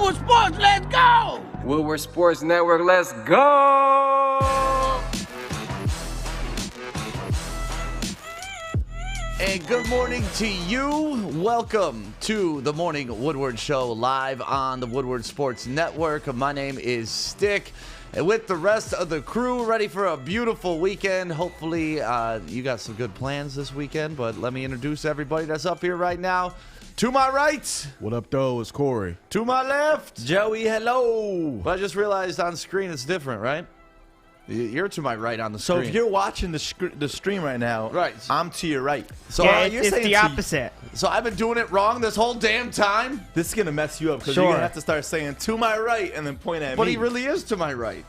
Woodward Sports, let's go! Woodward Sports Network, let's go! And good morning to you. Welcome to the Morning Woodward Show live on the Woodward Sports Network. My name is Stick. And with the rest of the crew, ready for a beautiful weekend. Hopefully, you got some good plans this weekend. But let me introduce everybody that's up here right now. To my right. What up, though? It's Corey. To my left. Joey, hello. But I just realized on screen it's different, right? You're to my right on the screen. So if you're watching the stream right now, right, I'm to your right. So yeah, you're it's saying the opposite. So I've been doing it wrong this whole damn time? This is going to mess you up because you're going to have to start saying to my right and then point at me. But he really is to my right.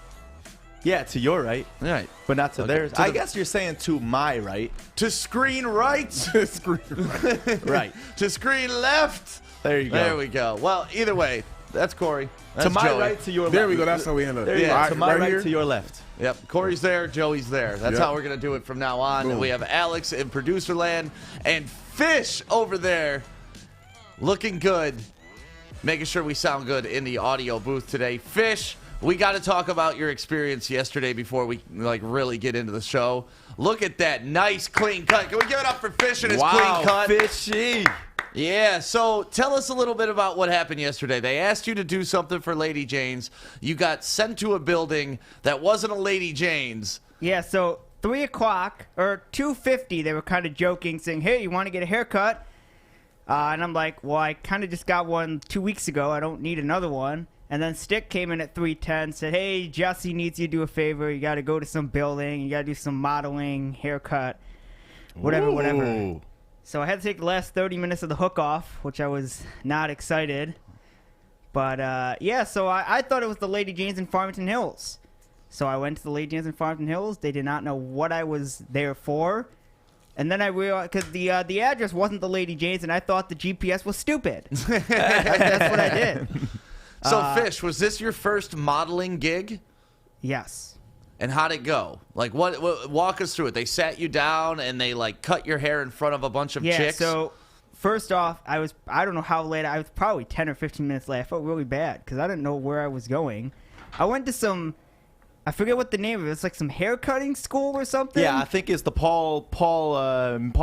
Yeah, to your right. Right. But not to theirs. I guess you're saying to my right. To screen right. To screen right. Right. To screen left. There you go. There we go. Well, either way, that's Corey. That's to my Joey. right, to your left. There we go. That's how we end up. Yeah, to my right, here? to your left. Yep. Corey's there. Joey's there. That's how we're going to do it from now on. Boom. We have Alex in producer land and Fish over there looking good, making sure we sound good in the audio booth today. Fish, we got to talk about your experience yesterday before we really get into the show. Look at that nice clean cut. Can we give it up for Fish and his clean cut? Fishy. Yeah, so tell us a little bit about what happened yesterday. They asked you to do something for Lady Jane's. You got sent to a building that wasn't a Lady Jane's. Yeah, so 3 o'clock, or 2:50, they were kind of joking, saying, hey, you want to get a haircut? And I'm like, well, I kind of just got one 2 weeks ago. I don't need another one. And then Stick came in at 3:10, said, hey, Jesse needs you to do a favor. You got to go to some building. You got to do some modeling, haircut, whatever. So I had to take the last 30 minutes of the hook off, which I was not excited. But, yeah, so I thought it was the Lady Jane's in Farmington Hills. So I went to the Lady Jane's in Farmington Hills. They did not know what I was there for. And then I realized, because the address wasn't the Lady Jane's, and I thought the GPS was stupid. That's what I did. So, Fish, was this your first modeling gig? Yes. And how'd it go? Like, what? Walk us through it. They sat you down and they cut your hair in front of a bunch of chicks. Yeah. So first off, I don't know how late. I was probably 10 or 15 minutes late. I felt really bad because I didn't know where I was going. I went to I forget what the name of it. It's like some haircutting school or something. Yeah, I think it's the Paul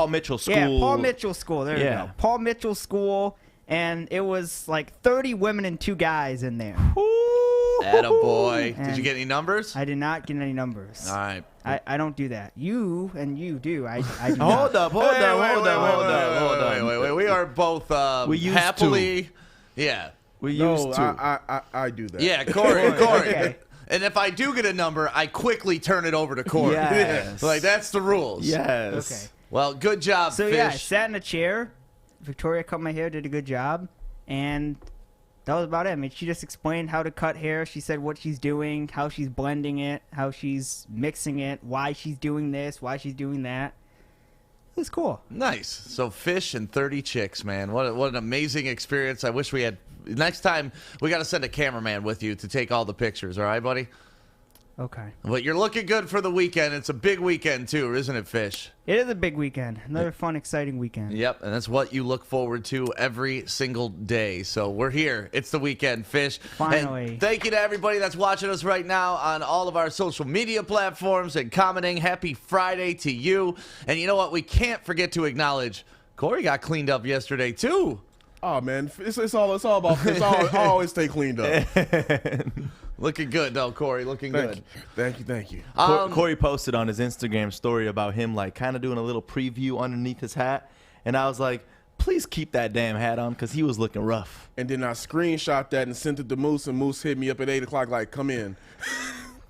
Mitchell School. Yeah, Paul Mitchell School. There you go. Paul Mitchell School, and it was like 30 women and 2 guys in there. Attaboy. Did you get any numbers? I did not get any numbers. All right. I don't do that. You do. I do Hold up. Wait. We are both we used happily. To. Yeah. We used to. I do that. Yeah, Corey. Okay. And if I do get a number, I quickly turn it over to Corey. Yes. Like, that's the rules. Yes. Okay. Well, good job, So, Fish. yeah, I sat in a chair. Victoria cut my hair, did a good job. And that was about it. I mean, she just explained how to cut hair. She said what she's doing, how she's blending it, how she's mixing it, why she's doing this, why she's doing that. It was cool. Nice. So Fish and 30 chicks, man. What an amazing experience. I wish we had. Next time, we got to send a cameraman with you to take all the pictures. All right, buddy? Okay. But you're looking good for the weekend. It's a big weekend, too, isn't it, Fish? It is a big weekend. Another fun, exciting weekend. Yep, and that's what you look forward to every single day. So we're here. It's the weekend, Fish. Finally. And thank you to everybody that's watching us right now on all of our social media platforms and commenting. Happy Friday to you. And you know what? We can't forget to acknowledge Corey got cleaned up yesterday, too. Oh, man. It's all about this. I always stay cleaned up. Looking good, though, Corey. Looking good. Thank you. Corey posted on his Instagram story about him kind of doing a little preview underneath his hat, and I was like, please keep that damn hat on because he was looking rough. And then I screenshot that and sent it to Moose, and Moose hit me up at 8 o'clock like, come in.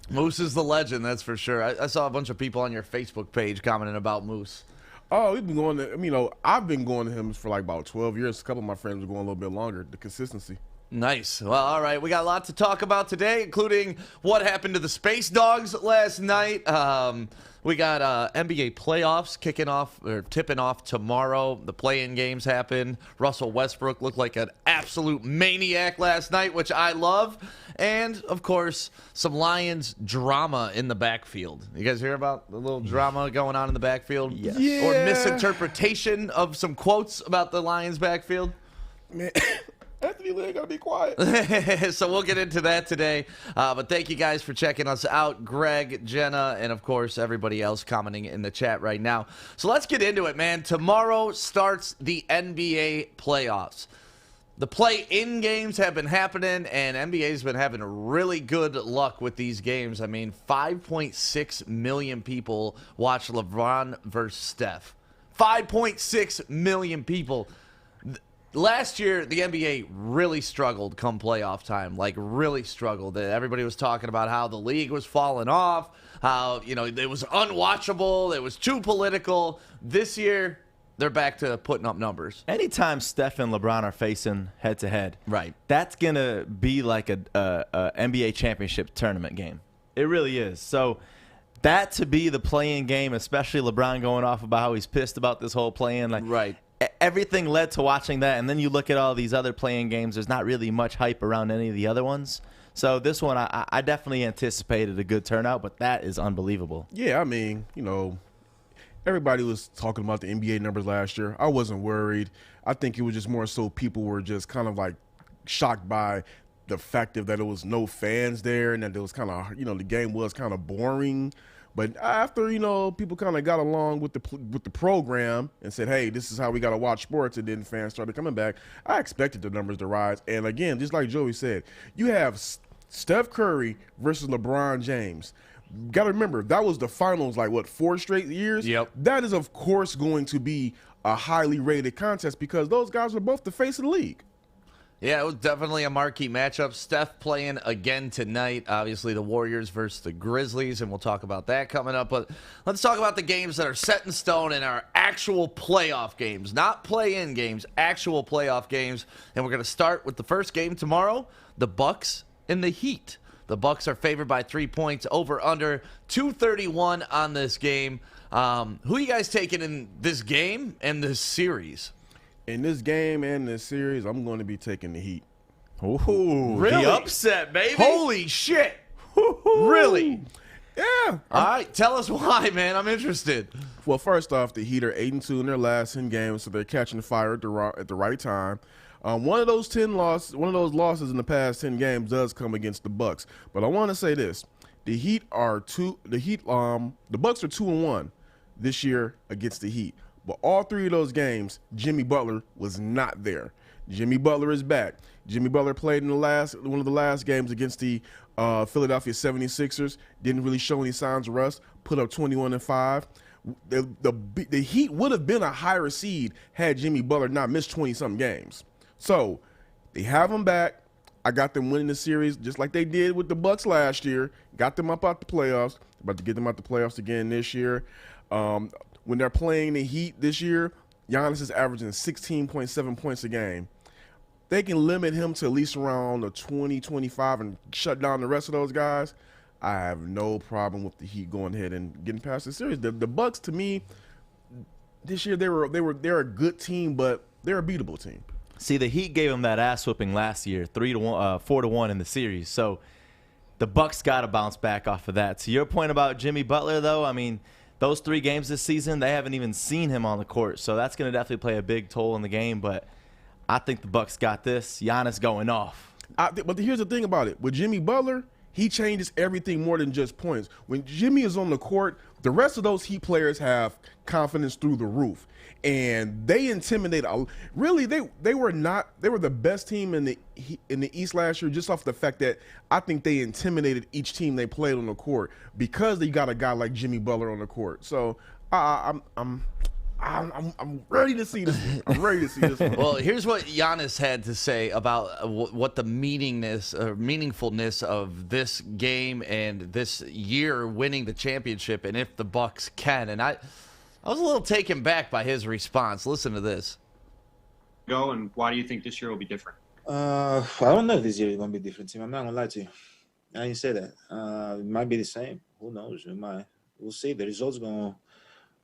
Moose is the legend, that's for sure. I saw a bunch of people on your Facebook page commenting about Moose. Oh, we've been going to, I've been going to him for like about 12 years. A couple of my friends are going a little bit longer, the consistency. Nice. Well, all right. We got a lot to talk about today, including what happened to the Space Dogs last night. We got NBA playoffs kicking off or tipping off tomorrow. The play-in games happen. Russell Westbrook looked like an absolute maniac last night, which I love. And, of course, some Lions drama in the backfield. You guys hear about the little drama going on in the backfield? Yes. Yeah. Or misinterpretation of some quotes about the Lions backfield? Man, Anthony Lynn got to be quiet. So we'll get into that today. But thank you guys for checking us out. Greg, Jenna, and, of course, everybody else commenting in the chat right now. So let's get into it, man. Tomorrow starts the NBA playoffs. The play-in games have been happening, and NBA's been having really good luck with these games. I mean, 5.6 million people watch LeBron versus Steph. 5.6 million people. Last year, the NBA really struggled come playoff time, like really struggled. Everybody was talking about how the league was falling off, how, you know, it was unwatchable, it was too political. This year, they're back to putting up numbers. Anytime Steph and LeBron are facing head-to-head, right, that's going to be like a NBA championship tournament game. It really is. So that to be the play-in game, especially LeBron going off about how he's pissed about this whole play-in, like, right. Everything led to watching that, and then you look at all these other play-in games. There's not really much hype around any of the other ones. So this one, I definitely anticipated a good turnout, but that is unbelievable. Yeah, I mean, you know, everybody was talking about the NBA numbers last year. I wasn't worried. I think it was just more so people were just kind of like shocked by the fact that there was no fans there and that it was kind of, you know, the game was kind of boring. But after, you know, people kind of got along with the program and said, hey, this is how we got to watch sports, and then fans started coming back, I expected the numbers to rise. And, again, just like Joey said, you have Steph Curry versus LeBron James. Got to remember, that was the finals, like, what, 4 straight years? Yep. That is, of course, going to be a highly rated contest because those guys are both the face of the league. Yeah, it was definitely a marquee matchup. Steph playing again tonight. Obviously, the Warriors versus the Grizzlies, and we'll talk about that coming up. But let's talk about the games that are set in stone and are actual playoff games, not play-in games, actual playoff games. And we're going to start with the first game tomorrow, the Bucks and the Heat. The Bucks are favored by 3 points, over under 231 on this game. Who you guys taking in this game and this series? In this game and this series, I'm going to be taking the Heat. Ooh, Really? the upset, baby. Holy shit. Really? Yeah. All right, tell us why, man. I'm interested. Well, first off, the Heat are 8-2 in their last 10 games, so they're catching fire at the right time. One of those losses in the past 10 games does come against the Bucks. But I want to say this: the Bucks are 2-1 this year against the Heat. But all 3 of those games, Jimmy Butler was not there. Jimmy Butler is back. Jimmy Butler played in one of the last games against the Philadelphia 76ers. Didn't really show any signs of rust. Put up 21-5. The Heat would have been a higher seed had Jimmy Butler not missed 20-something games. So they have him back. I got them winning the series just like they did with the Bucks last year. Got them up out the playoffs. About to get them out the playoffs again this year. When they're playing the Heat this year, Giannis is averaging 16.7 points a game. They can limit him to at least around the 20-25 and shut down the rest of those guys. I have no problem with the Heat going ahead and getting past the series. The Bucks, to me, this year they're a good team, but they're a beatable team. See, the Heat gave them that ass whooping last year, 4-1 in the series. So the Bucks got to bounce back off of that. To your point about Jimmy Butler, though, I mean, those 3 games this season, they haven't even seen him on the court. So that's going to definitely play a big toll in the game. But I think the Bucks got this. Giannis going off. But here's the thing about it. With Jimmy Butler, he changes everything more than just points. When Jimmy is on the court, the rest of those Heat players have confidence through the roof. And they intimidate. Really, they were the best team in the East last year, just off the fact that I think they intimidated each team they played on the court because they got a guy like Jimmy Butler on the court. So I'm ready to see this. I'm ready to see this one. Well, here's what Giannis had to say about what the meaningfulness of this game and this year winning the championship, and if the Bucks can. And I was a little taken back by his response. Listen to this. And why do you think this year will be different? I don't know if this year is going to be different, team. I'm not going to lie to you. I didn't say that. It might be the same. Who knows? We'll see. The results going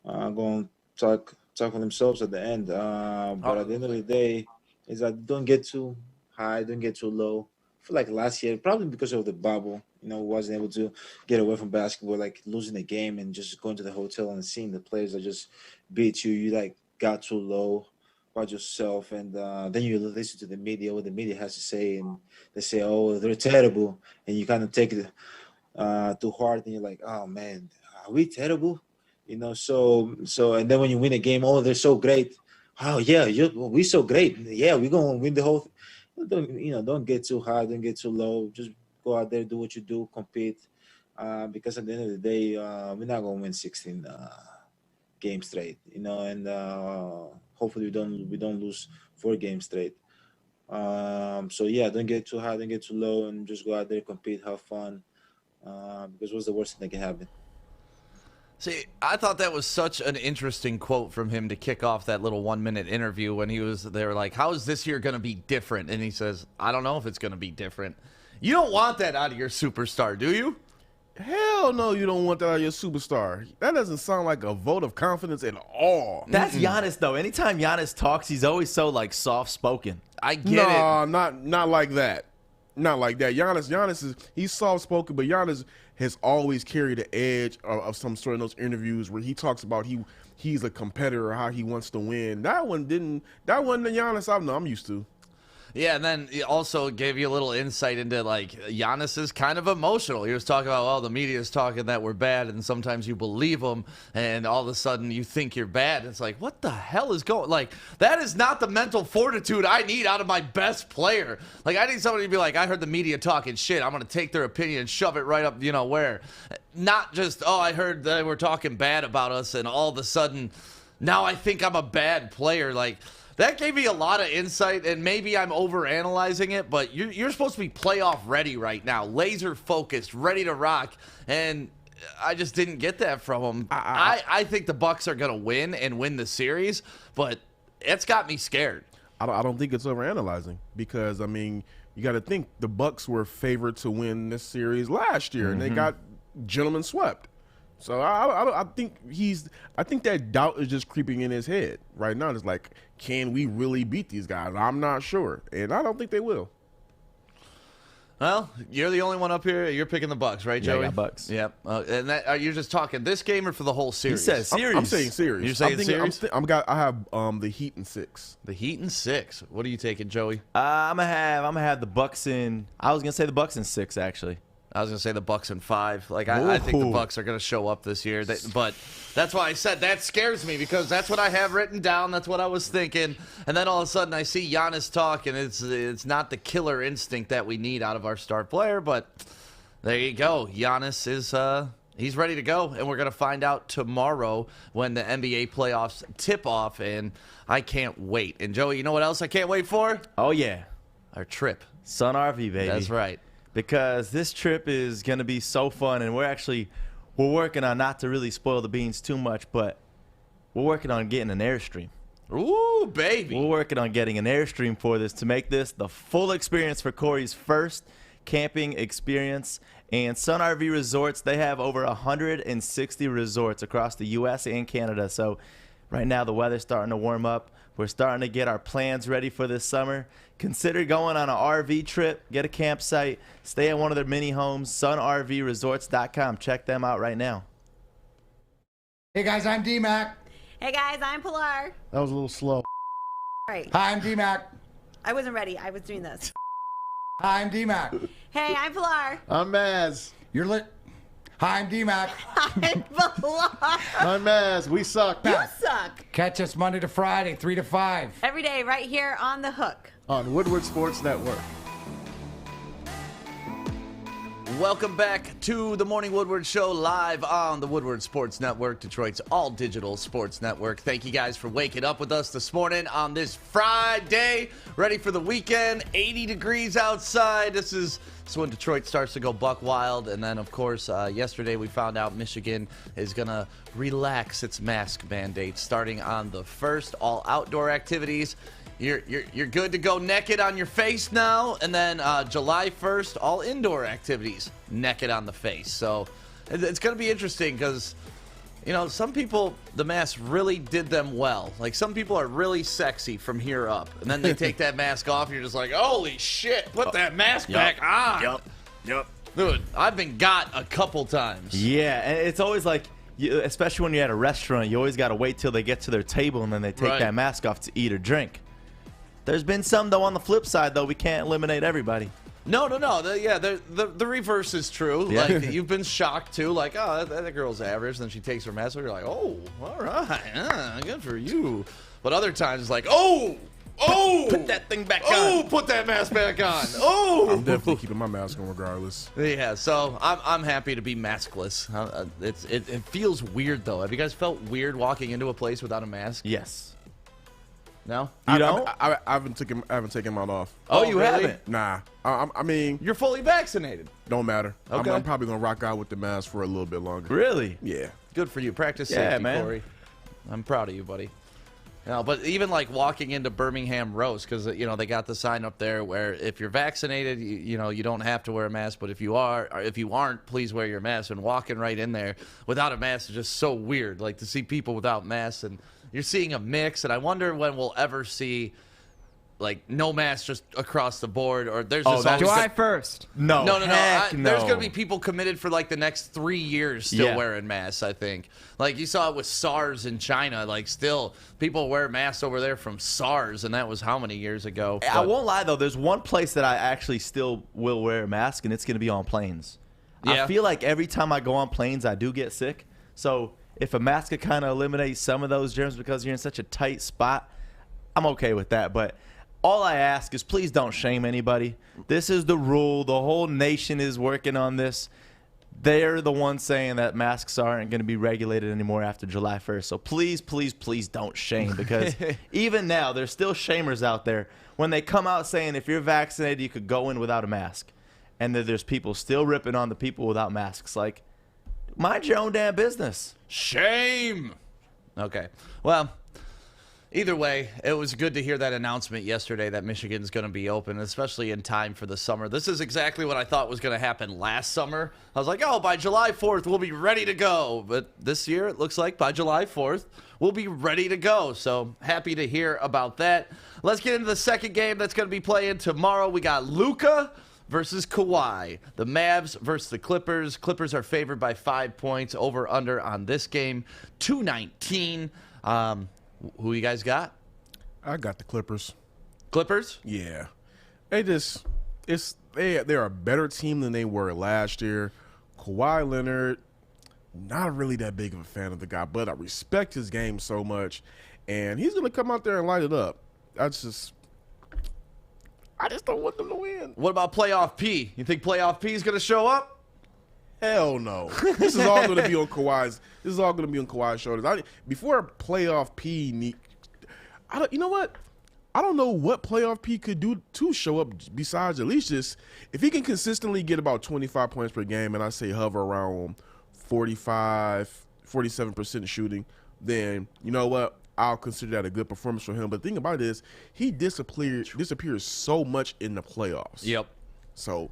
to talk for themselves at the end. But at the end of the day, is that don't get too high, don't get too low. I feel like last year, probably because of the bubble, wasn't able to get away from basketball, like losing the game and just going to the hotel and seeing the players that just beat you. You got too low. about yourself, and then you listen to the media, what the media has to say, and they say, oh, they're terrible, and you kind of take it too hard, and you're like, oh man, are we terrible? So and then when you win a game, oh, they're so great. Oh yeah, we're so great. Yeah, we're gonna win the whole thing. Don't get too high, don't get too low. Just go out there, do what you do, compete. Because at the end of the day, we're not gonna win 16 games straight, and hopefully we don't lose 4 games straight. So yeah, don't get too high, don't get too low, and just go out there, compete, have fun. Because what's the worst thing that can happen? See, I thought that was such an interesting quote from him to kick off that little 1-minute interview when they were like, how is this year going to be different? And he says, I don't know if it's going to be different. You don't want that out of your superstar, do you? Hell no, you don't want that out of your superstar. That doesn't sound like a vote of confidence at all. That's Giannis, though. Anytime Giannis talks, he's always so, soft-spoken. I get it. Not like that. Not like that. Giannis he's soft-spoken, but Giannis has always carried the edge of some sort in those interviews where he talks about he's a competitor, how he wants to win. That wasn't the Giannis I'm used to. Yeah, and then he also gave you a little insight into, Giannis is kind of emotional. He was talking about, well, the media is talking that we're bad, and sometimes you believe them, and all of a sudden you think you're bad. It's like, what the hell is going that is not the mental fortitude I need out of my best player. I need somebody to be like, I heard the media talking shit. I'm going to take their opinion and shove it right up, where. Not just, oh, I heard they were talking bad about us, and all of a sudden, now I think I'm a bad player. That gave me a lot of insight, and maybe I'm overanalyzing it, but you're supposed to be playoff ready right now, laser focused, ready to rock, and I just didn't get that from him. I think the Bucks are going to win and win the series, but it's got me scared. I don't think it's overanalyzing because, you got to think the Bucks were favored to win this series last year, and they got gentlemen swept. So I think that doubt is just creeping in his head right now. It's like, can we really beat these guys? I'm not sure, and I don't think they will. Well, you're the only one up here. You're picking the Bucks, right, Joey? Yeah, I got Bucks. Yep. And are you just talking this game or for the whole series? He says series. I'm saying series. You're saying series? I have the Heat in 6. The Heat in 6. What are you taking, Joey? I'm gonna have the Bucks in. I was gonna say the Bucks in 6 actually. I was going to say the Bucks in 5. I think the Bucks are going to show up this year. But that's why I said that scares me because that's what I have written down. That's what I was thinking. And then all of a sudden I see Giannis talk, and it's not the killer instinct that we need out of our star player. But there you go. Giannis is he's ready to go, and we're going to find out tomorrow when the NBA playoffs tip off, and I can't wait. And, Joey, you know what else I can't wait for? Oh, yeah. Our trip. Sun RV, baby. That's right. Because this trip is going to be so fun, and we're working on, not to really spoil the beans too much, but we're working on getting an Airstream. Ooh, baby. We're working on getting an Airstream for this to make this the full experience for Corey's first camping experience. And Sun RV Resorts, they have over 160 resorts across the U.S. and Canada. So right now the weather's starting to warm up. We're starting to get our plans ready for this summer. Consider going on an RV trip, get a campsite, stay at one of their mini homes, sunrvresorts.com. Check them out right now. Hey guys, I'm D-Mac. Hey guys, I'm Pilar. That was a little slow. Right. Hi, I'm D-Mac. I wasn't ready. I was doing this. Hi, I'm D-Mac. Hey, I'm Pilar. I'm Maz. You're lit. Hi, I'm D-Mac. I'm Pilar. I'm Maz. We suck. You suck. Catch us Monday to Friday, 3 to 5. Every day, right here on The Hook. On Woodward Sports Network. Welcome back to the Morning Woodward Show, live on the Woodward Sports Network, Detroit's all-digital sports network. Thank you guys for waking up with us this morning on this Friday, ready for the weekend. 80 degrees outside. This is when Detroit starts to go buck wild. And then, of course, yesterday we found out Michigan is going to relax its mask mandate starting on the 1st. All outdoor activities. You're good to go naked on your face now, and then July 1st, all indoor activities naked on the face. So it's going to be interesting because, some people, the mask really did them well. Like, some people are really sexy from here up, and then they take that mask off, and you're just like, holy shit, put that mask back on. Yep. Dude, I've been got a couple times. Yeah, and it's always like, especially when you're at a restaurant, you always got to wait till they get to their table and then they take that mask off to eat or drink. There's been some, though, on the flip side, though. We can't eliminate everybody. No. The reverse is true. Yeah. Like, you've been shocked, too. Like, oh, that girl's average. Then she takes her mask off. You're like, oh, all right. Good for you. But other times, it's like, oh, Put that thing back on. oh, put that mask back on. Oh. I'm definitely keeping my mask on regardless. Yeah, so I'm happy to be maskless. It feels weird, though. Have you guys felt weird walking into a place without a mask? Yes. No? You don't? I haven't taken mine off. Oh, you really? haven't? Nah. I mean, You're fully vaccinated. don't matter. Okay. I'm probably gonna rock out with the mask for a little bit longer. Really? Yeah. Good for you. Practice Yeah, safety, man. Corey. I'm proud of you, buddy. No, but even like walking into Birmingham Roast, because they got the sign up there where if you're vaccinated, you don't have to wear a mask. But if you are, or if you aren't, please wear your mask. And walking right in there without a mask is just so weird. Like to see people without masks, and you're seeing a mix. And I wonder when we'll ever see like no mask just across the board, or there's just always July 1st. No. No. Heck There's no. going to be people committed for like the next 3 years still Yeah. wearing masks, I think. Like you saw it with SARS in China. Like still people wear masks over there from SARS, and that was how many years ago? I But- won't lie, though. There's one place that I actually still will wear a mask, and it's going to be on planes. Yeah. I feel like every time I go on planes, I do get sick. So if a mask could kind of eliminate some of those germs because you're in such a tight spot, I'm okay with that. But all I ask is please don't shame anybody. This is the rule. The whole nation is working on this. They're the ones saying that masks aren't going to be regulated anymore after July 1st. So please, please, please don't shame, because even now there's still shamers out there when they come out saying if you're vaccinated, you could go in without a mask. And then there's people still ripping on the people without masks. Like, mind your own damn business. Shame. Okay. Well, either way, it was good to hear that announcement yesterday that Michigan's going to be open, especially in time for the summer. This is exactly what I thought was going to happen last summer. I was like, oh, by July 4th, we'll be ready to go. But this year, it looks like by July 4th, we'll be ready to go. So happy to hear about that. Let's get into the second game that's going to be playing tomorrow. We got Luka versus Kawhi. The Mavs versus the Clippers. Clippers are favored by 5 points. Over under on this game, 219. Who you guys got? I got the Clippers. Clippers? Yeah. They're a better team than they were last year. Kawhi Leonard, not really that big of a fan of the guy, but I respect his game so much, and he's gonna come out there and light it up. I just don't want them to win. What about Playoff P? You think Playoff P is going to show up? Hell no. This is all going to be on Kawhi's. This is all going to be on Kawhi's shoulders. Before Playoff P, you know what? I don't know what Playoff P could do to show up besides at least just if he can consistently get about 25 points per game, and I say hover around 47% shooting, then you know what? I'll consider that a good performance for him. But the thing about it is he disappears so much in the playoffs. Yep. So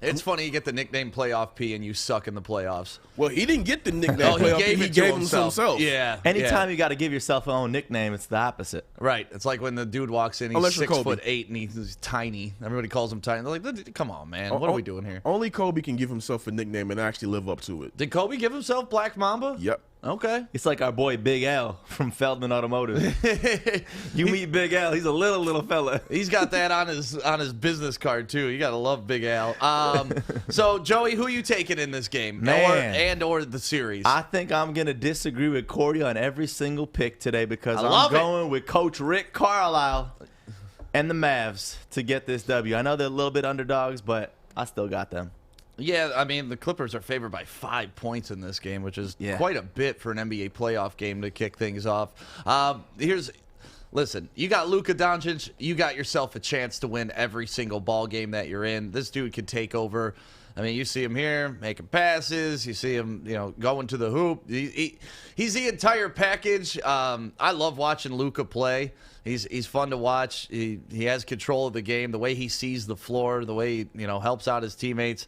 It's funny you get the nickname Playoff P and you suck in the playoffs. well, he didn't get the nickname. Oh, he Playoff gave P. it to Him himself. to himself. Yeah. Anytime you got to give yourself a own nickname, it's the opposite. Right. It's like when the dude walks in, he's Unless you're Kobe. 6'8" and he's tiny. Everybody calls him tiny. They're like, come on, man. What are we doing here? Only Kobe can give himself a nickname and actually live up to it. Did Kobe give himself Black Mamba? Yep. Okay. It's like our boy Big L from Feldman Automotive. You meet Big L, he's a little fella. He's got that on his business card too. You gotta love Big Al. So Joey, who you taking in this game, Man. or the series? I think I'm gonna disagree with Corey on every single pick today because I love I'm going with Coach Rick Carlisle and the Mavs to get this W. I know they're a little bit underdogs, but I still got them. Yeah, I mean the Clippers are favored by 5 points in this game, which is Yeah. quite a bit for an NBA playoff game to kick things off. Listen, you got Luka Doncic, you got yourself a chance to win every single ball game that you're in. This dude could take over. I mean, you see him here making passes. You see him, going to the hoop. He's the entire package. I love watching Luka play. He's fun to watch. He has control of the game. The way he sees the floor, the way he helps out his teammates.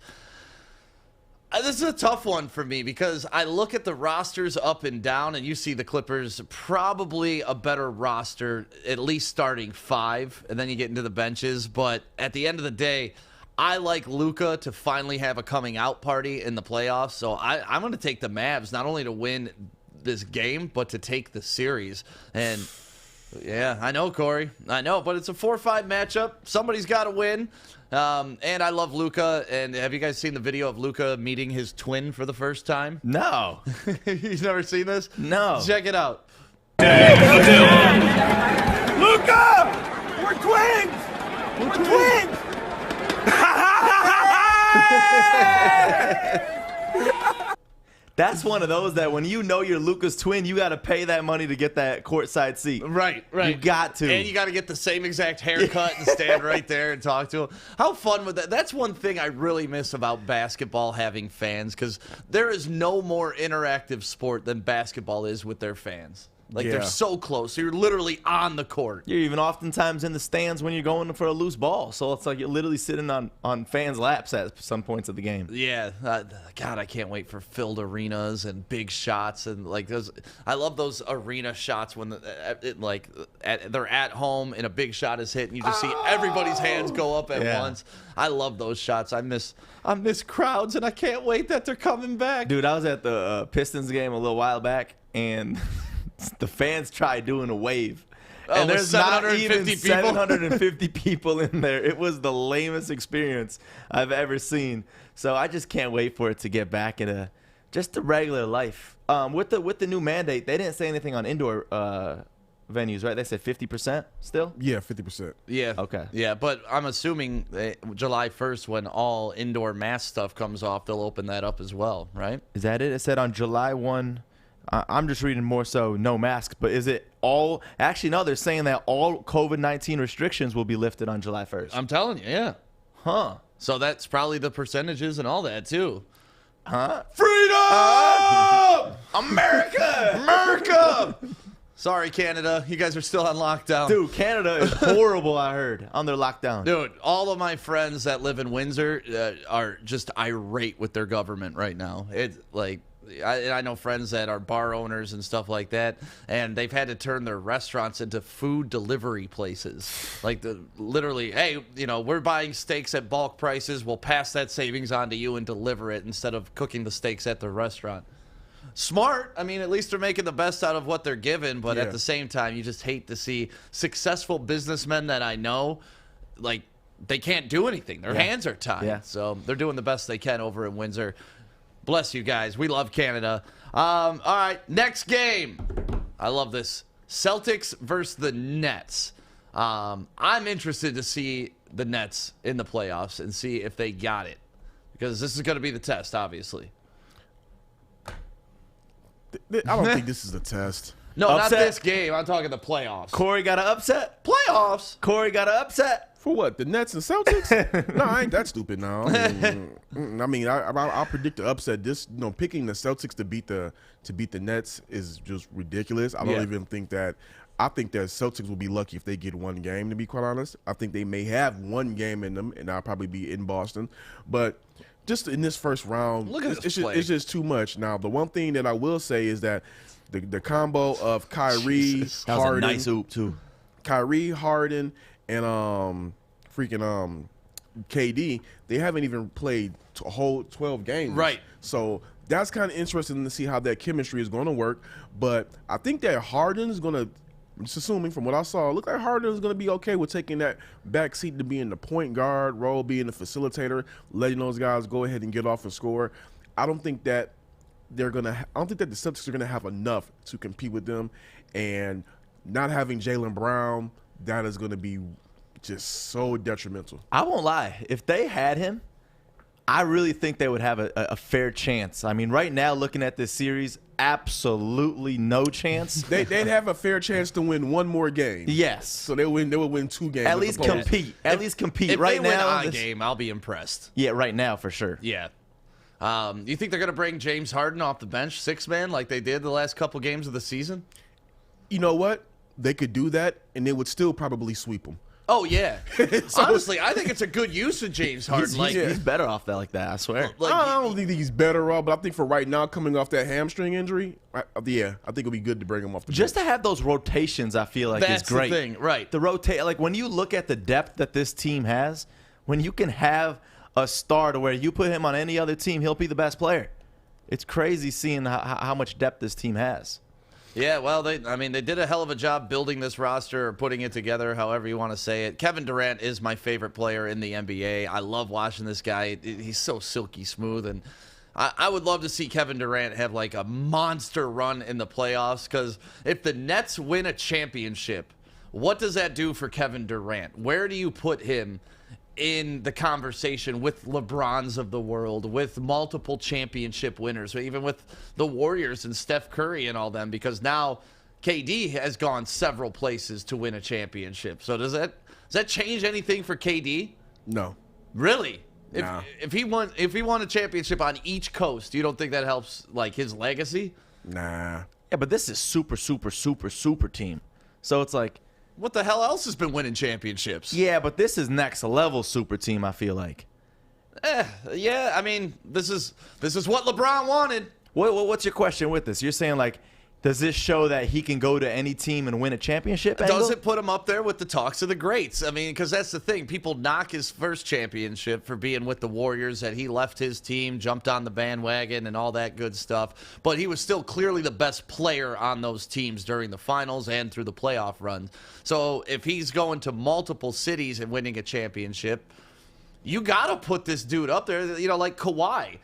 This is a tough one for me because I look at the rosters up and down, and you see the Clippers probably a better roster, at least starting 5, and then you get into the benches. But at the end of the day, I like Luka to finally have a coming out party in the playoffs. So I'm going to take the Mavs not only to win this game, but to take the series. And yeah, I know, Corey. I know, but it's a 4-5 matchup. Somebody's got to win. And I love Luka. And have you guys seen the video of Luka meeting his twin for the first time? No. You've never seen this? No. Check it out. Luka! We're twins! We're twins! That's one of those that when you know you're Luka's twin, you got to pay that money to get that courtside seat. Right. You got to. And you got to get the same exact haircut and stand right there and talk to him. How fun would that? That's one thing I really miss about basketball having fans, because there is no more interactive sport than basketball is with their fans. Like, they're so close. So you're literally on the court. You're even oftentimes in the stands when you're going for a loose ball. So it's like you're literally sitting on fans' laps at some points of the game. Yeah. God, I can't wait for filled arenas and big shots. And, like, those. I love those arena shots when, they're at home and a big shot is hit and you just see everybody's hands go up at once. I love those shots. I miss crowds, and I can't wait that they're coming back. Dude, I was at the Pistons game a little while back, and the fans tried doing a wave. And there's not even 750 people in there. It was the lamest experience I've ever seen. So I just can't wait for it to get back into just the regular life. With the new mandate, they didn't say anything on indoor venues, right? They said 50% still? Yeah, 50%. Yeah. Okay. Yeah, but I'm assuming July 1st, when all indoor mask stuff comes off, they'll open that up as well, right? Is that it? It said on July 1. I'm just reading more so no masks, but is it all? Actually, no, they're saying that all COVID-19 restrictions will be lifted on July 1st. I'm telling you, yeah. Huh. So that's probably the percentages and all that, too. Huh? Freedom! America! Sorry, Canada. You guys are still on lockdown. Dude, Canada is horrible, I heard, on their lockdown. Dude, all of my friends that live in Windsor are just irate with their government right now. It's like, I know friends that are bar owners and stuff like that, and they've had to turn their restaurants into food delivery places. Like, literally, hey, we're buying steaks at bulk prices. We'll pass that savings on to you and deliver it instead of cooking the steaks at the restaurant. Smart. I mean, at least they're making the best out of what they're given, but at the same time, you just hate to see successful businessmen that I know, like, they can't do anything. Their hands are tied. Yeah. So they're doing the best they can over in Windsor. Bless you guys. We love Canada. All right, next game. I love this. Celtics versus the Nets. I'm interested to see the Nets in the playoffs and see if they got it, because this is going to be the test, obviously. I don't think this is a test. No, Upset? not this game. I'm talking the playoffs. Corey got an upset? Playoffs? Corey got an upset? For what? The Nets and Celtics? No, I ain't that stupid now. I'll predict the upset. Picking the Celtics to beat the Nets is just ridiculous. I don't even think that. I think that Celtics will be lucky if they get one game, to be quite honest. I think they may have one game in them, and I'll probably be in Boston. But just in this first round, it's just too much. Now, the one thing that I will say is that the combo of Kyrie, That was Harden, a nice hoop, too. Kyrie, Harden, and KD, they haven't even played a whole 12 games. Right. So that's kind of interesting to see how that chemistry is going to work. But I think that Harden is going to, just assuming from what I saw, look like Harden is going to be okay with taking that back seat to being the point guard role, being the facilitator, letting those guys go ahead and get off and score. I don't think that the Celtics are going to have enough to compete with them, and not having Jaylen Brown, that is going to be just so detrimental. I won't lie. If they had him, I really think they would have a fair chance. I mean, right now, looking at this series, absolutely no chance. They'd have a fair chance to win one more game. Yes. So they would win 2 games. At least compete. At least compete. If Right they now, win a game, I'll be impressed. Yeah, right now for sure. Yeah. You think they're going to bring James Harden off the bench, 6-man, like they did the last couple games of the season? You know what? They could do that, and they would still probably sweep them. Oh, yeah. Honestly, I think it's a good use of James Harden. He's better off that like that, I swear. I don't think he's better off, but I think for right now, coming off that hamstring injury, I think it'll be good to bring him off the Just bench. to have those rotations, I feel like That's is great. the thing, right. The rotate, like when you look at the depth that this team has, when you can have a star to where you put him on any other team, he'll be the best player. It's crazy seeing how much depth this team has. Yeah, well, they did a hell of a job building this roster or putting it together, however you want to say it. Kevin Durant is my favorite player in the NBA. I love watching this guy. He's so silky smooth, and I would love to see Kevin Durant have like a monster run in the playoffs, because if the Nets win a championship, what does that do for Kevin Durant? Where do you put him in the conversation with LeBrons of the world, with multiple championship winners, even with the Warriors and Steph Curry and all them? Because now KD has gone several places to win a championship. So does that change anything for KD? No. Really? Nah. If he won a championship on each coast, you don't think that helps like his legacy? Nah. Yeah, but this is super team. So it's like, what the hell else has been winning championships? yeah, but this is next level super team, I feel like. Yeah, I mean, this is what LeBron wanted. What's your question with this? You're saying, like, does this show that he can go to any team and win a championship? Does it put him up there with the talks of the greats? I mean, because that's the thing. People knock his first championship for being with the Warriors, that he left his team, jumped on the bandwagon, and all that good stuff. But he was still clearly the best player on those teams during the finals and through the playoff run. So if he's going to multiple cities and winning a championship, you got to put this dude up there, like Kawhi.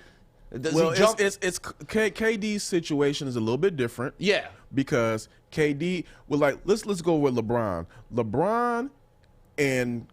KD's situation is a little bit different. Yeah. Because KD, let's go with LeBron. LeBron and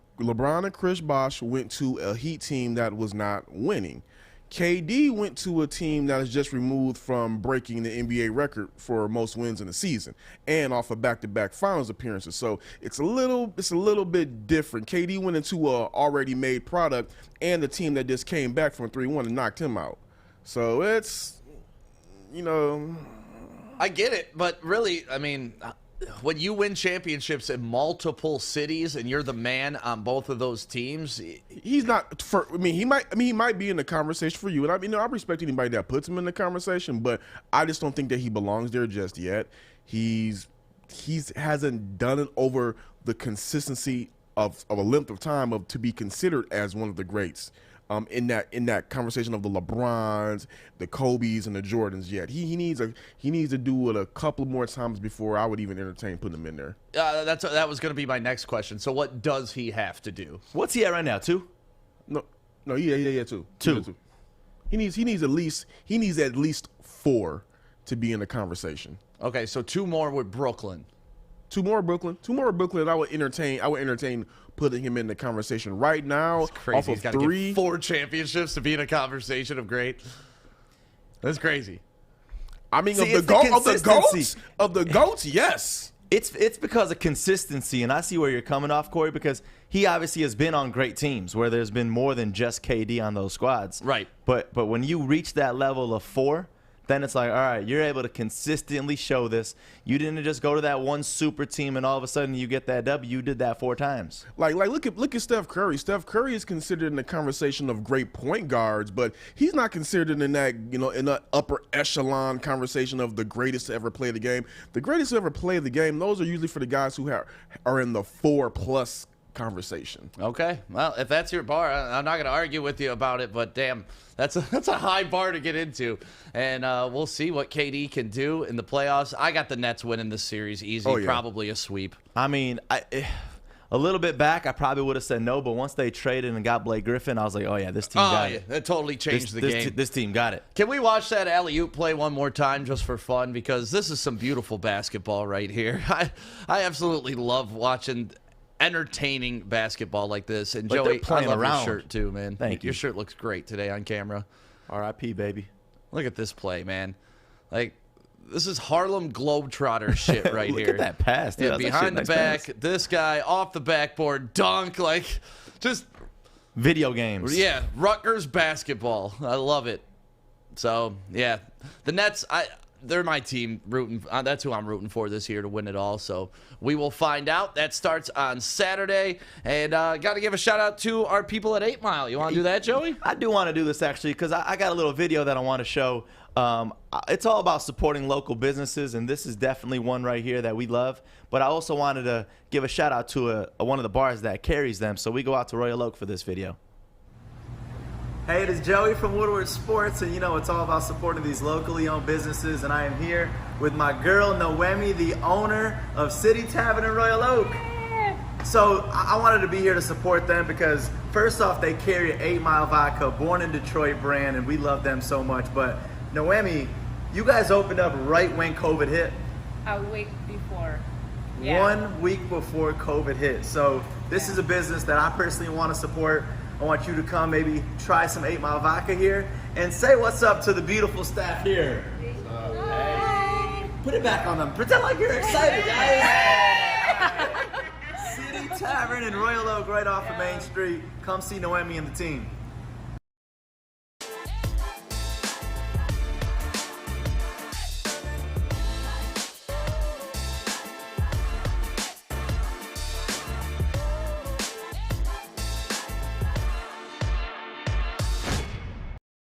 Chris Bosh went to a Heat team that was not winning. KD went to a team that is just removed from breaking the NBA record for most wins in a season and off of back-to-back finals appearances. So it's a little bit different. KD went into a already made product and the team that just came back from 3-1 and knocked him out. So it's, I get it, but really, I mean, when you win championships in multiple cities and you're the man on both of those teams, he's not. He might be in the conversation for you, and I respect anybody that puts him in the conversation, but I just don't think that he belongs there just yet. He hasn't done it over the consistency of a length of time to be considered as one of the greats. In that conversation of the LeBrons, the Kobes, and the Jordans yet. He needs to do it a couple more times before I would even entertain putting him in there. That was going to be my next question. So what does he have to do? What's he at right now? 2? No, yeah, 2. 2. He needs at least 4 to be in the conversation. Okay, so 2 more with Brooklyn. 2 more Brooklyn. I would entertain putting him in the conversation right now. That's crazy. Off of He's got to get 4 championships to be in a conversation of great. That's crazy. I mean, See, of the goats, yes. It's because of consistency, and I see where you're coming off, Corey, because he obviously has been on great teams where there's been more than just KD on those squads. Right. But when you reach that level of 4, then it's like, all right, you're able to consistently show this. You didn't just go to that one super team and all of a sudden you get that W. You did that 4 times. Like look at Steph Curry. Steph Curry is considered in the conversation of great point guards, but he's not considered in that, in the upper echelon conversation of the greatest to ever play the game. The greatest to ever play the game, those are usually for the guys who are in the 4+ conversation. Okay, well, if that's your bar, I'm not going to argue with you about it, but damn, that's a high bar to get into, and we'll see what KD can do in the playoffs. I got the Nets winning this series easy, probably a sweep. I mean, a little bit back, I probably would have said no, but once they traded and got Blake Griffin, I was like, oh yeah, this team got it. That totally changed the game. This team got it. Can we watch that alley-oop play one more time just for fun? Because this is some beautiful basketball right here. I absolutely love watching entertaining basketball like this. And like Joey, I love around. your shirt too, man. Thank you. Your shirt looks great today on camera. R.I.P. baby. Look at this play, man. Like, this is Harlem Globetrotter shit right Look here. Look at that pass. Dude. Yeah, behind the back, pass. This guy off the backboard, dunk, like, just video games. Yeah, Rutgers basketball. I love it. So, yeah. The Nets, they're my team. That's who I'm rooting for this year to win it all. So we will find out. That starts on Saturday. And got to give a shout out to our people at 8 Mile. You want to do that, Joey? I do want to do this actually because I got a little video that I want to show. It's all about supporting local businesses, and this is definitely one right here that we love. But I also wanted to give a shout out to one of the bars that carries them. So we go out to Royal Oak for this video. Hey, it is Joey from Woodward Sports, and you know it's all about supporting these locally owned businesses, and I am here with my girl Noemi, the owner of City Tavern in Royal Oak. So I wanted to be here to support them because first off, they carry 8 Mile Vodka, born in Detroit brand, and we love them so much. But Noemi, you guys opened up right when COVID hit. A week before. Yeah. 1 week before COVID hit. So this is a business that I personally want to support. I want you to come maybe try some 8 Mile Vodka here and say what's up to the beautiful staff here. Hey. Put it back on them. Pretend like you're excited, guys. City Tavern in Royal Oak right off of Main Street. Come see Noemi and the team.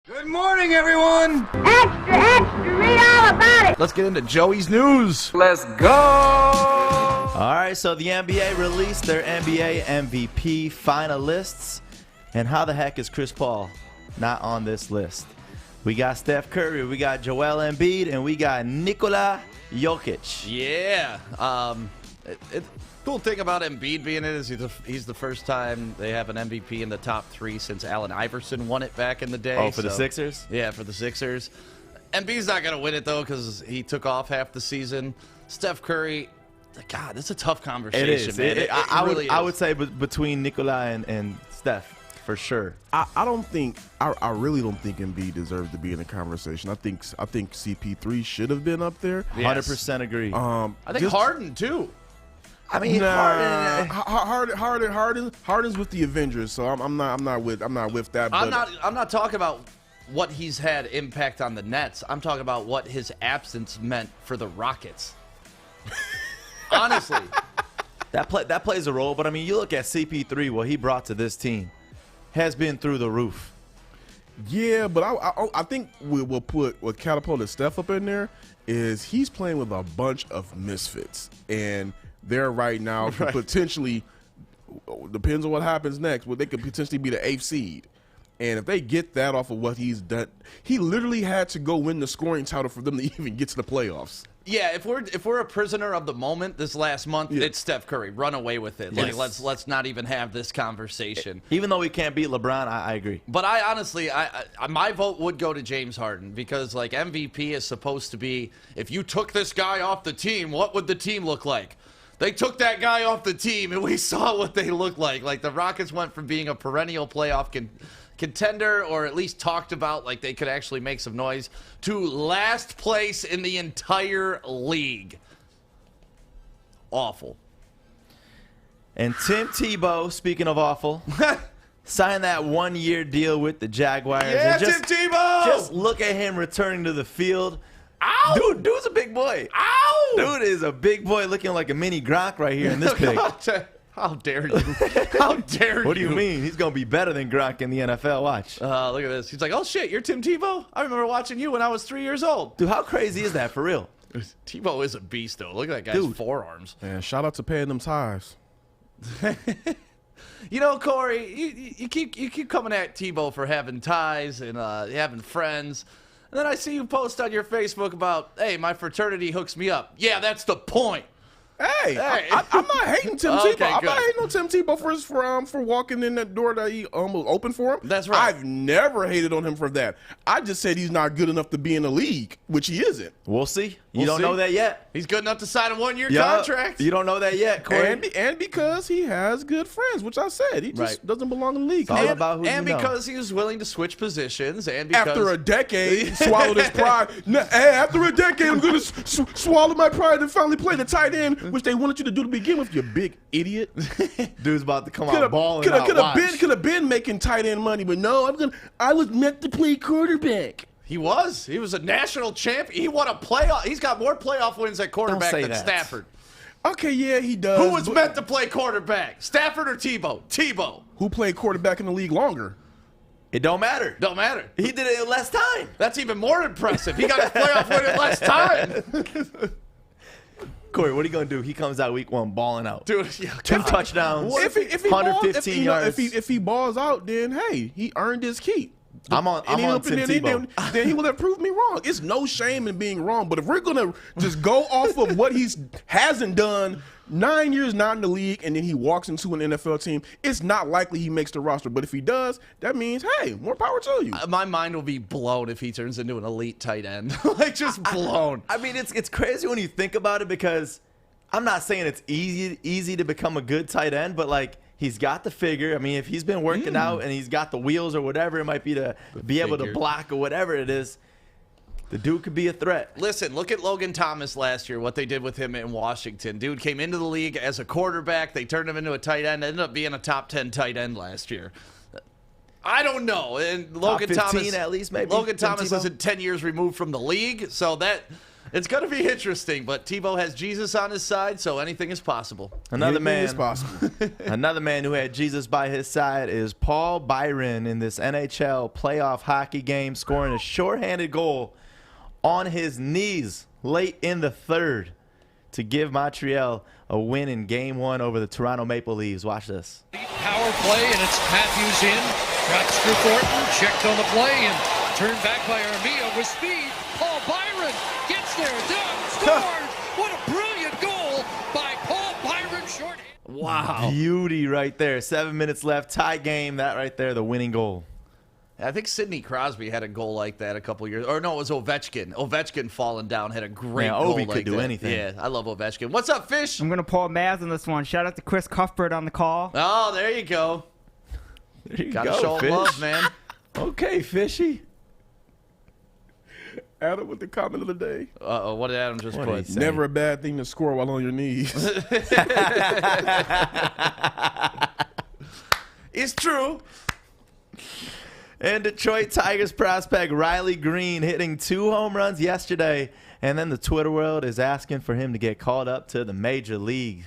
Good morning, everyone. Extra, extra, read all about it. Let's get into Joey's news. Let's go. All right, so the NBA released their NBA MVP finalists. And how the heck is Chris Paul not on this list? We got Steph Curry, we got Joel Embiid, and we got Nikola Jokic. Yeah. Cool thing about Embiid being in it is he's the first time they have an MVP in the top 3 since Allen Iverson won it back in the day. Oh, for the Sixers? Yeah, for the Sixers. Embiid's not going to win it, though, because he took off half the season. Steph Curry, God, that's a tough conversation, It is. man. I would say between Nikola and Steph, for sure. I really don't think Embiid deserves to be in the conversation. I think CP3 should have been up there. Yes. 100% agree. I think Harden, too. I mean, Harden's with the Avengers, so I'm not with that. But I'm not talking about what he's had impact on the Nets. I'm talking about what his absence meant for the Rockets. Honestly, that plays a role. But I mean, you look at CP3, what he brought to this team has been through the roof. Yeah, but I think we'll put what catapulted Steph up in there is he's playing with a bunch of misfits, and they're right now could potentially, depends on what happens next, but they could potentially be the 8th seed. And if they get that off of what he's done, he literally had to go win the scoring title for them to even get to the playoffs. yeah. If we're a prisoner of the moment this last month, it's Steph Curry. Run away with it. Yes. Like let's not even have this conversation. Even though we can't beat LeBron, I agree. But I honestly, my vote would go to James Harden because like MVP is supposed to be, if you took this guy off the team, what would the team look like? They took that guy off the team, and we saw what they looked like. Like, the Rockets went from being a perennial playoff contender, or at least talked about like they could actually make some noise, to last place in the entire league. Awful. And Tim Tebow, speaking of awful, signed that 1-year deal with the Jaguars. Yeah, and Tim Tebow! Just look at him returning to the field. Ow! Dude's a big boy. Ow! Dude is a big boy looking like a mini Gronk right here in this pic. How dare you? How dare you? What do you mean? He's going to be better than Gronk in the NFL. Watch. Look at this. He's like, oh, shit, you're Tim Tebow? I remember watching you when I was 3 years old. Dude, how crazy is that for real? Tebow is a beast, though. Look at that guy's forearms. Man, shout out to paying them ties. You know, Corey, you keep coming at Tebow for having ties and having friends. And then I see you post on your Facebook about, hey, my fraternity hooks me up. Yeah, that's the point. Hey, I'm not hating Tim Tebow. I'm good. not hating on Tim Tebow for walking in that door that he almost opened for him. That's right. I've never hated on him for that. I just said he's not good enough to be in the league, which he isn't. We'll see. You don't know that yet. He's good enough to sign a 1-year contract. You don't know that yet, Corey. And because he has good friends, which I said. He just doesn't belong in the league. It's all about who and you know. because he was willing to switch positions. And because After a decade, he swallowed his pride. After a decade, I'm going to swallow my pride and finally play the tight end, which they wanted you to do to begin with, you big idiot. Dude's about to come out balling. Could have been making tight end money, but no, I was meant to play quarterback. He was. He was a national champion. He won a playoff. He's got more playoff wins at quarterback say than that. Stafford. Okay, yeah, he does. Who was meant to play quarterback? Stafford or Tebow? Tebow. Who played quarterback in the league longer? It don't matter. Don't matter. He did it in less time. That's even more impressive. He got his playoff win in less time. Corey, what are you going to do? He comes out week 1 balling out. Dude, yeah, 2 God. touchdowns, Well, if he 115 yards. If he balls out, then hey, he earned his keep. I'm on Tim Tebow. Then he will have proved me wrong. It's no shame in being wrong. But if we're gonna just go off of what he hasn't done, 9 years not in the league, and then he walks into an NFL team, it's not likely he makes the roster. But if he does, that means hey, more power to you. My mind will be blown if he turns into an elite tight end. Like just blown. I mean, it's crazy when you think about it because I'm not saying it's easy to become a good tight end, but like he's got the figure. I mean, if he's been working out and he's got the wheels or whatever it might be to be able to block or whatever it is, the dude could be a threat. Listen, look at Logan Thomas last year, what they did with him in Washington. Dude came into the league as a quarterback. They turned him into a tight end. Ended up being a top 10 tight end last year. I don't know. And Logan top 15 Thomas, at least, maybe. Logan Thomas Tebow? isn't 10 years removed from the league, so that it's going to be interesting. But Tebow has Jesus on his side, so anything is possible. Another Anything man is possible. Another man who had Jesus by his side is Paul Byron in this NHL playoff hockey game, scoring a shorthanded goal on his knees late in the third to give Montreal a win in Game 1 over the Toronto Maple Leafs. Watch this. Power play, and it's Matthews in. Drops through Thornton, checked on the play, and turned back by Armia with speed. Paul Byron gets there, done, scored. What a brilliant goal by Paul Byron, short. Wow. Beauty right there. 7 minutes left, tie game. That right there, the winning goal. I think Sidney Crosby had a goal like that a couple years. Or no, it was Ovechkin. Ovechkin falling down had a great goal Ovi like could do that. anything. Yeah, I love Ovechkin. What's up, Fish? I'm going to pull Maz on this one. Shout out to Chris Cuthbert on the call. Oh, there you go. There you Gotta go, show Fish. love, man. Okay, Fishy. Adam with the comment of the day. Uh-oh, what did Adam just What did put? he say? Never a bad thing to score while on your knees. It's true. And Detroit Tigers prospect Riley Green hitting 2 home runs yesterday. And then the Twitter world is asking for him to get called up to the major league.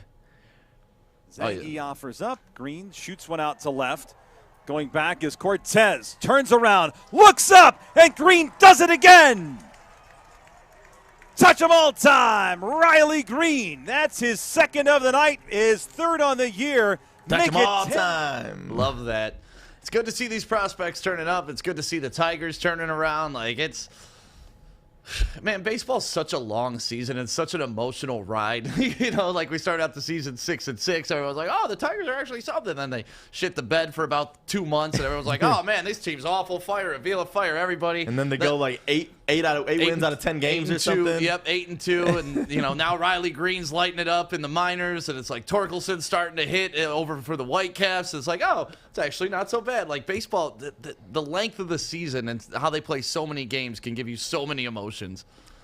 Zaggy offers up. Green shoots one out to left. Going back is Cortez. Turns around, looks up, and Green does it again. Touch 'em all time. Riley Green. That's his second of the night, his third on the year. Touch Make 'em it all 10. time. Love that. It's good to see these prospects turning up. It's good to see the Tigers turning around. Like, it's... Man, baseball's such a long season. It's such an emotional ride. You know, like we started out the season 6-6. Everyone's like, oh, the Tigers are actually something. Then they shit the bed for about 2 months, and everyone's like, oh, man, this team's awful. Fire it. Vila, fire everybody. And then they go like 8 wins out of 10 games or something. Yep, 8-2. And, you know, now Riley Green's lighting it up in the minors, and it's like Torkelson's starting to hit over for the Whitecaps. It's like, oh, it's actually not so bad. Like baseball, the length of the season and how they play so many games can give you so many emotions.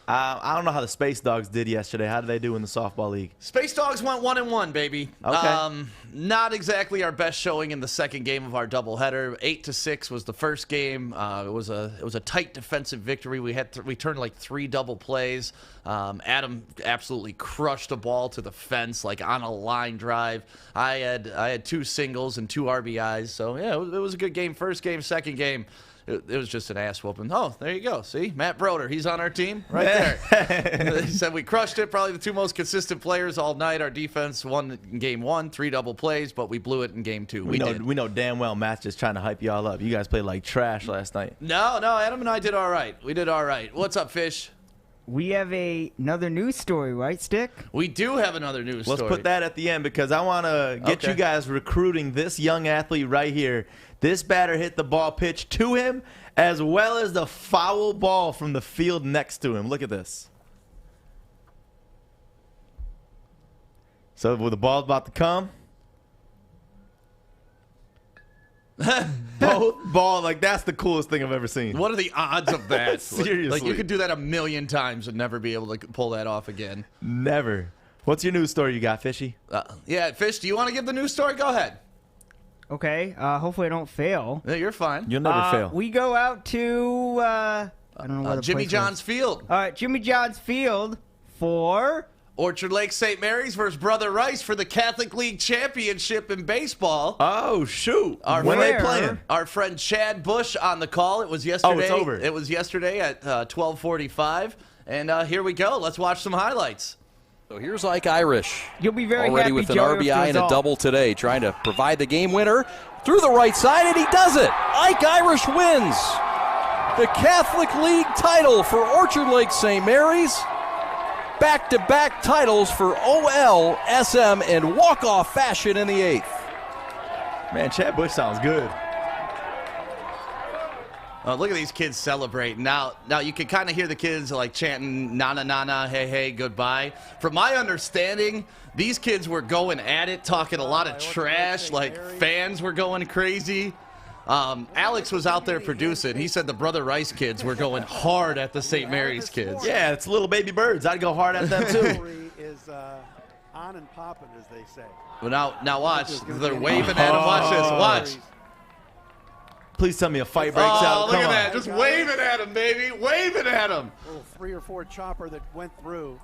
I don't know how the Space Dogs did yesterday. How did they do in the softball league? Space Dogs went 1-1, baby. Okay. Not exactly our best showing in the second game of our doubleheader. 8-6 was the first game. It was a tight defensive victory. We turned like 3 double plays. Adam absolutely crushed a ball to the fence like on a line drive. I had 2 singles and 2 RBIs. So yeah, it was a good game. First game, second game. It was just an ass whooping. Oh, there you go. See? Matt Broder. He's on our team right there. He said we crushed it. Probably the 2 most consistent players all night. Our defense won in game 1, 3 double plays, but we blew it in game 2. We know damn well Matt's just trying to hype y'all up. You guys played like trash last night. No, Adam and I did all right. We did all right. What's up, Fish? We have another news story, right, Stick? We do have another news story. Let's put that at the end because I want to get you guys recruiting this young athlete right here. This batter hit the ball pitch to him as well as the foul ball from the field next to him. Look at this. So with the ball's about to come. Both ball, like that's the coolest thing I've ever seen. What are the odds of that? Seriously. Like you could do that 1,000,000 times and never be able to pull that off again. Never. What's your news story you got, Fishy? Yeah, Fish, do you want to give the news story? Go ahead. Okay. Hopefully I don't fail. Yeah, you're fine. You'll never fail. We go out to I don't know where the Jimmy place John's was. Field. All right, Jimmy John's Field for Orchard Lake St. Mary's versus Brother Rice for the Catholic League Championship in baseball. Oh, shoot. When are they playing? Our friend Chad Bush on the call. It was yesterday. Oh, it's over. It was yesterday at 12:45. And here we go. Let's watch some highlights. So here's Ike Irish. You'll be very already happy, with an Joey, RBI and a result. double today, trying to provide the game winner through the right side, and he does it. Ike Irish wins the Catholic League title for Orchard Lake St. Mary's. Back-to-back titles for OL, SM, and walk-off fashion in the 8th. Man, Chad Bush sounds good. Oh, look at these kids celebrating. Now you can kind of hear the kids like chanting, "Nana, nana, hey, hey, goodbye." From my understanding, these kids were going at it, talking a lot of trash, like fans were going crazy. Alex was out there producing. He said the Brother Rice kids were going hard at the St. Mary's kids. Yeah, it's little baby birds. I'd go hard at them, too. is on and popping, as they say. Well, now watch. They're waving at him. Watch this. Watch. Please tell me a fight breaks out. Oh, look at that. Just waving at him, baby. Waving at him. A little 3 or 4 chopper that went through.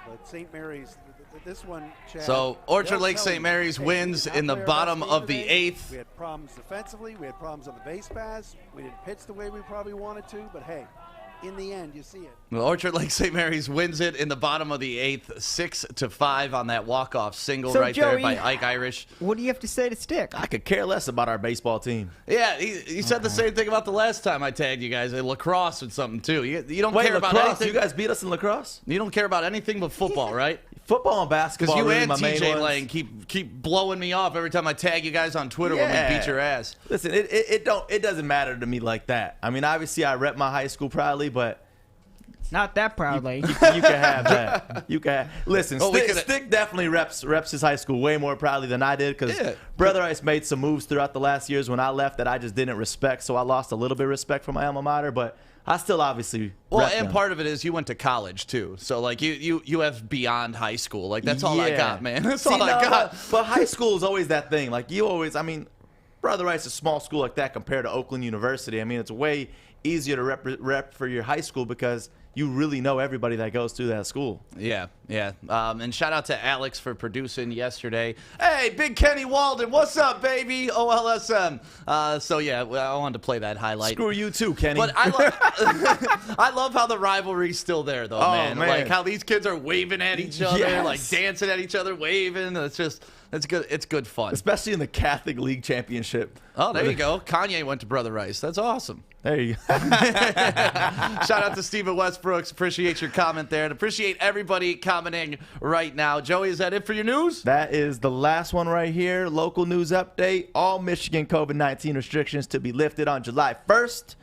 But St. Mary's, this one, Chad, so Orchard Lake St. Mary's wins in the bottom of the 8th. We had problems defensively. We had problems on the base paths. We didn't pitch the way we probably wanted to. But, hey, in the end, you see it. Well, Orchard Lake St. Mary's wins it in the bottom of the 8th, 6-5 on that walk-off single So, right Joey, there by Ike Irish. What do you have to say to Stick? I could care less about our baseball team. Yeah, he said the same thing about the last time I tagged you guys. Lacrosse and something, too. You don't Wait, care about lacrosse? anything. You guys beat us in lacrosse? You don't care about anything but football, right? Football and basketball Because you really and my main TJ ones. Lane keep blowing me off every time I tag you guys on Twitter when we beat your ass. Listen, it doesn't matter to me like that. I mean, obviously I rep my high school proudly, but not that proudly. You can have that. You can listen. Oh, Stick definitely reps his high school way more proudly than I did because Brother Ice made some moves throughout the last years when I left that I just didn't respect. So I lost a little bit of respect for my alma mater, but I still obviously rep them. Part of it is you went to college too, so like you have beyond high school. Like that's all I got, man. That's all I got. But high school is always that thing. Like you always, I mean, Brother Rice is a small school like that compared to Oakland University. I mean, it's way easier to rep for your high school because you really know everybody that goes through that school. Yeah. And shout out to Alex for producing yesterday. Hey, Big Kenny Walden, what's up, baby? OLSM. So yeah, I wanted to play that highlight. Screw you too, Kenny. But I love how the rivalry's still there, though, man. Like how these kids are waving at each other, like dancing at each other, waving. It's good. It's good fun, especially in the Catholic League Championship. Oh, there you go. Kanye went to Brother Rice. That's awesome. There you go. Shout out to Stephen Westbrooks. Appreciate your comment there. And appreciate everybody commenting right now. Joey, is that it for your news? That is the last one right here. Local news update. All Michigan COVID-19 restrictions to be lifted on July 1st.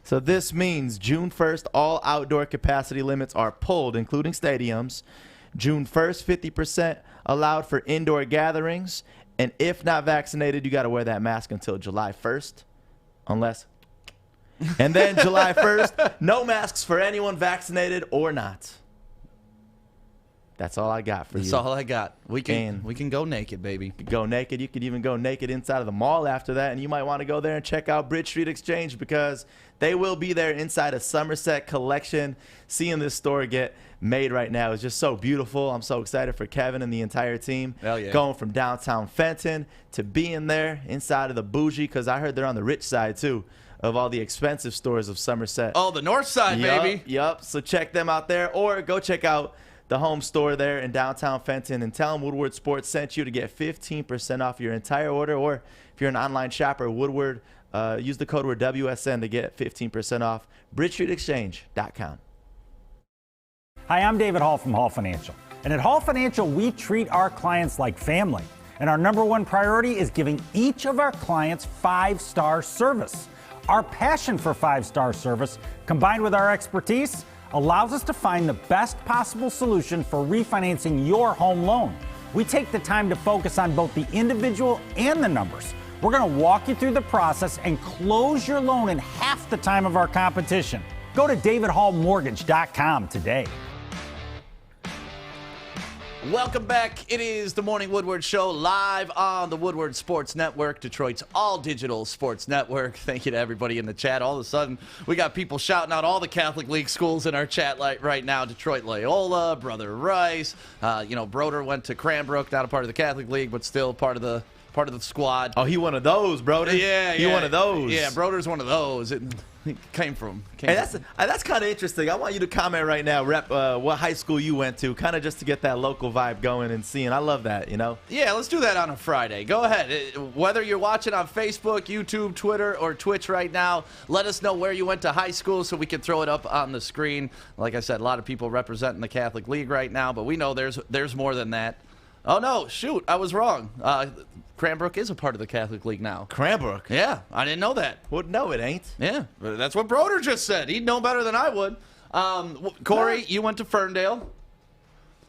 So this means June 1st, all outdoor capacity limits are pulled, including stadiums. June 1st, 50% allowed for indoor gatherings. And if not vaccinated, you got to wear that mask until July 1st. Unless... And then July 1st, no masks for anyone vaccinated or not. That's all I got for you. That's all I got. We can go naked, baby. Go naked. You could even go naked inside of the mall after that, and you might want to go there and check out Bridge Street Exchange because they will be there inside a Somerset collection. Seeing this store get made right now is just so beautiful. I'm so excited for Kevin and the entire team. Hell yeah. Going from downtown Fenton to being there inside of the bougie, because I heard they're on the rich side too of all the expensive stores of Somerset. Oh, the north side, baby. Yep. So check them out there, or go check out the home store there in downtown Fenton and tell them Woodward Sports sent you to get 15% off your entire order. Or if you're an online shopper, Woodward, use the code word WSN to get 15% off. BridgeStreetExchange.com. Hi, I'm David Hall from Hall Financial. And at Hall Financial, we treat our clients like family. And our #1 priority is giving each of our clients 5-star service. Our passion for 5-star service, combined with our expertise, allows us to find the best possible solution for refinancing your home loan. We take the time to focus on both the individual and the numbers. We're going to walk you through the process and close your loan in half the time of our competition. Go to davidhallmortgage.com today. Welcome back. It is the Morning Woodward Show live on the Woodward Sports Network, Detroit's all-digital sports network. Thank you to everybody in the chat. All of a sudden, we got people shouting out all the Catholic League schools in our chat right now. Detroit Loyola, Brother Rice. Broder went to Cranbrook, not a part of the Catholic League, but still part of the squad. Oh, he one of those, Broder. Yeah. He one of those. Yeah, Broder's one of those. He came from. That's kind of interesting. I want you to comment right now, Rep, what high school you went to, kind of just to get that local vibe going and seeing. I love that, Yeah, let's do that on a Friday. Go ahead. Whether you're watching on Facebook, YouTube, Twitter, or Twitch right now, let us know where you went to high school so we can throw it up on the screen. Like I said, a lot of people representing the Catholic League right now, but we know there's more than that. Oh, no, shoot, I was wrong. Cranbrook is a part of the Catholic League now. Cranbrook? Yeah, I didn't know that. Well, no, it ain't. Yeah, but that's what Broder just said. He'd know better than I would. Corey, you went to Ferndale.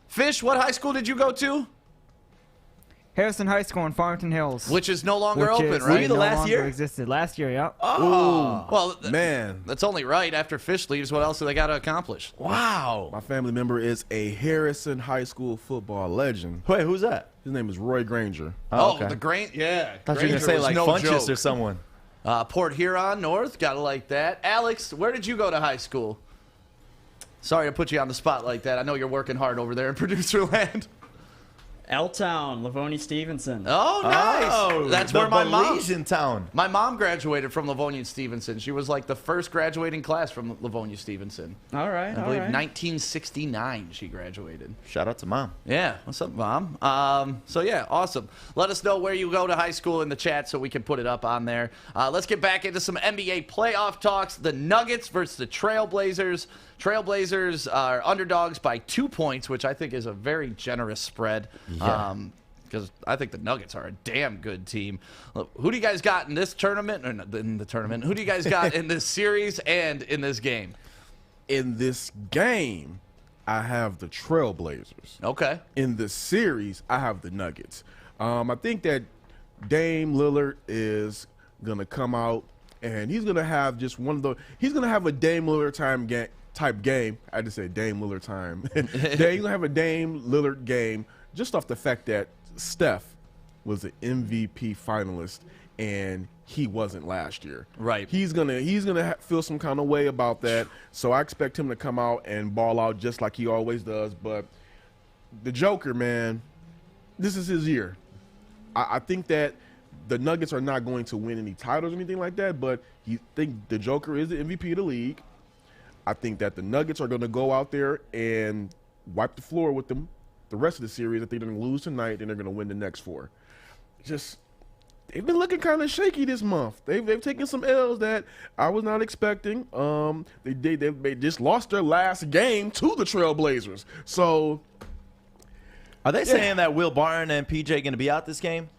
Fish, what high school did you go to? Harrison High School in Farmington Hills. Which is no longer open, right? Were you the last year? Existed last year, yeah. Oh, well, man, that's only right. After Fish leaves, what else do they got to accomplish? Wow. My family member is a Harrison High School football legend. Wait, who's that? His name is Roy Granger. Oh, okay. the Granger, yeah. I thought you were going to say like Funchess or someone. Port Huron North, gotta like that. Alex, where did you go to high school? Sorry to put you on the spot like that. I know you're working hard over there in producer land. L-Town, Livonia Stevenson. Oh, nice. Oh, that's where my mom. Baligian town. My mom graduated from Livonia Stevenson. She was like the first graduating class from Livonia Stevenson. All right. I believe 1969 she graduated. Shout out to Mom. Yeah. What's up, Mom? So, yeah, awesome. Let us know where you go to high school in the chat so we can put it up on there. Let's get back into some NBA playoff talks. The Nuggets versus the Trailblazers. Trailblazers are underdogs by 2 points, which I think is a very generous spread. Yeah. Because I think the Nuggets are a damn good team. Who do you guys got in this tournament? Or in the tournament? Who do you guys got in this series and in this game? In this game, I have the Trailblazers. Okay. In the series, I have the Nuggets. I think that Dame Lillard is going to come out, and he's going to have just one of the – he's going to have a Dame Lillard type game. I just said Dame Lillard time. He's going to have a Dame Lillard game just off the fact that Steph was an MVP finalist and he wasn't last year. Right. He's gonna feel some kind of way about that. So I expect him to come out and ball out just like he always does. But the Joker, man, this is his year. I think that the Nuggets are not going to win any titles or anything like that, but you think the Joker is the MVP of the league. I think that the Nuggets are going to go out there and wipe the floor with them the rest of the series. I think they're going to lose tonight, and they're going to win the next 4. They've been looking kind of shaky this month. They've taken some L's that I was not expecting. They just lost their last game to the Trailblazers. So, are they saying that Will Barton and PJ going to be out this game?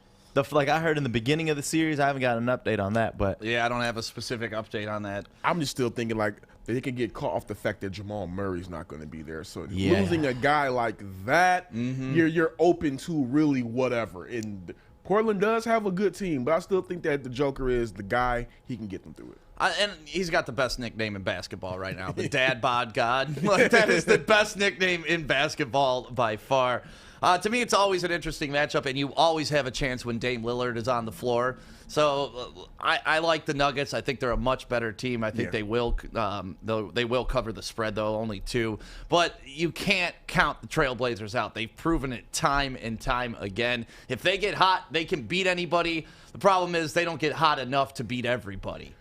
Like I heard in the beginning of the series, I haven't got an update on that, but yeah, I don't have a specific update on that. I'm just still thinking like they can get caught off the fact that Jamal Murray's not going to be there. So losing a guy like that, you're open to really whatever. And Portland does have a good team, but I still think that the Joker is the guy. He can get them through it. And he's got the best nickname in basketball right now, the Dad Bod God. Like, that is the best nickname in basketball by far. To me, it's always an interesting matchup, and you always have a chance when Dame Lillard is on the floor. So I like the Nuggets. I think they're a much better team. I think they will cover the spread, though, only 2. But you can't count the Trailblazers out. They've proven it time and time again. If they get hot, they can beat anybody. The problem is they don't get hot enough to beat everybody.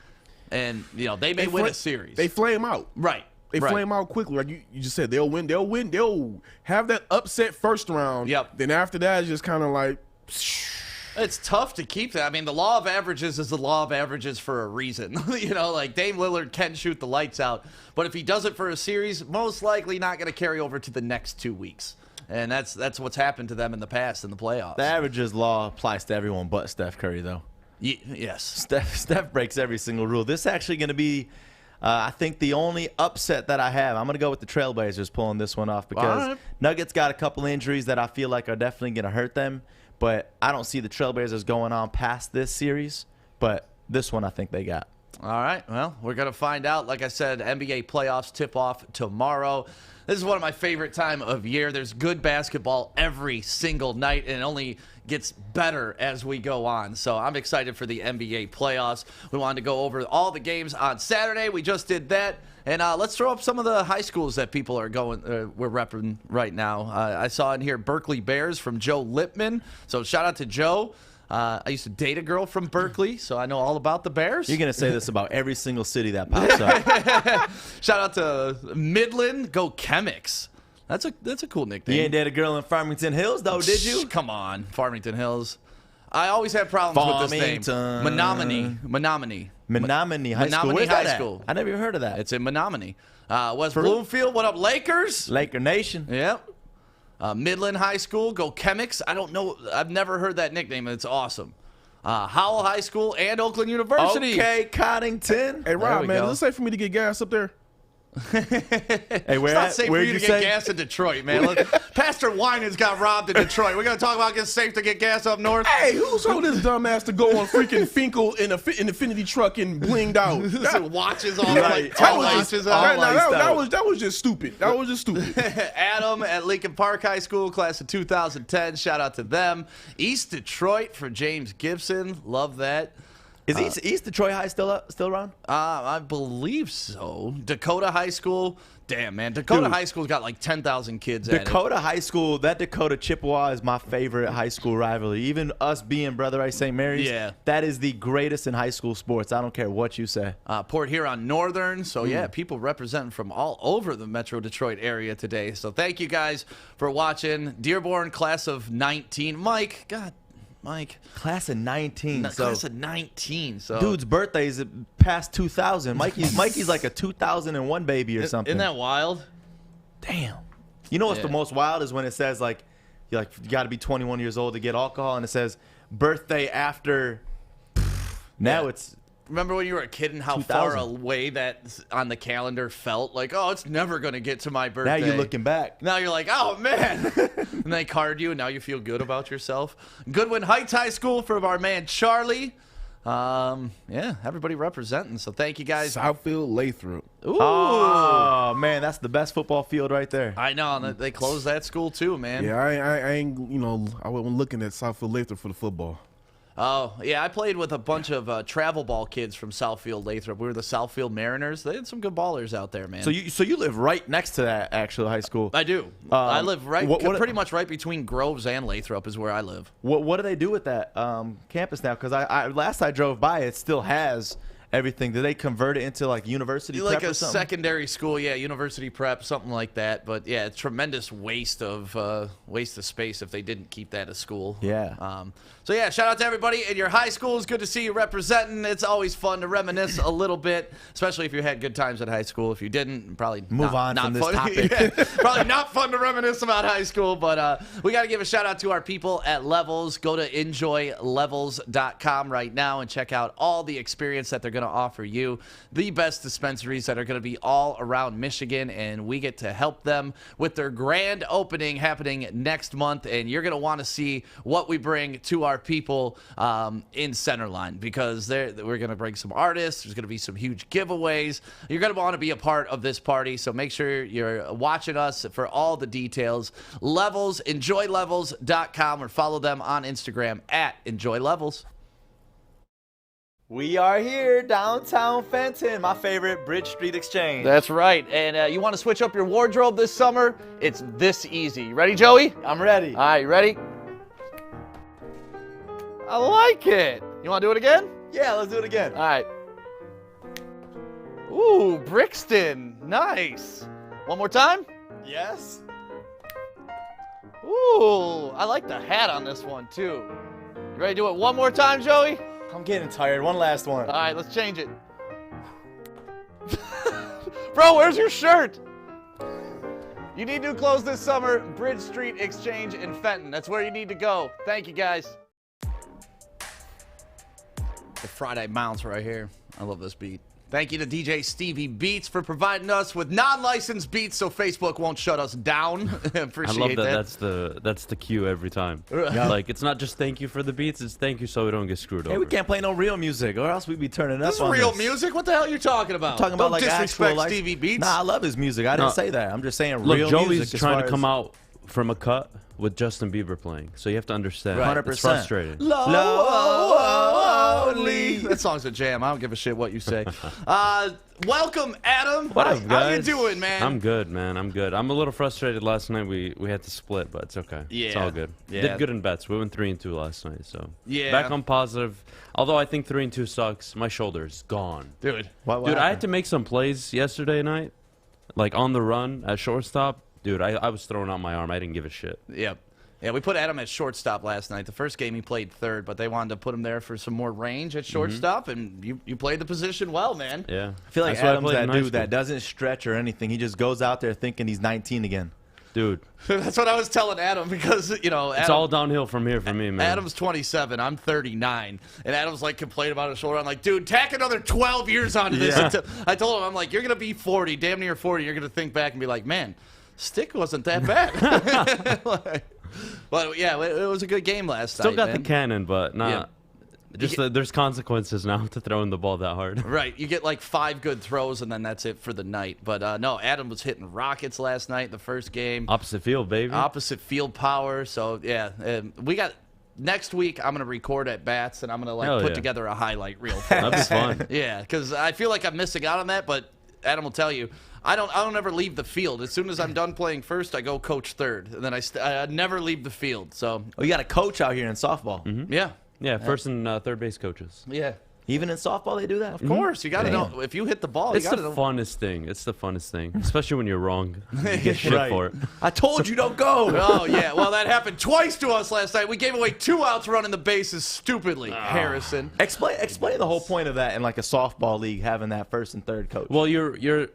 And, they may win a series. They flame out. Right. They flame out quickly. Like you just said, they'll win. They'll have that upset first round. Yep. Then after that, it's just kind of like. It's tough to keep that. I mean, the law of averages is the law of averages for a reason. Like Dame Lillard can shoot the lights out. But if he does it for a series, most likely not going to carry over to the next 2 weeks. And that's what's happened to them in the past in the playoffs. The averages law applies to everyone but Steph Curry, though. Yes. Steph breaks every single rule. This is actually going to be, I think, the only upset that I have. I'm going to go with the Trailblazers pulling this one off because Nuggets got a couple injuries that I feel like are definitely going to hurt them. But I don't see the Trailblazers going on past this series. But this one I think they got. All right. Well, we're going to find out. Like I said, NBA playoffs tip off tomorrow. This is one of my favorite time of year. There's good basketball every single night, and it only gets better as we go on. So I'm excited for the NBA playoffs. We wanted to go over all the games on Saturday. We just did that. And let's throw up some of the high schools that people are we're repping right now. I saw in here Berkeley Bears from Joe Lippman. So shout out to Joe. I used to date a girl from Berkeley, so I know all about the Bears. You're going to say this about every single city that pops up. Shout out to Midland. Go Chemics. That's a cool nickname. You ain't dated a girl in Farmington Hills, though, did you? Come on, Farmington Hills. I always have problems with this name. Menominee. Menominee High School. Menominee High School. I never even heard of that. It's in Menominee. West Bloomfield. What up, Lakers? Laker Nation. Yep. Midland High School. Go Chemics. I don't know. I've never heard that nickname. It's awesome. Howell High School and Oakland University. Okay, Cottington. Hey, Rob, man, is it safe for me to get gas up there? Hey, it's not safe for you to get gas in Detroit, man. Look, Pastor Winans got robbed in Detroit. We're going to talk about getting safe to get gas up north. Hey, who told this dumbass to go on freaking Finkel in an Infinity truck and blinged out? Watches all like 10 watches out. That was just stupid. That was just stupid. Adam at Lincoln Park High School, class of 2010. Shout out to them. East Detroit for James Gibson. Love that. Is East Detroit High still around? I believe so. Dakota High School. Damn, man. Dakota High School's got like 10,000 kids at it. Dakota High School, that Dakota Chippewa is my favorite high school rivalry. Even us being Brother Rice St. Mary's, that is the greatest in high school sports. I don't care what you say. Port Huron Northern. So, yeah, people representing from all over the Metro Detroit area today. So, thank you guys for watching. Dearborn, class of 19. Mike, class of 19. Class of 19. So dude's birthday is past 2000. Mikey's like a 2001 baby or something. Isn't that wild? Damn. You know what's the most wild is when it says you got to be 21 years old to get alcohol, and it says birthday after. Now it's. Remember when you were a kid and how far away that on the calendar felt? Like, oh, it's never going to get to my birthday. Now you're looking back. Now you're like, oh, man. And they card you, and now you feel good about yourself. Goodwin Heights High School for our man Charlie. Yeah, everybody representing. So thank you guys. Southfield Lathrop. Ooh. Oh, man, that's the best football field right there. I know. They closed that school too, man. Yeah, I ain't, I wasn't looking at Southfield Lathrop for the football. Oh, yeah, I played with a bunch of travel ball kids from Southfield Lathrop. We were the Southfield Mariners. They had some good ballers out there, man. So you live right next to that actual high school? I do. I live pretty much right between Groves and Lathrop is where I live. What do they do with that campus now? Because last I drove by, it still has everything. Did they convert it into like university prep or something? Like a secondary school, yeah, university prep, something like that. But yeah, it's tremendous waste of space if they didn't keep that as school. Yeah. So yeah, shout out to everybody in your high schools. Good to see you representing. It's always fun to reminisce a little bit, especially if you had good times at high school. If you didn't, probably move on from this topic. Yeah, probably not fun to reminisce about high school. But we got to give a shout out to our people at Levels. Go to enjoylevels.com right now and check out all the experience that they're going to offer you. The best dispensaries that are going to be all around Michigan, and we get to help them with their grand opening happening next month. And you're going to want to see what we bring to our people in Centerline, because we're going to bring some artists. There's going to be some huge giveaways. You're going to want to be a part of this party, so make sure you're watching us for all the details. Levels, enjoylevels.com, or follow them on Instagram at enjoylevels. We are here, downtown Fenton, my favorite Bridge Street Exchange. That's right. And you want to switch up your wardrobe this summer? It's this easy. You ready, Joey? I'm ready. All right, you ready? I like it. You want to do it again? Yeah, let's do it again. All right. Ooh, Brixton. Nice. One more time? Yes. Ooh, I like the hat on this one, too. You ready to do it one more time, Joey? I'm getting tired. One last one. All right, let's change it. Bro, where's your shirt? You need new clothes this summer. Bridge Street Exchange in Fenton. That's where you need to go. Thank you, guys. The Friday bounce right here. I love this beat. Thank you to DJ Stevie Beats for providing us with non-licensed beats so Facebook won't shut us down. Appreciate I love that. That's the cue every time. Yeah. Like, it's not just thank you for the beats, it's thank you so we don't get screwed over. Hey, we can't play no real music, or else we'd be turning up This is on real this. music? What the hell are you talking about? I'm talking about Don't like disrespect actual, like, Stevie Beats. Nah, I love his music. I didn't say that. I'm just saying Look, real Joey's music. as trying far to as- come out from a cut with Justin Bieber playing, so you have to understand. Right. It's frustrating. Lonely. That song's a jam. I don't give a shit what you say. Welcome, Adam. What up, guys? How you doing, man? I'm good, man. I'm good. I'm a little frustrated. Last night we had to split, but it's okay. It's Yeah. all good. Yeah. Did good in bets. We went 3-2 last night, so Yeah. back on positive. Although I think 3-2 sucks. My shoulder's gone, dude. Dude, I had to make some plays yesterday night, like on the run at shortstop. Dude, I was throwing out my arm. I didn't give a shit. Yep. Yeah, we put Adam at shortstop last night. The first game he played third, but they wanted to put him there for some more range at shortstop, and you played the position well, man. Yeah. I feel like That's why I Adam's played that in high dude school. that doesn't stretch or anything. He just goes out there thinking he's 19 again. Dude, That's what I was telling Adam because, you know, it's Adam, all downhill from here for me, man. Adam's 27. I'm 39. And Adam's like complaining about his shoulder. I'm like, dude, tack another 12 years onto this. Yeah. I told him, I'm like, you're going to be 40, damn near 40. You're going to think back and be like, man, stick wasn't that bad. But, yeah, it was a good game last Still night, got man. the cannon, but not. Just there's consequences now to throwing the ball that hard. Right, you get like 5 good throws, and then that's it for the night. But no, Adam was hitting rockets last night, the first game. Opposite field, baby. Opposite field power. So, yeah, we got... Next week, I'm going to record at bats, and I'm going to like Hell put yeah. together a highlight reel for That'd be us. fun. Yeah, because I feel like I'm missing out on that, but Adam will tell you, I don't ever leave the field. As soon as I'm done playing first, I go coach third, and then I never leave the field. So Oh, you got a coach out here in softball. yeah, Yeah, first and third base coaches. yeah, Even in softball, they do that. of course you got to know if you hit the ball. It's you the got to know. funnest thing. It's the funnest thing, especially when you're wrong. You get shit Right. for it. I told you don't go. Oh yeah, well that happened twice to us last night. We gave away 2 outs running the bases stupidly. Harrison. Explain the whole point of that in like a softball league, having that first and third coach. Well, you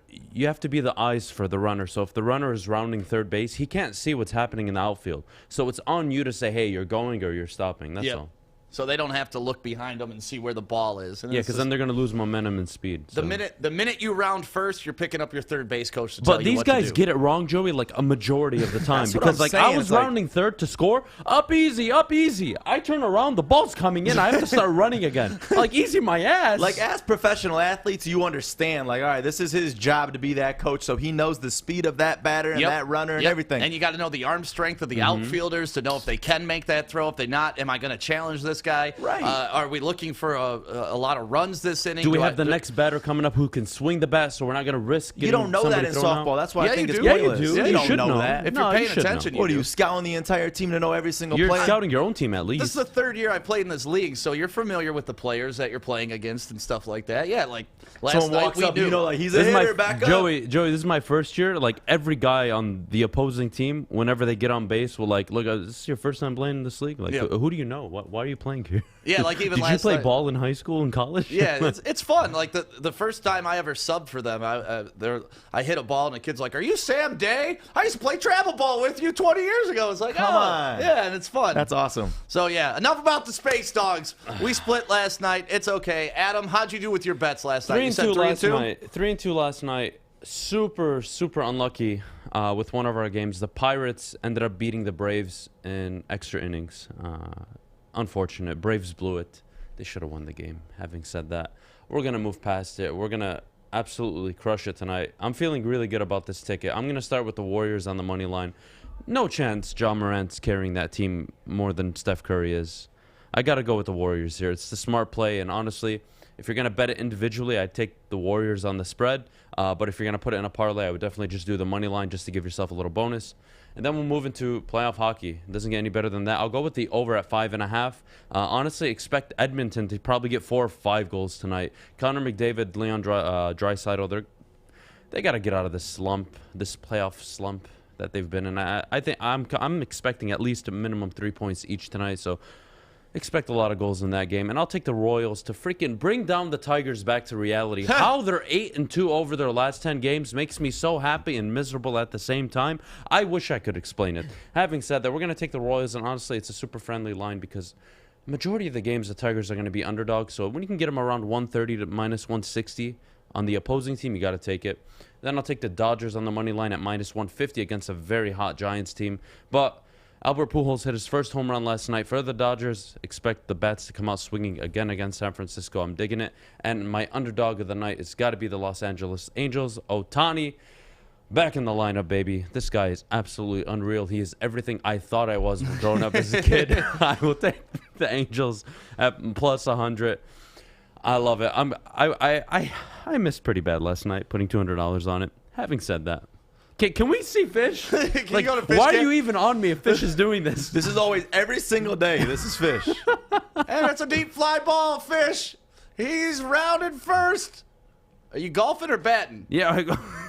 have to be the eyes for the runner. So if the runner is rounding third base, he can't see what's happening in the outfield. So it's on you to say, hey, you're going or you're stopping. That's Yep. all. So they don't have to look behind them and see where the ball is. And Yeah, it's because just- then they're going to lose momentum and speed. the so. minute you round first, you're picking up your third base coach to tell But you these what guys to do. get it wrong, Joey, like a majority of the time. That's what Because I'm like saying. I was It's like- rounding third to score, up easy, up easy. I turn around, the ball's coming in. I have to start running again. Like easy my ass. Like as professional athletes, you understand, like, all right, this is his job to be that coach, so he knows the speed of that batter and Yep. that runner and Yep. everything. And you got to know the arm strength of the outfielders to know if they can make that throw. If they not, am I going to challenge this guy? Right. Are we looking for a lot of runs this inning? do we have the next batter coming up who can swing the bat, so we're not going to risk getting You don't know that somebody in thrown out? softball. That's why Yeah, I think you it's do. Yeah, you pointless. do. You You don't should know know. that. If No, you're you paying should know. attention, What are do. you scouting the entire team to know every single You're player? scouting your own team at This is least. the 3rd year I played in this league, so you're familiar with the players that you're playing against and stuff like that. Yeah, like last Someone night walks we up, knew. you know, like he's a This is hitter, back up. Joey, this is my first year. Like every guy on the opposing team, whenever they get on base, will like, look, this is your first time playing in this league. Like, Yeah. who do you know? Why are you playing here? Yeah, like even Did you last play night- ball in high school and college? Yeah, it's fun. Like the first time I ever subbed for them, I hit a ball and the kid's like, "Are you Sam Day? I used to play travel ball with you 20 years ago." It's like, Come oh, on. yeah, and it's fun. That's awesome. So yeah, enough about the Space Dogs. We split last night. It's okay. Adam, how'd you do with your bets last night? You said 3-2 3 and last 2. night. 3-2 last night. Super unlucky with one of our games. The Pirates ended up beating the Braves in extra innings. Unfortunate. Braves blew it. They should have won the game. Having said that, we're gonna move past it. We're gonna absolutely crush it tonight. I'm feeling really good about this ticket. I'm gonna start with the Warriors on the money line. No chance John Morant's carrying that team more than Steph Curry is. I gotta go with the Warriors here. It's the smart play, and honestly, if you're gonna bet it individually, I'd take the Warriors on the spread. But if you're gonna put it in a parlay, I would definitely just do the money line just to give yourself a little bonus. And then we'll move into playoff hockey. It doesn't get any better than that. I'll go with the over at 5.5. Honestly, expect Edmonton to probably get 4 or 5 goals tonight. Connor McDavid, Leon Draisaitl, they got to get out of this slump, this playoff slump that they've been in. I think I'm expecting at least a minimum 3 points each tonight. So expect a lot of goals in that game. And I'll take the Royals to freaking bring down the Tigers back to reality. How they're 8-2 over their last 10 games makes me so happy and miserable at the same time. I wish I could explain it. Having said that, we're going to take the Royals, and honestly, it's a super friendly line because majority of the games the Tigers are going to be underdogs. So when you can get them around 130 to minus 160 on the opposing team, you got to take it. Then I'll take the Dodgers on the money line at -150 against a very hot Giants team. But Albert Pujols hit his first home run last night for the Dodgers. Expect the bats to come out swinging again against San Francisco. I'm digging it. And my underdog of the night has got to be the Los Angeles Angels. Ohtani, back in the lineup, baby. This guy is absolutely unreal. He is everything I thought I was growing up as a kid. I will take the Angels at +100. I love it. I missed pretty bad last night, putting $200 on it. Having said that, can we see Fish? Can you go to Fish why camp? are you even on me if Fish is doing this? This is always every single day. This is Fish. And it's a deep fly ball, Fish. He's rounded first. Are you golfing or batting? Yeah.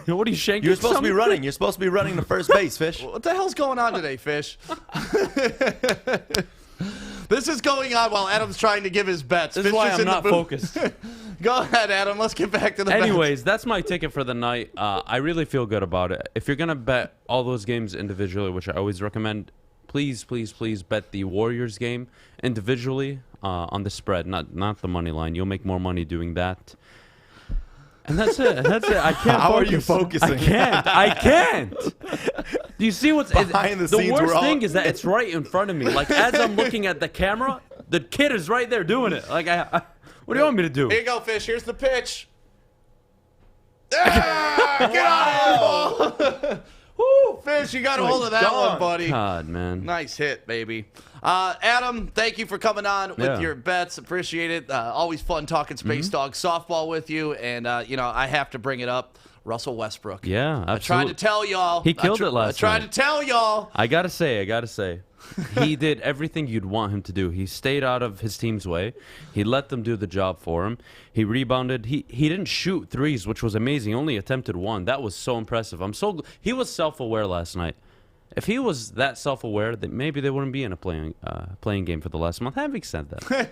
What are you shanking? You're supposed to be running. You're supposed to be running to first base, Fish. What the hell's going on today, Fish? This is going on while Adam's trying to give his bets. This is why I'm not focused. Go ahead, Adam. Let's get back to the Anyways, bets. that's my ticket for the night. I really feel good about it. If you're going to bet all those games individually, which I always recommend, please, please, please bet the Warriors game individually on the spread, not the money line. You'll make more money doing that. And that's it. That's it. I can't. How are you focusing? I can't. Do you see what's behind the scenes? The worst thing is that it's right in front of me. Like as I'm looking at the camera, the kid is right there doing it. Like what do you want me to do? Here you go, Fish. Here's the pitch. Ah, get on it, ball. Woo, Fish, you got a hold of that one, buddy. God, man. Nice hit, baby. Adam, thank you for coming on with your bets. Appreciate it. Always fun talking Space Dog softball with you. And, I have to bring it up. Russell Westbrook. Yeah, absolutely. I tried to tell y'all. He killed it last night. I tried to tell y'all. I gotta say, he did everything you'd want him to do. He stayed out of his team's way. He let them do the job for him. He rebounded. He didn't shoot threes, which was amazing. He only attempted one. That was so impressive. He was self-aware last night. If he was that self-aware, then maybe they wouldn't be in a playing game for the last month. Having said that,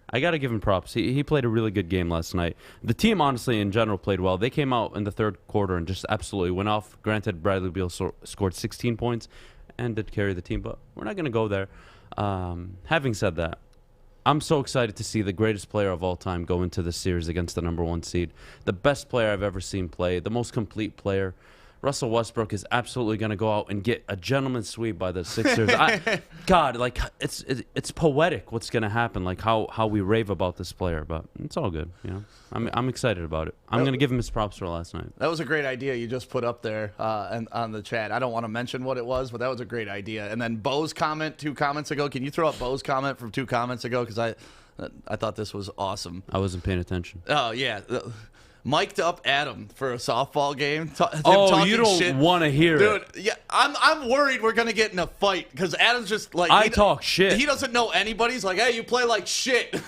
I got to give him props. He played a really good game last night. The team, honestly, in general, played well. They came out in the third quarter and just absolutely went off. Granted, Bradley Beal scored 16 points and did carry the team, but we're not going to go there. Having said that, I'm so excited to see the greatest player of all time go into this series against the #1 seed. The best player I've ever seen play, the most complete player. Russell Westbrook is absolutely going to go out and get a gentleman's sweep by the Sixers. God, like it's poetic what's going to happen, like how we rave about this player, but it's all good. I'm excited about it. I'm going to give him his props for last night. That was a great idea you just put up there on the chat. I don't want to mention what it was, but that was a great idea. And then Bo's comment 2 comments ago. Can you throw up Bo's comment from 2 comments ago? Because I thought this was awesome. I wasn't paying attention. Oh, yeah. Mic'd up Adam for a softball game. You don't want to hear it. Dude, yeah, I'm worried we're going to get in a fight because Adam's just like... I talk shit. He doesn't know anybody. He's like, hey, you play like shit.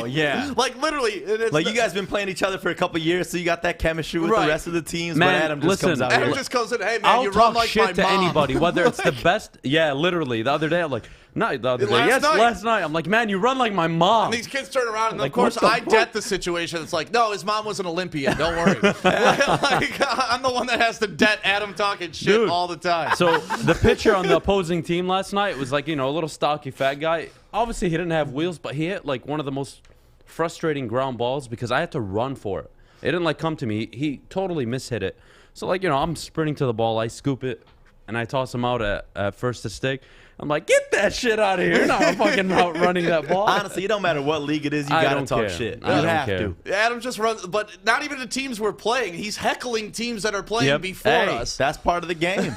Yeah. Like, literally. Like, you guys been playing each other for a couple years, so you got that chemistry with the rest of the teams, man, but Adam just comes out Adam here. just goes in, hey, man, I'll you talk run like shit my to mom. anybody, whether it's the best... Yeah, literally. The other day, I'm like... Not the other day. Last night. Last night. I'm like, man, you run like my mom. And these kids turn around, and Like, of course, what the I fuck? get the situation. It's like, no, his mom was an Olympian. Don't worry. I'm the one that has to debt Adam talking shit Dude. all the time. So the pitcher on the opposing team last night was like, a little stocky fat guy. Obviously, he didn't have wheels, but he hit like one of the most frustrating ground balls because I had to run for it. It didn't come to me. He totally mishit it. So I'm sprinting to the ball. I scoop it, and I toss him out at first to stick. I'm like, get that shit out of here. You're not fucking out running that ball. Honestly, it don't matter what league it is, you got to talk shit. You have to. Adam just runs, but not even the teams we're playing. He's heckling teams that are playing before us. That's part of the game.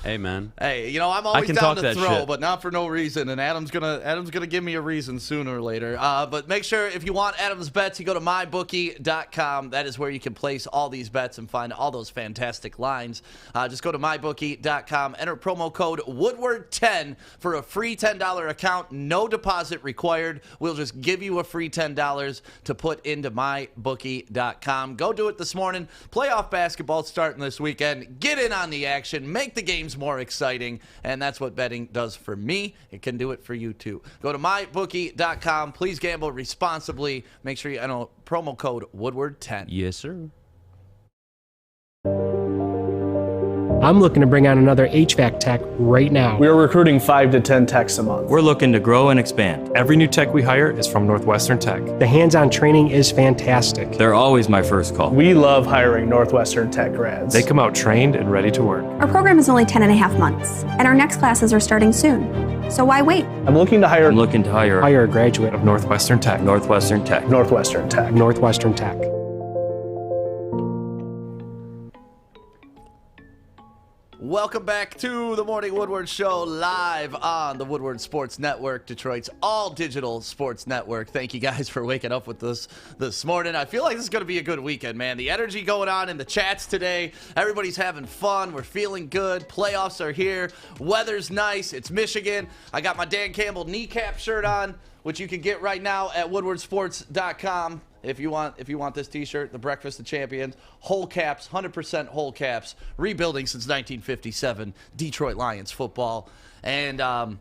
Hey, man. Hey, I'm always can down talk to that throw, shit. but not for no reason. And Adam's gonna give me a reason sooner or later. But make sure if you want Adam's bets, you go to mybookie.com. That is where you can place all these bets and find all those fantastic lines. Just go to mybookie.com. Enter promo code Woodward10 for a free $10 account. No deposit required. We'll just give you a free $10 to put into mybookie.com. Go do it this morning. Playoff basketball starting this weekend. Get in on the action. Make the games more exciting. And that's what betting does for me. It can do it for you too. Go to mybookie.com. Please gamble responsibly. Make sure you enter promo code Woodward10. Yes, sir. I'm looking to bring on another HVAC tech right now. We're recruiting 5 to 10 techs a month. We're looking to grow and expand. Every new tech we hire is from Northwestern Tech. The hands-on training is fantastic. They're always my first call. We love hiring Northwestern Tech grads. They come out trained and ready to work. Our program is only 10.5 months, and our next classes are starting soon. So why wait? I'm looking to hire Hire a graduate of Northwestern Tech. Northwestern Tech. Northwestern Tech. Northwestern Tech. Welcome back to the Morning Woodward Show, live on the Woodward Sports Network, Detroit's all-digital sports network. Thank you guys for waking up with us this morning. I feel like this is going to be a good weekend, man. The energy going on in the chats today. Everybody's having fun. We're feeling good. Playoffs are here. Weather's nice. It's Michigan. I got my Dan Campbell kneecap shirt on, which you can get right now at woodwardsports.com. If you want this T-shirt, the Breakfast of Champions, whole caps, 100% whole caps, rebuilding since 1957, Detroit Lions football, and a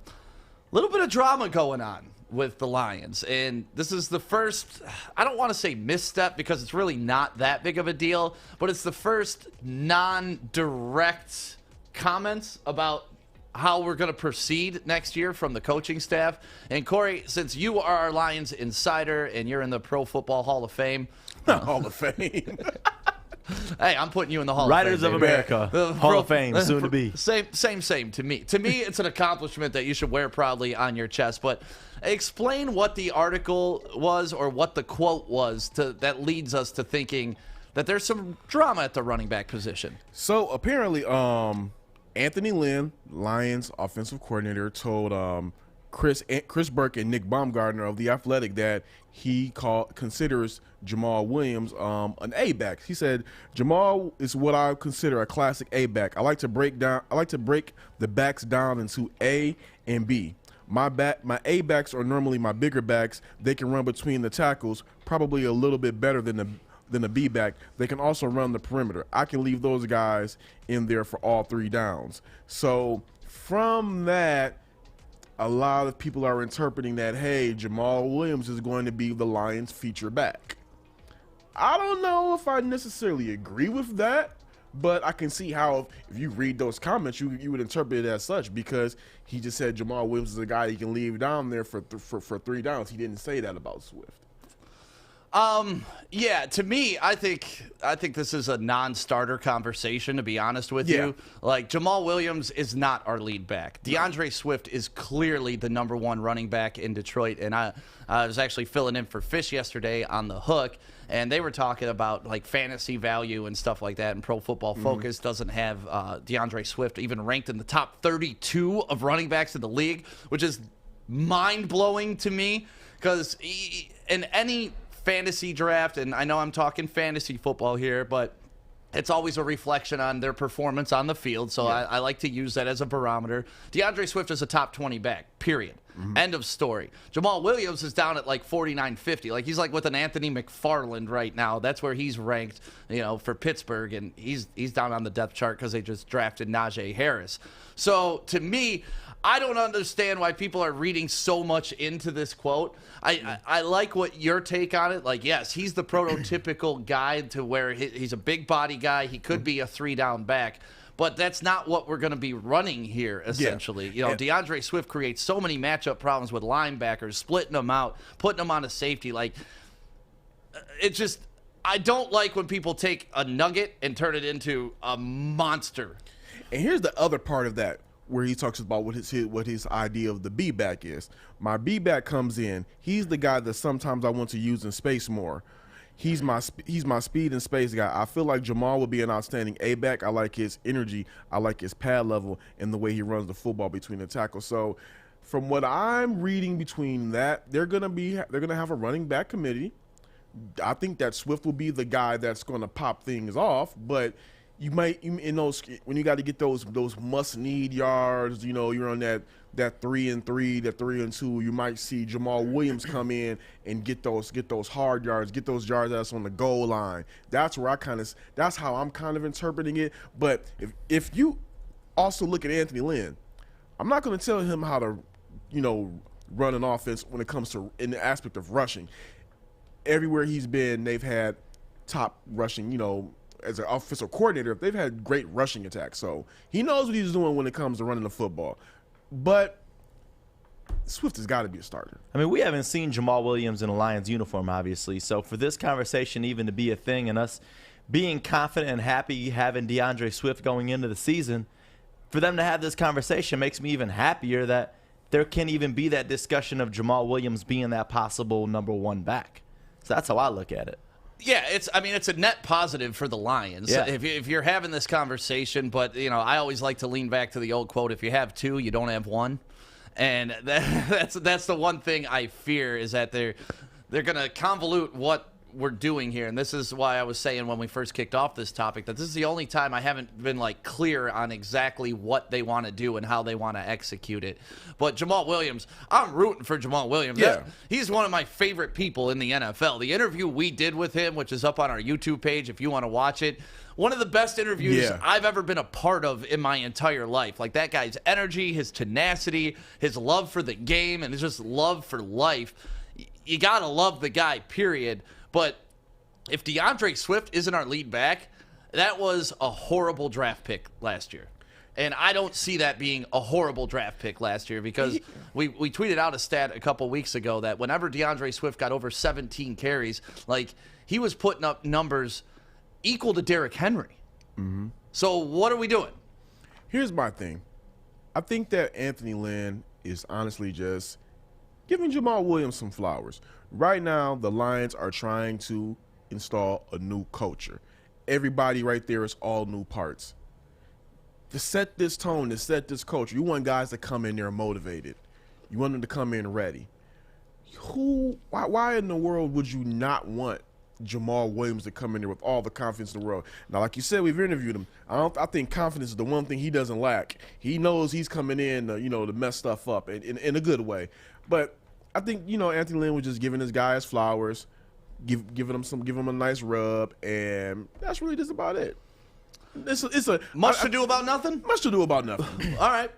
little bit of drama going on with the Lions. And this is the first, I don't want to say misstep because it's really not that big of a deal, but it's the first non-direct comments about how we're going to proceed next year from the coaching staff. And Corey, since you are our Lions insider and you're in the Pro Football Hall of Fame. Hall of Fame. Hey, I'm putting you in the Hall Riders of Fame. of America. Hall of Fame, soon to be. Same to me. To me, it's an accomplishment that you should wear proudly on your chest. But explain what the article was or what the quote was that leads us to thinking that there's some drama at the running back position. So apparently, Anthony Lynn, Lions offensive coordinator, told Chris Burke and Nick Baumgartner of The Athletic that he considers Jamal Williams an A-back. He said, Jamal is what I consider a classic A-back. I like to break the backs down into A and B. My A-backs are normally my bigger backs. They can run between the tackles, probably a little bit better than the B-back. They can also run the perimeter. I can leave those guys in there for all 3 downs. So from that, a lot of people are interpreting that, hey, Jamal Williams is going to be the Lions' feature back. I don't know if I necessarily agree with that, but I can see how if you read those comments, you would interpret it as such, because he just said Jamal Williams is a guy he can leave down there for 3 downs. He didn't say that about Swift. Yeah, to me, I think this is a non-starter conversation, to be honest with you. Like, Jamal Williams is not our lead back. DeAndre Swift is clearly the #1 running back in Detroit, and I was actually filling in for Fish yesterday on The Hook, and they were talking about, like, fantasy value and stuff like that, and Pro Football Focus doesn't have DeAndre Swift even ranked in the top 32 of running backs in the league, which is mind-blowing to me, because in any fantasy draft, and I know I'm talking fantasy football here, but it's always a reflection on their performance on the field, so I like to use that as a barometer. DeAndre Swift is a top 20 back, period. End of story. Jamal Williams is down at like 49-50. Like, he's like with an Anthony McFarland right now. That's where he's ranked, for Pittsburgh, and he's down on the depth chart because they just drafted Najee Harris. So to me, I don't understand why people are reading so much into this quote. I like what your take on it. Like, yes, he's the prototypical guy to where he's a big body guy. He could be a 3-down back, but that's not what we're going to be running here, essentially. DeAndre Swift creates so many matchup problems with linebackers, splitting them out, putting them on a safety. Like, it just, I don't like when people take a nugget and turn it into a monster. And here's the other part of that, where he talks about what his idea of the B-back is. My B-back comes in. He's the guy that sometimes I want to use in space more. He's my speed and space guy. I feel like Jamal would be an outstanding A-back. I like his energy. I like his pad level and the way he runs the football between the tackles. So from what I'm reading between that, they're gonna have a running back committee. I think that Swift will be the guy that's going to pop things off, but you might, in those, when you got to get those must-need yards, you're on that 3-and-3, that 3-and-2, you might see Jamal Williams come in and get those hard yards, get those yards that's on the goal line. That's where that's how I'm kind of interpreting it. But if you also look at Anthony Lynn, I'm not going to tell him how to, run an offense when it comes to in the aspect of rushing. Everywhere he's been, they've had top rushing, as an offensive coordinator, they've had great rushing attacks. So he knows what he's doing when it comes to running the football. But Swift has got to be a starter. I mean, we haven't seen Jamal Williams in a Lions uniform, obviously. So for this conversation even to be a thing and us being confident and happy having DeAndre Swift going into the season, for them to have this conversation makes me even happier that there can even be that discussion of Jamal Williams being that possible number one back. So that's how I look at it. Yeah, it's a net positive for the Lions. Yeah. If you're having this conversation, but I always like to lean back to the old quote: if you have two, you don't have one. And that's the one thing I fear is that they're going to convolute what we're doing here. And this is why I was saying when we first kicked off this topic that this is the only time I haven't been clear on exactly what they want to do and how they want to execute it. But Jamal Williams, I'm rooting for Jamal Williams. Yeah. He's one of my favorite people in the NFL. The interview we did with him, which is up on our YouTube page if you want to watch it, one of the best interviews I've ever been a part of in my entire life. That guy's energy, his tenacity, his love for the game, and his just love for life. You got to love the guy, period. But if DeAndre Swift isn't our lead back, that was a horrible draft pick last year. And I don't see that being a horrible draft pick last year because we tweeted out a stat a couple weeks ago that whenever DeAndre Swift got over 17 carries, he was putting up numbers equal to Derrick Henry. Mm-hmm. So what are we doing? Here's my thing. I think that Anthony Lynn is honestly just giving Jamal Williams some flowers. Right now, the Lions are trying to install a new culture. Everybody right there is all new parts. To set this tone, to set this culture, you want guys to come in there motivated. You want them to come in ready. Why in the world would you not want Jamal Williams to come in there with all the confidence in the world? Now, like you said, we've interviewed him. I think confidence is the one thing he doesn't lack. He knows he's coming in, to mess stuff up in a good way. But I think, Anthony Lynn was just giving his guys flowers, giving him a nice rub, and that's really just about it. Much to do about nothing? Much to do about nothing. All right.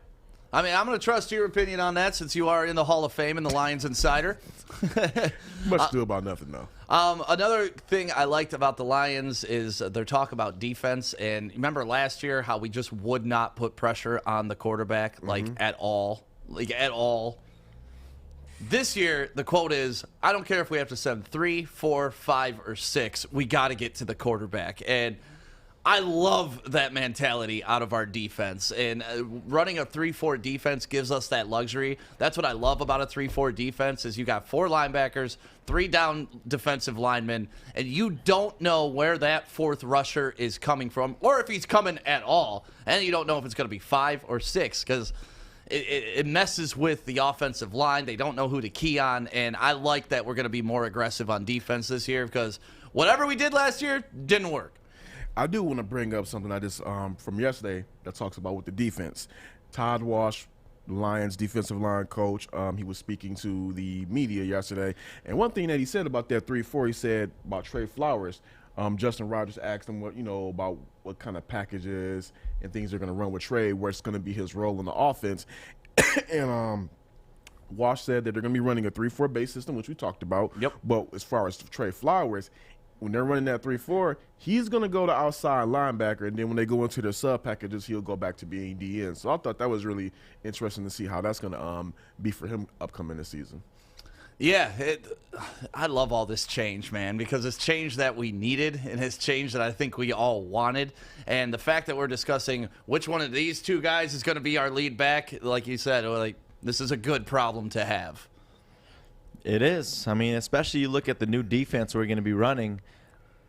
I mean, I'm going to trust your opinion on that since you are in the Hall of Fame and the Lions Insider. Much to do about nothing, though. Another thing I liked about the Lions is their talk about defense. And remember last year how we just would not put pressure on the quarterback, at all. At all. This year, the quote is, I don't care if we have to send 3, 4, 5, or 6. We got to get to the quarterback. And I love that mentality out of our defense. And running a 3-4 defense gives us that luxury. That's what I love about a 3-4 defense is you got 4 linebackers, 3 down defensive linemen, and you don't know where that 4th rusher is coming from or if he's coming at all. And you don't know if it's going to be 5 or 6 because it messes with the offensive line. They don't know who to key on, and I like that we're going to be more aggressive on defense this year because whatever we did last year didn't work. I do want to bring up something I just from yesterday that talks about with the defense. Todd Wash, the Lions defensive line coach, he was speaking to the media yesterday, and one thing that he said about that 3-4, he said about Trey Flowers. Justin Rogers asked him about what kind of packages and things they're going to run with Trey, where it's going to be his role in the offense. And Wash said that they're going to be running a 3-4 base system, which we talked about. Yep. But as far as Trey Flowers, when they're running that 3-4, he's going to go to outside linebacker, and then when they go into their sub packages, he'll go back to being DN. So I thought that was really interesting to see how that's going to be for him upcoming this season. Yeah, I love all this change, man, because it's change that we needed and it's change that I think we all wanted. And the fact that we're discussing which one of these two guys is going to be our lead back, like you said, this is a good problem to have. It is. I mean, especially you look at the new defense we're going to be running.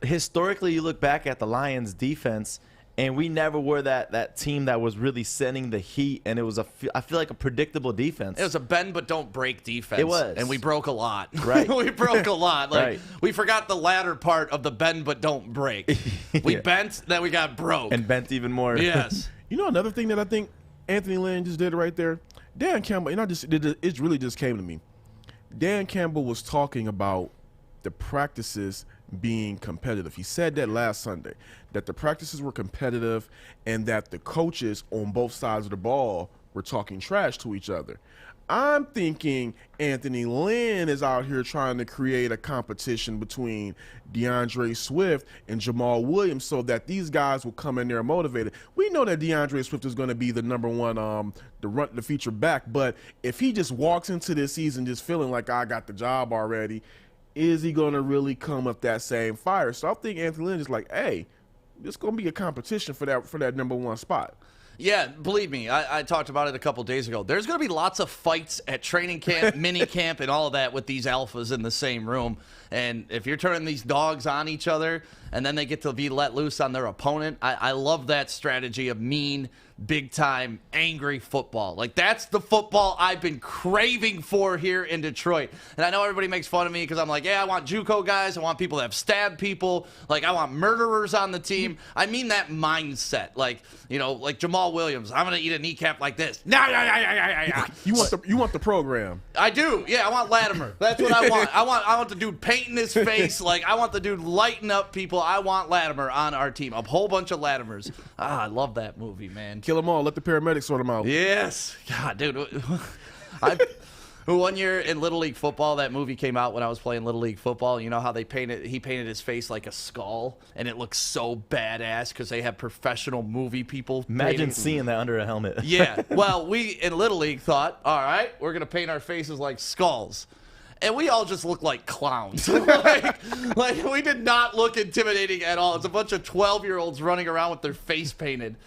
Historically, you look back at the Lions' defense, and we never were that team that was really sending the heat, and it was I feel like a predictable defense. It was a bend but don't break defense. It was. And we broke a lot. Right. We broke a lot. Right. We forgot the latter part of the bend but don't break. We bent, then we got broke. And bent even more. Yes. Another thing that I think Anthony Lynn just did right there? Dan Campbell, it really just came to me. Dan Campbell was talking about the practices being competitive. He said that last Sunday, that the practices were competitive and that the coaches on both sides of the ball were talking trash to each other. I'm thinking Anthony Lynn is out here trying to create a competition between DeAndre Swift and Jamal Williams so that these guys will come in there motivated. We know that DeAndre Swift is going to be the number one, the feature back, but if he just walks into this season just feeling like I got the job already, is he going to really come with that same fire? So I think Anthony Lynn is like, hey, this going to be a competition for that number one spot. Yeah, believe me, I talked about it a couple days ago. There's going to be lots of fights at training camp, mini camp, and all of that with these alphas in the same room. And if you're turning these dogs on each other and then they get to be let loose on their opponent, I love that strategy of mean, big-time, angry football. Like, that's the football I've been craving for here in Detroit. And I know everybody makes fun of me because I'm like, yeah, I want JUCO guys. I want people that have stabbed people. Like, I want murderers on the team. I mean that mindset. Like, you know, like Jamal Williams. I'm going to eat a kneecap like this. You want the program. I do. Yeah, I want Latimer. That's what I want. I want the dude painting his face. Like, I want the dude lighting up people. I want Latimer on our team. A whole bunch of Latimers. I love that movie, man. Kill them all. Let the paramedics sort them out. Yes. God, dude. One year in Little League football, that movie came out when I was playing Little League football. You know how he painted his face like a skull, and it looks so badass because they have professional movie people. Imagine seeing that under a helmet. Yeah. Well, we in Little League thought, all right, we're going to paint our faces like skulls. And we all just look like clowns. like we did not look intimidating at all. It's a bunch of 12-year-olds running around with their face painted.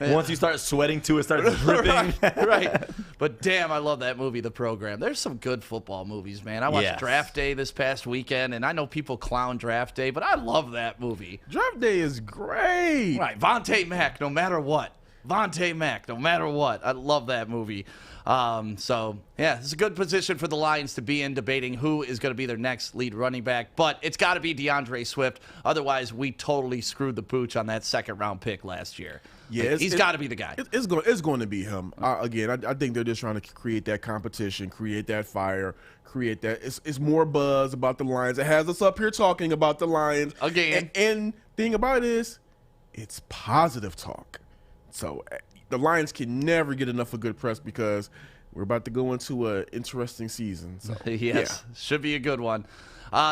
Once you start sweating too, it starts dripping. right. But damn, I love that movie, The Program. There's some good football movies, man. I watched Draft Day this past weekend, and I know people clown Draft Day, but I love that movie. Draft Day is great. Right. Vontae Mack, no matter what. Vontae Mack, no matter what. I love that movie. So, yeah, it's a good position for the Lions to be in, debating who is going to be their next lead running back. But it's got to be DeAndre Swift. Otherwise, we totally screwed the pooch on that second-round pick last year. Yeah, like, he's got to be the guy. It's going to be him. Again, I think they're just trying to create that competition, create that fire, create that. It's more buzz about the Lions. It has us up here talking about the Lions. Again. And thing about it is, it's positive talk. So the Lions can never get enough of good press because we're about to go into an interesting season. So, yes, should be a good one.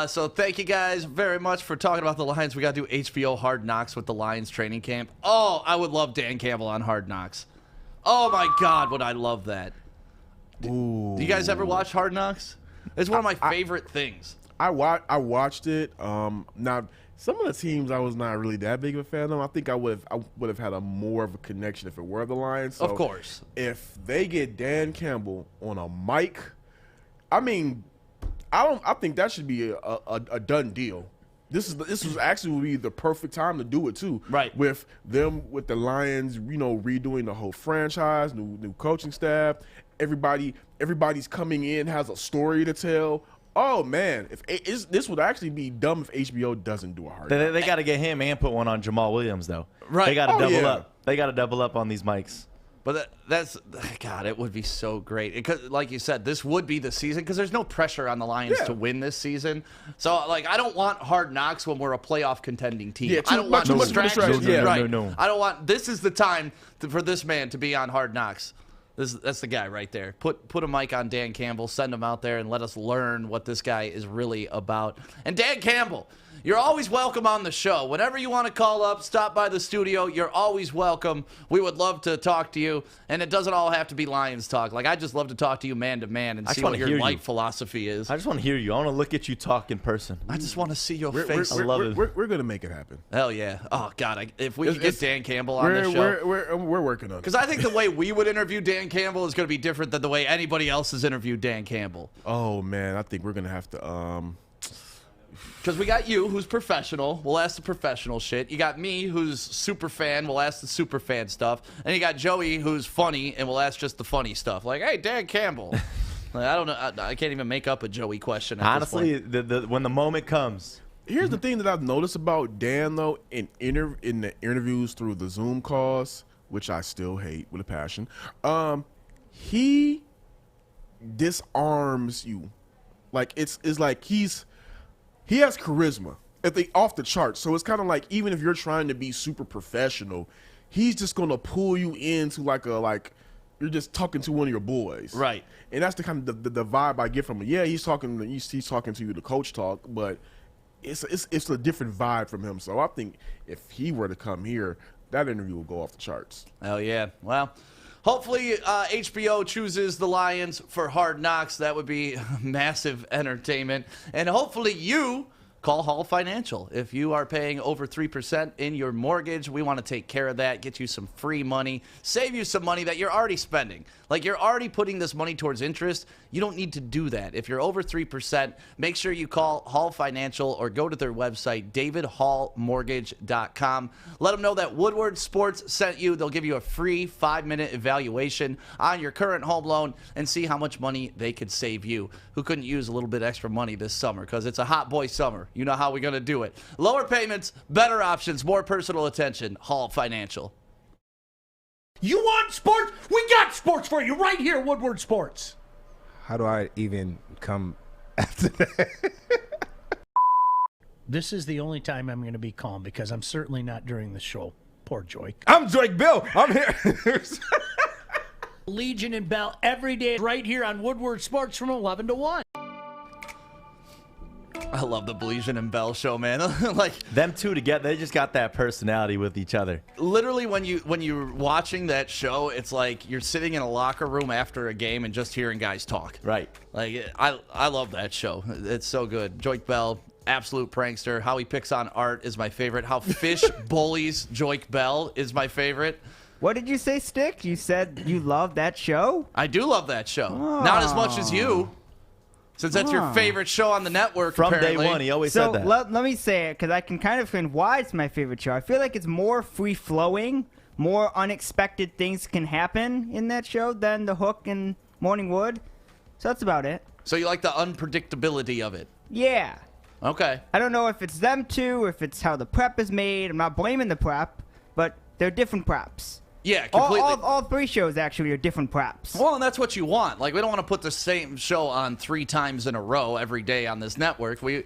So thank you guys very much for talking about the Lions. We got to do HBO Hard Knocks with the Lions training camp. Oh, I would love Dan Campbell on Hard Knocks. Oh, my God, would I love that. Do you guys ever watch Hard Knocks? It's one of my favorite things. I watched it. Now, some of the teams I was not really that big of a fan of. I think I would have had a more of a connection if it were the Lions. So of course. If they get Dan Campbell on a mic, I mean, I think that should be a done deal. This was actually would be the perfect time to do it too. Right. With the Lions, redoing the whole franchise, new coaching staff, everybody's coming in, has a story to tell. Oh man, this would actually be dumb if HBO doesn't do a hard. They got to get him and put one on Jamal Williams though. Right. They got to double up. They got to double up on these mics. But that's God, it would be so great. Because, like you said, this would be the season because there's no pressure on the Lions to win this season. So, like, I don't want Hard Knocks when we're a playoff contending team. Yeah, I don't want distractions. Right. No. I don't want. This is the time for this man to be on Hard Knocks. That's the guy right there. Put a mic on Dan Campbell, send him out there, and let us learn what this guy is really about. And Dan Campbell, you're always welcome on the show. Whenever you want to call up, stop by the studio, you're always welcome. We would love to talk to you, and it doesn't all have to be Lions talk. Like, I just love to talk to you man to man and see what your life philosophy is. I just want to hear you. I want to look at you talk in person. I just want to see your face. I love it. We're going to make it happen. Hell yeah. Oh, God. If we could get Dan Campbell on the show. We're working on it. Because I think the way we would interview Dan Campbell is going to be different than the way anybody else has interviewed Dan Campbell. Oh, man. I think we're going to have to Because we got you, who's professional. We'll ask the professional shit. You got me, who's super fan. We'll ask the super fan stuff. And you got Joey, who's funny, and we'll ask just the funny stuff. Like, hey, Dan Campbell. Like, I don't know. I can't even make up a Joey question. Honestly, when the moment comes. Here's the thing that I've noticed about Dan, though, in the interviews through the Zoom calls, which I still hate with a passion, he disarms you. Like, it's like he has charisma off the charts. So it's kind of like, even if you're trying to be super professional, he's just going to pull you into like you're just talking to one of your boys, right? And that's the kind of the vibe I get from him. Yeah, he's talking to you, the coach talk, but it's a different vibe from him. So I think if he were to come here, that interview will go off the charts. Oh yeah, well. Hopefully, HBO chooses the Lions for Hard Knocks. That would be massive entertainment. And hopefully you call Hall Financial. If you are paying over 3% in your mortgage, we want to take care of that, get you some free money, save you some money that you're already spending. Like, you're already putting this money towards interest. You don't need to do that. If you're over 3%, make sure you call Hall Financial or go to their website, davidhallmortgage.com. Let them know that Woodward Sports sent you. They'll give you a free 5-minute evaluation on your current home loan and see how much money they could save you. Who couldn't use a little bit extra money this summer? Because it's a hot boy summer. You know how we're going to do it. Lower payments, better options, more personal attention. Hall Financial. You want sports? We got sports for you right here, Woodward Sports. How do I even come after that? This is the only time I'm going to be calm because I'm certainly not during the show. Poor Joy. I'm Joy Bill. I'm here. Legion and Bell every day right here on Woodward Sports from 11 to 1. I love the Baligian and Bell show, man. Like, them two together, they just got that personality with each other. Literally, when you're watching that show, it's like you're sitting in a locker room after a game and just hearing guys talk. Right. Like, I love that show. It's so good. Joik Bell, absolute prankster. How he picks on Art is my favorite. How Fish bullies Joik Bell is my favorite. What did you say, Stick? You said you love that show? I do love that show. Not as much as you. Since that's your favorite show on the network, From apparently. day one, he always said that. Let me say it, because I can kind of explain why it's my favorite show. I feel like it's more free-flowing, more unexpected things can happen in that show than The Hook and Morning Wood. So that's about it. So you like the unpredictability of it? Yeah. Okay. I don't know if it's them two, or if it's how the prep is made. I'm not blaming the prep, but they're different preps. Yeah, completely. All three shows actually are different preps. Well, and that's what you want. Like, we don't want to put the same show on 3 times in a row every day on this network. We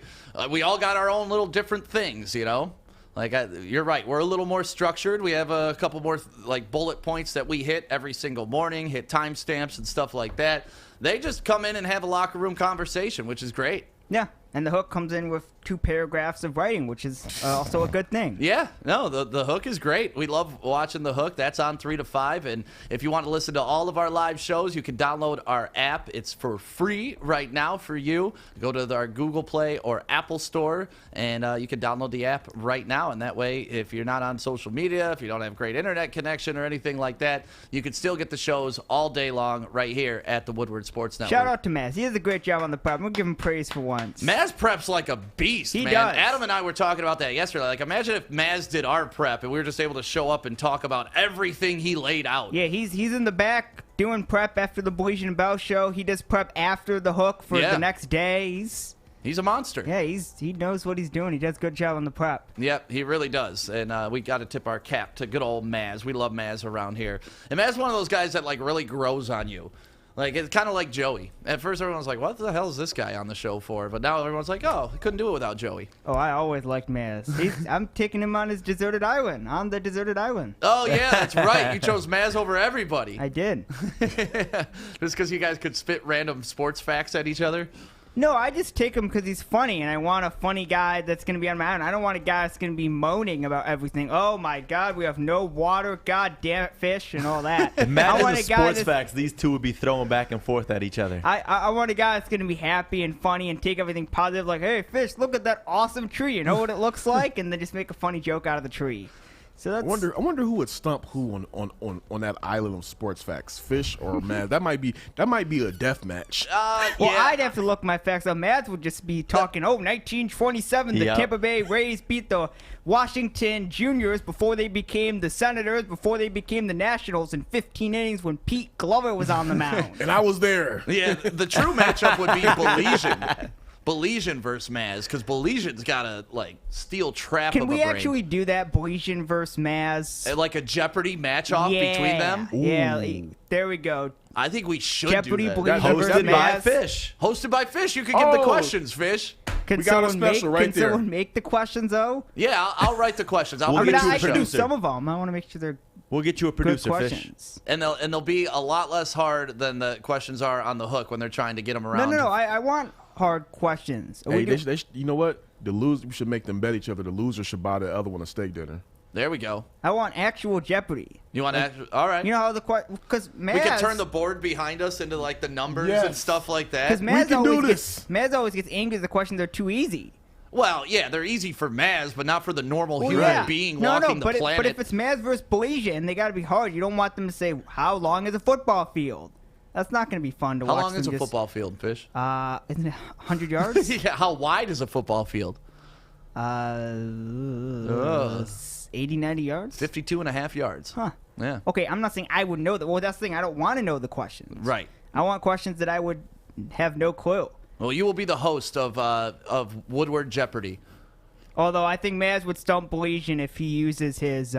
all got our own little different things, you know? Like, you're right. We're a little more structured. We have a couple more, like, bullet points that we hit every single morning, hit timestamps and stuff like that. They just come in and have a locker room conversation, which is great. Yeah, and The Hook comes in with 2 paragraphs of writing, which is also a good thing. Yeah, no, the Hook is great. We love watching The Hook. That's on 3 to 5. And if you want to listen to all of our live shows, you can download our app. It's for free right now for you. Go to our Google Play or Apple Store, and you can download the app right now. And that way, if you're not on social media, if you don't have great internet connection or anything like that, you can still get the shows all day long right here at the Woodward Sports Network. Shout out to Maz. He does a great job on the prep. I'm going to give him praise for once. Maz preps like a beast, He man. does. Adam and I were talking about that yesterday. Like, imagine if Maz did our prep and we were just able to show up and talk about everything he laid out. Yeah, he's in the back doing prep after the Baligian and Bell show. He does prep after The Hook for the next day. He's a monster. Yeah, he knows what he's doing. He does a good job on the prep. Yep, he really does. And we got to tip our cap to good old Maz. We love Maz around here. And Maz is one of those guys that, like, really grows on you. Like, it's kind of like Joey. At first, everyone was like, what the hell is this guy on the show for? But now everyone's like, oh, he couldn't do it without Joey. Oh, I always liked Maz. I'm taking him on his deserted island, on the deserted island. Oh, yeah, that's right. You chose Maz over everybody. I did. Just because you guys could spit random sports facts at each other? No, I just take him because he's funny, and I want a funny guy that's going to be on my island. I don't want a guy that's going to be moaning about everything. Oh, my God, we have no water. God damn it, fish, and all that. Imagine the sports facts these two would be throwing back and forth at each other. I want a guy that's going to be happy and funny and take everything positive. Like, hey, fish, look at that awesome tree. You know what it looks like? And then just make a funny joke out of the tree. So that's... I wonder who would stump who on that island of sports facts, Fish or Maz. That might be a death match. Well, I'd have to look my facts up. Mads would just be talking, 1927, the Tampa Bay Rays beat the Washington Juniors before they became the Senators, before they became the Nationals in 15 innings when Pete Glover was on the mound. And I was there. Yeah, the true matchup would be Baligian. Baligian versus Maz, because Baligian's got a, like, steel trap of a brain. Can we actually do that, Baligian versus Maz? Like a Jeopardy match-off between them? Yeah, there we go. I think we should Jeopardy, do that. Baligian versus Hosted by Maz. Fish. Hosted by Fish. You can give the questions, Fish. Can someone make the questions, though? Yeah, I'll write the questions. I can do some of them. I want to make sure they're We'll get you a producer, Fish. questions. And they'll be a lot less hard than the questions are on the hook when they're trying to get them around. No. I want hard questions. Hey, you know what? The loser, we should make them bet each other. The loser should buy the other one a steak dinner. There we go. I want actual Jeopardy. You want all right. You know how because Maz, we can turn the board behind us into like the numbers and stuff like that. Because Maz always gets angry if the questions are too easy. Well, yeah, they're easy for Maz, but not for the normal human being walking the planet. But if it's Maz versus Baligian, they got to be hard. You don't want them to say, how long is a football field? That's not going to be fun to watch. How long is a football field, Fish? Isn't it 100 yards? Yeah, how wide is a football field? 80, 90 yards? 52 and a half yards. Huh. Yeah. Okay, I'm not saying I would know that. Well, that's the thing. I don't want to know the questions. Right. I want questions that I would have no clue. Well, you will be the host of Woodward Jeopardy. Although I think Maz would stump Baligian if he uses his,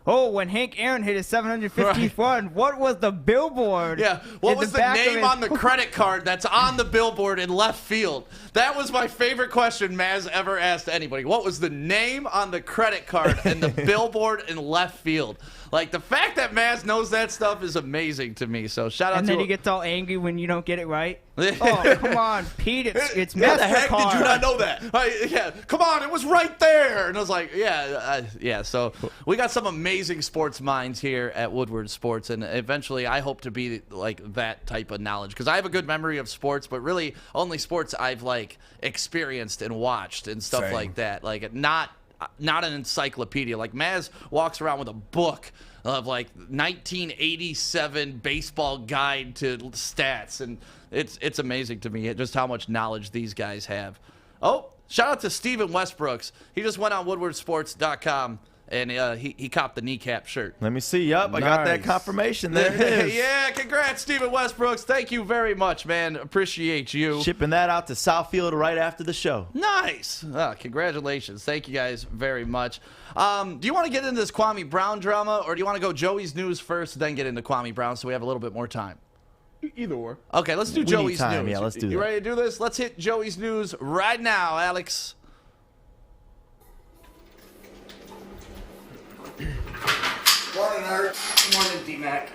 when Hank Aaron hit his 750th run, what was the billboard? Yeah, what was the name on the credit card that's on the billboard in left field? That was my favorite question Maz ever asked anybody. What was the name on the credit card and the billboard in left field? Like, the fact that Maz knows that stuff is amazing to me. So shout out to And then he gets all angry when you don't get it right. Oh, come on, Pete. It's MasterCard. How the heck did you not know that? Yeah, come on, it was right there. And I was like, yeah. So we got some amazing sports minds here at Woodward Sports, and eventually I hope to be like that type of knowledge because I have a good memory of sports, but really only sports I've like experienced and watched and stuff like that. Like not an encyclopedia. Like Maz walks around with a book of like 1987 baseball guide to stats, and it's amazing to me just how much knowledge these guys have. Oh, shout out to Steven Westbrooks. He just went on woodwardsports.com and he copped the kneecap shirt. Let me see. Yup, I got that confirmation. There it is. Yeah, congrats, Steven Westbrooks. Thank you very much, man. Appreciate you. Shipping that out to Southfield right after the show. Nice. Congratulations. Thank you guys very much. Do you want to get into this Kwame Brown drama, or do you want to go Joey's news first, then get into Kwame Brown so we have a little bit more time? Either or. Okay, let's do Joey's news. Yeah, let's do that. You ready to do this? Let's hit Joey's news right now, Alex. Morning, Art. Morning, D-Mac.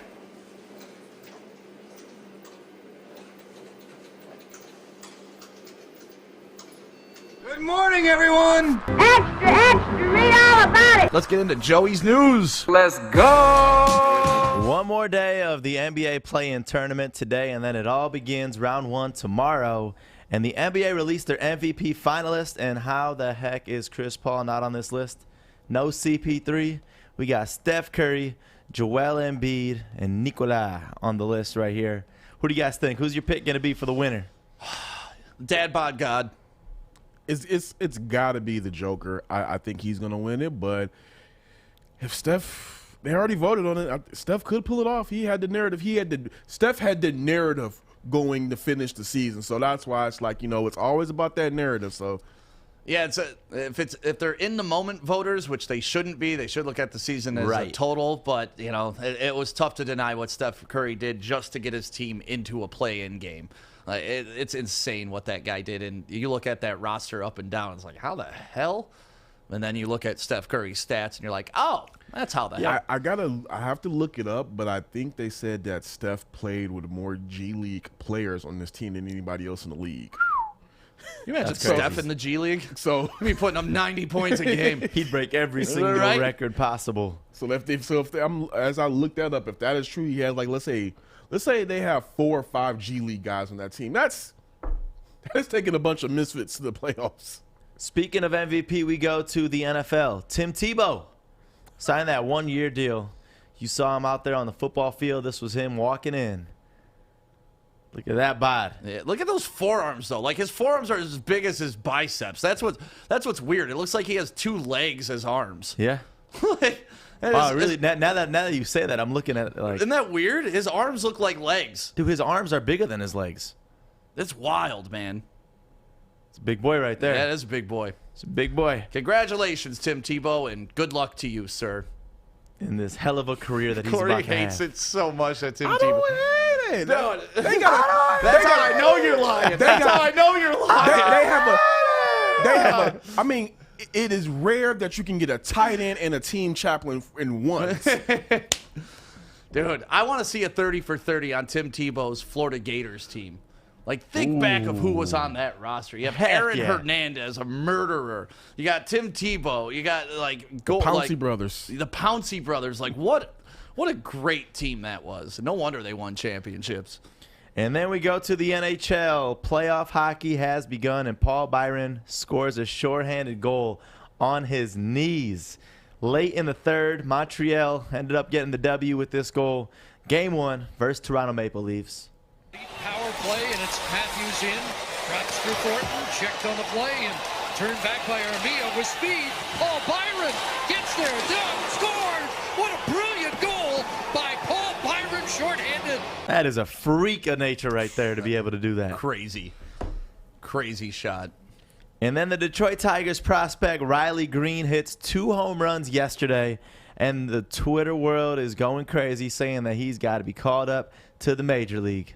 Good morning, everyone. Extra, extra, read all about it. Let's get into Joey's news. Let's go. One more day of the NBA play-in tournament today, and then it all begins round one tomorrow. And the NBA released their MVP finalist, and how the heck is Chris Paul not on this list? No CP3. We got Steph Curry, Joel Embiid, and Nikola on the list right here. Who do you guys think? Who's your pick going to be for the winner? Dad bod God. It's got to be the Joker. I think he's going to win it, but if Steph, they already voted on it. Steph could pull it off. He had the narrative. Steph had the narrative going to finish the season, so that's why it's like, it's always about that narrative. So yeah, if they're in the moment voters, which they shouldn't be, they should look at the season as a total. But it was tough to deny what Steph Curry did just to get his team into a play-in game. It's insane what that guy did, and you look at that roster up and down, it's like, how the hell? And then you look at Steph Curry's stats, and you're like, oh, that's how the hell. I have to look it up, but I think they said that Steph played with more G League players on this team than anybody else in the league. You imagine Steph in the G League? So be putting up 90 points a game. He'd break every single record possible. So as I looked that up, if that is true, he has like let's say they have 4 or 5 G League guys on that team. That's taking a bunch of misfits to the playoffs. Speaking of MVP, we go to the NFL. Tim Tebow signed that 1-year deal. You saw him out there on the football field. This was him walking in. Look at that bod. Yeah, look at those forearms, though. Like, his forearms are as big as his biceps. That's what's weird. It looks like he has 2 legs as arms. Yeah. Really? Now that you say that, I'm looking at it like. Isn't that weird? His arms look like legs. Dude, his arms are bigger than his legs. That's wild, man. It's a big boy right there. Yeah, it is a big boy. It's a big boy. Congratulations, Tim Tebow, and good luck to you, sir. In this hell of a career that he's Corey about to have. hates it so much that Tim Tebow. I don't hate it. No, that's how I know you're lying. That's how I know you're lying. They have a. I mean, it is rare that you can get a tight end and a team chaplain in one. Dude, I want to see a 30 for 30 on Tim Tebow's Florida Gators team. Like, think back of who was on that roster. You have Aaron Hernandez, a murderer. You got Tim Tebow. You got, like, Pouncey brothers. The Pouncey brothers. Like, what a great team that was. No wonder they won championships. And then we go to the NHL. Playoff hockey has begun, and Paul Byron scores a shorthanded goal on his knees. Late in the third, Montreal ended up getting the W with this goal. Game 1 versus Toronto Maple Leafs. Power play, and it's Matthews in. Drops through Thornton, checked on the play, and turned back by Armia with speed. Paul Byron gets there, done, scored! What a brilliant goal by Paul Byron, shorthanded. That is a freak of nature right there to be able to do that. Crazy. Crazy shot. And then the Detroit Tigers prospect Riley Green hits 2 home runs yesterday, and the Twitter world is going crazy saying that he's got to be called up to the Major League.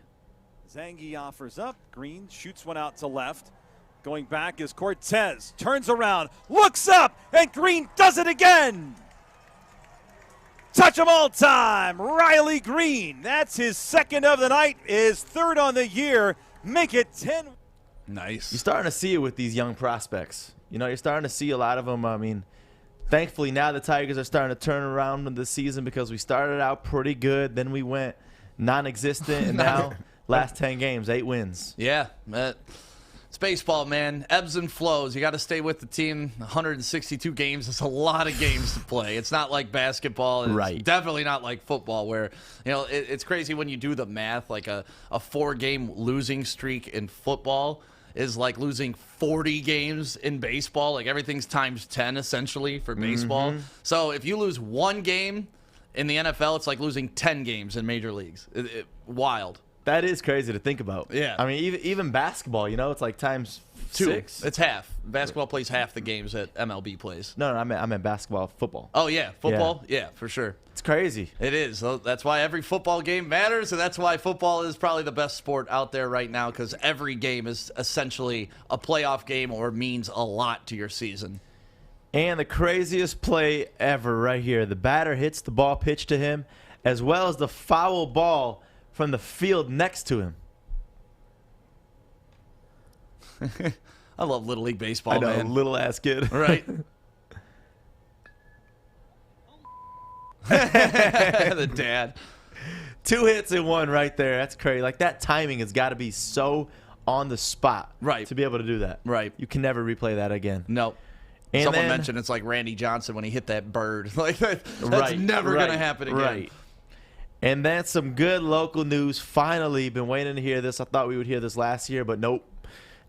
Zangi offers up. Green shoots one out to left. Going back is Cortez. Turns around, looks up, and Green does it again. Touch 'em all time. Riley Green. That's his second of the night, his third on the year. Make it 10. Nice. You're starting to see it with these young prospects. You know, you're starting to see a lot of them. I mean, thankfully now the Tigers are starting to turn around in the season because we started out pretty good. Then we went non-existent, and now last 10 games, 8 wins. Yeah, it's baseball, man. Ebbs and flows. You got to stay with the team. 162 games is a lot of games to play. It's not like basketball. And right. It's definitely not like football where, you know, it's crazy when you do the math. Like a 4-game losing streak in football is like losing 40 games in baseball. Like everything's times 10 essentially for baseball. So if you lose 1 game in the NFL, it's like losing 10 games in major leagues. Wild. That is crazy to think about. Yeah. I mean, even basketball, you know, it's like times 2. 6. It's half. Basketball plays half the games that MLB plays. No, I meant basketball, football. Oh, yeah. Football? Yeah, for sure. It's crazy. It is. That's why every football game matters, and that's why football is probably the best sport out there right now, because every game is essentially a playoff game or means a lot to your season. And the craziest play ever right here. The batter hits the ball pitched to him, as well as the foul ball from the field next to him. I love Little League Baseball, I know, man. little ass kid. Right. The dad. 2 hits in 1 right there. That's crazy. Like, that timing has got to be so on the spot, right, to be able to do that. Right. You can never replay that again. Nope. And someone then, mentioned it's like Randy Johnson when he hit that bird. Like that's never going to happen again. Right. And then some good local news. Finally, been waiting to hear this. I thought we would hear this last year, but nope.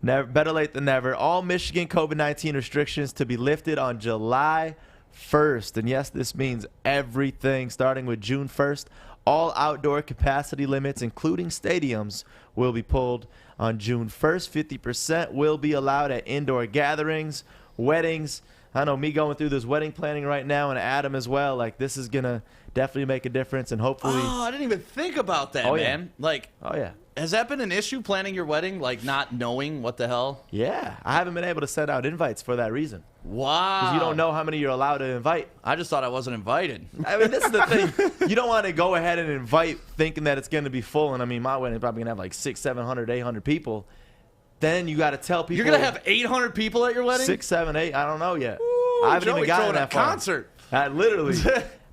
Never, better late than never. All Michigan COVID-19 restrictions to be lifted on July 1st. And yes, this means everything starting with June 1st. All outdoor capacity limits, including stadiums, will be pulled on June 1st. 50% will be allowed at indoor gatherings, weddings. I know me going through this wedding planning right now, and Adam as well. Like, this is going to definitely make a difference, and hopefully. Oh, I didn't even think about that, man. Yeah. Like, oh, yeah. Has that been an issue, planning your wedding, like not knowing what the hell? Yeah. I haven't been able to send out invites for that reason. Wow. Because you don't know how many you're allowed to invite. I just thought I wasn't invited. I mean, this is the thing. You don't want to go ahead and invite thinking that it's going to be full. And, I mean, my wedding is probably going to have like 600, 700, 800 people. Then you got to tell people. You're going to have 800 people at your wedding? 6, 7, 8. I don't know yet. Ooh, I haven't even gotten that far. Concert. Literally.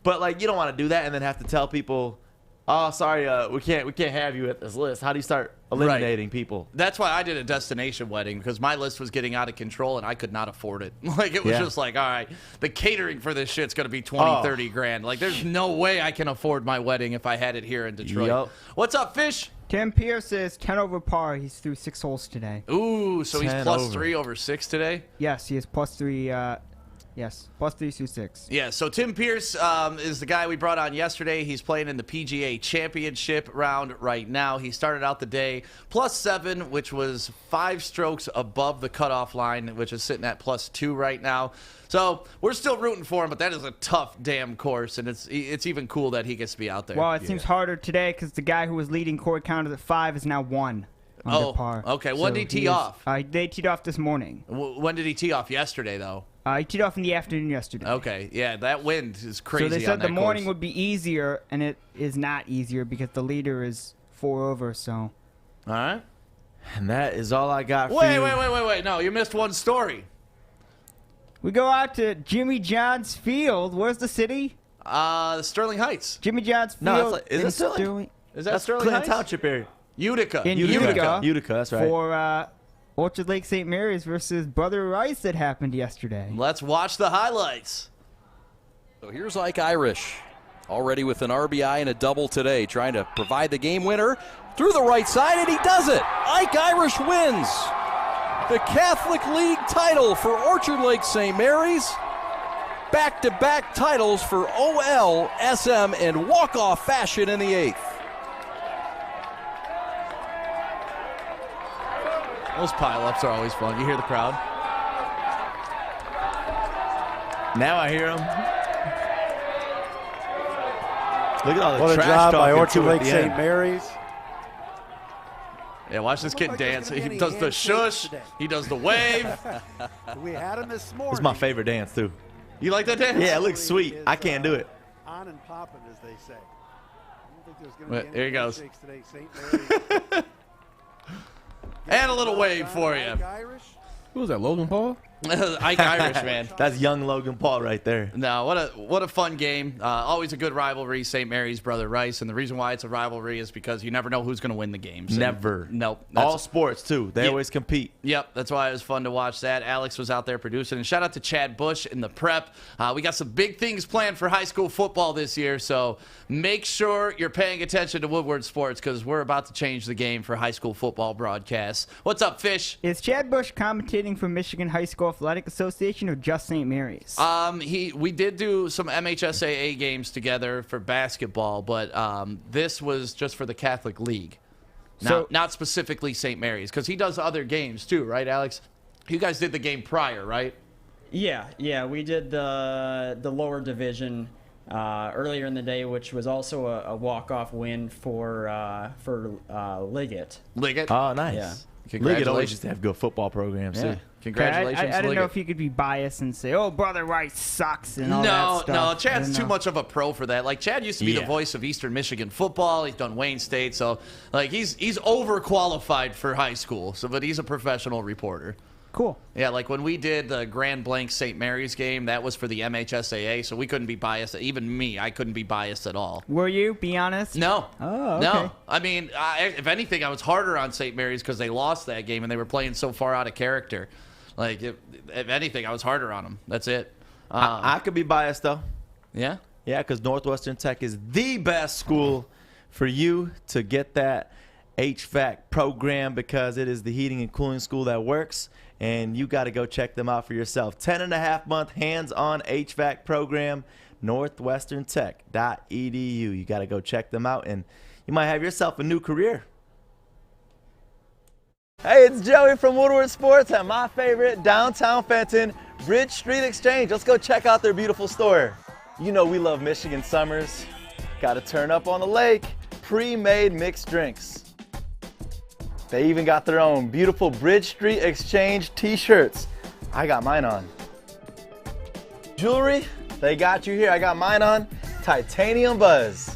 But, like, you don't want to do that and then have to tell people, oh, sorry, we can't have you at this list. How do you start eliminating people? That's why I did a destination wedding, because my list was getting out of control and I could not afford it. Like, it was just like, all right, the catering for this shit's going to be 20, 30 grand. Like, there's no way I can afford my wedding if I had it here in Detroit. Yep. What's up, Fish? Tim Pierce is 10 over par. He's through 6 holes today. Ooh, so he's +3 over 6 today? Yes, he is +3. Yes, +3 through 6. Yeah, so Tim Pierce is the guy we brought on yesterday. He's playing in the PGA Championship round right now. He started out the day +7, which was 5 strokes above the cutoff line, which is sitting at +2 right now. So we're still rooting for him, but that is a tough damn course, and it's even cool that he gets to be out there. Well, it seems harder today because the guy who was leading Corey Counters at 5 is now 1. Under par. Okay. When did he tee off? They teed off this morning. When did he tee off yesterday, though? He teed off in the afternoon yesterday. Okay, yeah, that wind is crazy. So they said on the that morning course. would be easier, and it is not easier because the leader is 4 over. So. All right. And that is all I got for Wait. you. Wait. No, you missed one story. We go out to Jimmy John's Field. Where's the city? Sterling Heights. Jimmy John's Field. No, is in it Sterling? Is that That's Sterling Clinton Heights? Township area. Utica. In Utica. Utica, that's right. For Orchard Lake St. Mary's versus Brother Rice that happened yesterday. Let's watch the highlights. So here's Ike Irish, already with an RBI and a double today, trying to provide the game winner through the right side, and he does it. Ike Irish wins the Catholic League title for Orchard Lake St. Mary's. Back-to-back titles for OL, SM, and walk-off fashion in the 8th. Those pile-ups are always fun. You hear the crowd? Now I hear them. Look at all the What a trash job by talking Orchard too at Lake the St. end. Mary's. Yeah, watch this kid dance. He any does the handshakes shush. today. He does the wave. We had him this morning. This is my favorite dance, too. You like that dance? Yeah, it looks sweet. I can't do it. On and popping, as they say. I don't think there's going Well, to be here any he goes. handshakes today. St. Mary's. And a little wave for you. Ike Irish. Who was that, Logan Paul? Ike Irish, man. That's young Logan Paul right there. No, what a fun game. Always a good rivalry, St. Mary's, Brother Rice. And the reason why it's a rivalry is because you never know who's going to win the games. Never. Nope. All sports, too. They Yeah. always compete. Yep, that's why it was fun to watch that. Alex was out there producing. And shout out to Chad Bush in the prep. We got some big things planned for high school football this year, so make sure you're paying attention to Woodward Sports because we're about to change the game for high school football broadcasts. What's up, Fish? Is Chad Bush commentating for Michigan High School Athletic Association or just St. Mary's? We did do some MHSAA games together for basketball, but this was just for the Catholic League. Not specifically St. Mary's, because he does other games too, right, Alex? You guys did the game prior, right? Yeah, we did the lower division earlier in the day, which was also a walk-off win for Liggett. Liggett? Oh, nice. Yeah. Liggett always used to have good football programs, too. Congratulations, I don't know Liggett. if he could be biased and say, "Oh, Brother Rice sucks" and all that stuff. No, Chad's too much of a pro for that. Like, Chad used to be the Yeah. voice of Eastern Michigan football. He's done Wayne State, so like he's overqualified for high school. So, but he's a professional reporter. Cool. Yeah, like when we did the Grand Blanc St. Mary's game, that was for the MHSAA, so we couldn't be biased. Even me, I couldn't be biased at all. Were you? Be honest. No. Oh, okay. No. I mean, if anything, I was harder on St. Mary's because they lost that game and they were playing so far out of character. Like, if anything, I was harder on them. That's it. I could be biased, though. Yeah? Yeah, because Northwestern Tech is the best school for you to get that HVAC program because it is the heating and cooling school that works, and you got to go check them out for yourself. 10.5-month hands-on HVAC program, northwesterntech.edu. You got to go check them out, and you might have yourself a new career. Hey, it's Joey from Woodward Sports at my favorite downtown Fenton, Bridge Street Exchange. Let's go check out their beautiful store. You know we love Michigan summers. Got to turn up on the lake, pre-made mixed drinks. They even got their own beautiful Bridge Street Exchange t-shirts. I got mine on. Jewelry, they got you here. I got mine on. Titanium Buzz.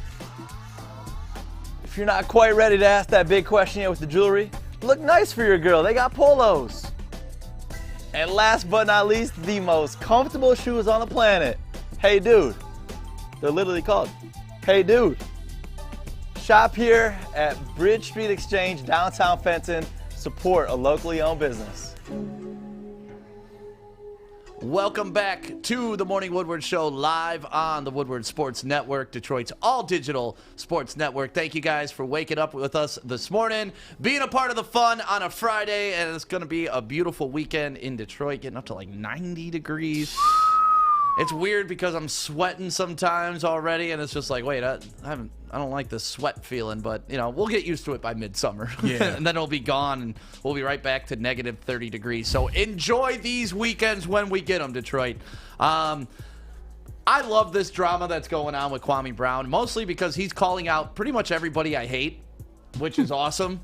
If you're not quite ready to ask that big question yet with the jewelry, look nice for your girl. They got polos. And last but not least, the most comfortable shoes on the planet. Hey Dude. They're literally called Hey Dude. Shop here at Bridge Street Exchange, downtown Fenton. Support a locally owned business. Welcome back to the Morning Woodward Show, live on the Woodward Sports Network, Detroit's all-digital sports network. Thank you guys for waking up with us this morning, being a part of the fun on a Friday, and it's going to be a beautiful weekend in Detroit, getting up to like 90 degrees. It's weird because I'm sweating sometimes already, and it's just like, wait, I don't like this sweat feeling, but you know, we'll get used to it by midsummer. Yeah. And then it'll be gone, and we'll be right back to negative 30 degrees. So enjoy these weekends when we get them, Detroit. I love this drama that's going on with Kwame Brown, mostly because he's calling out pretty much everybody I hate. which is awesome.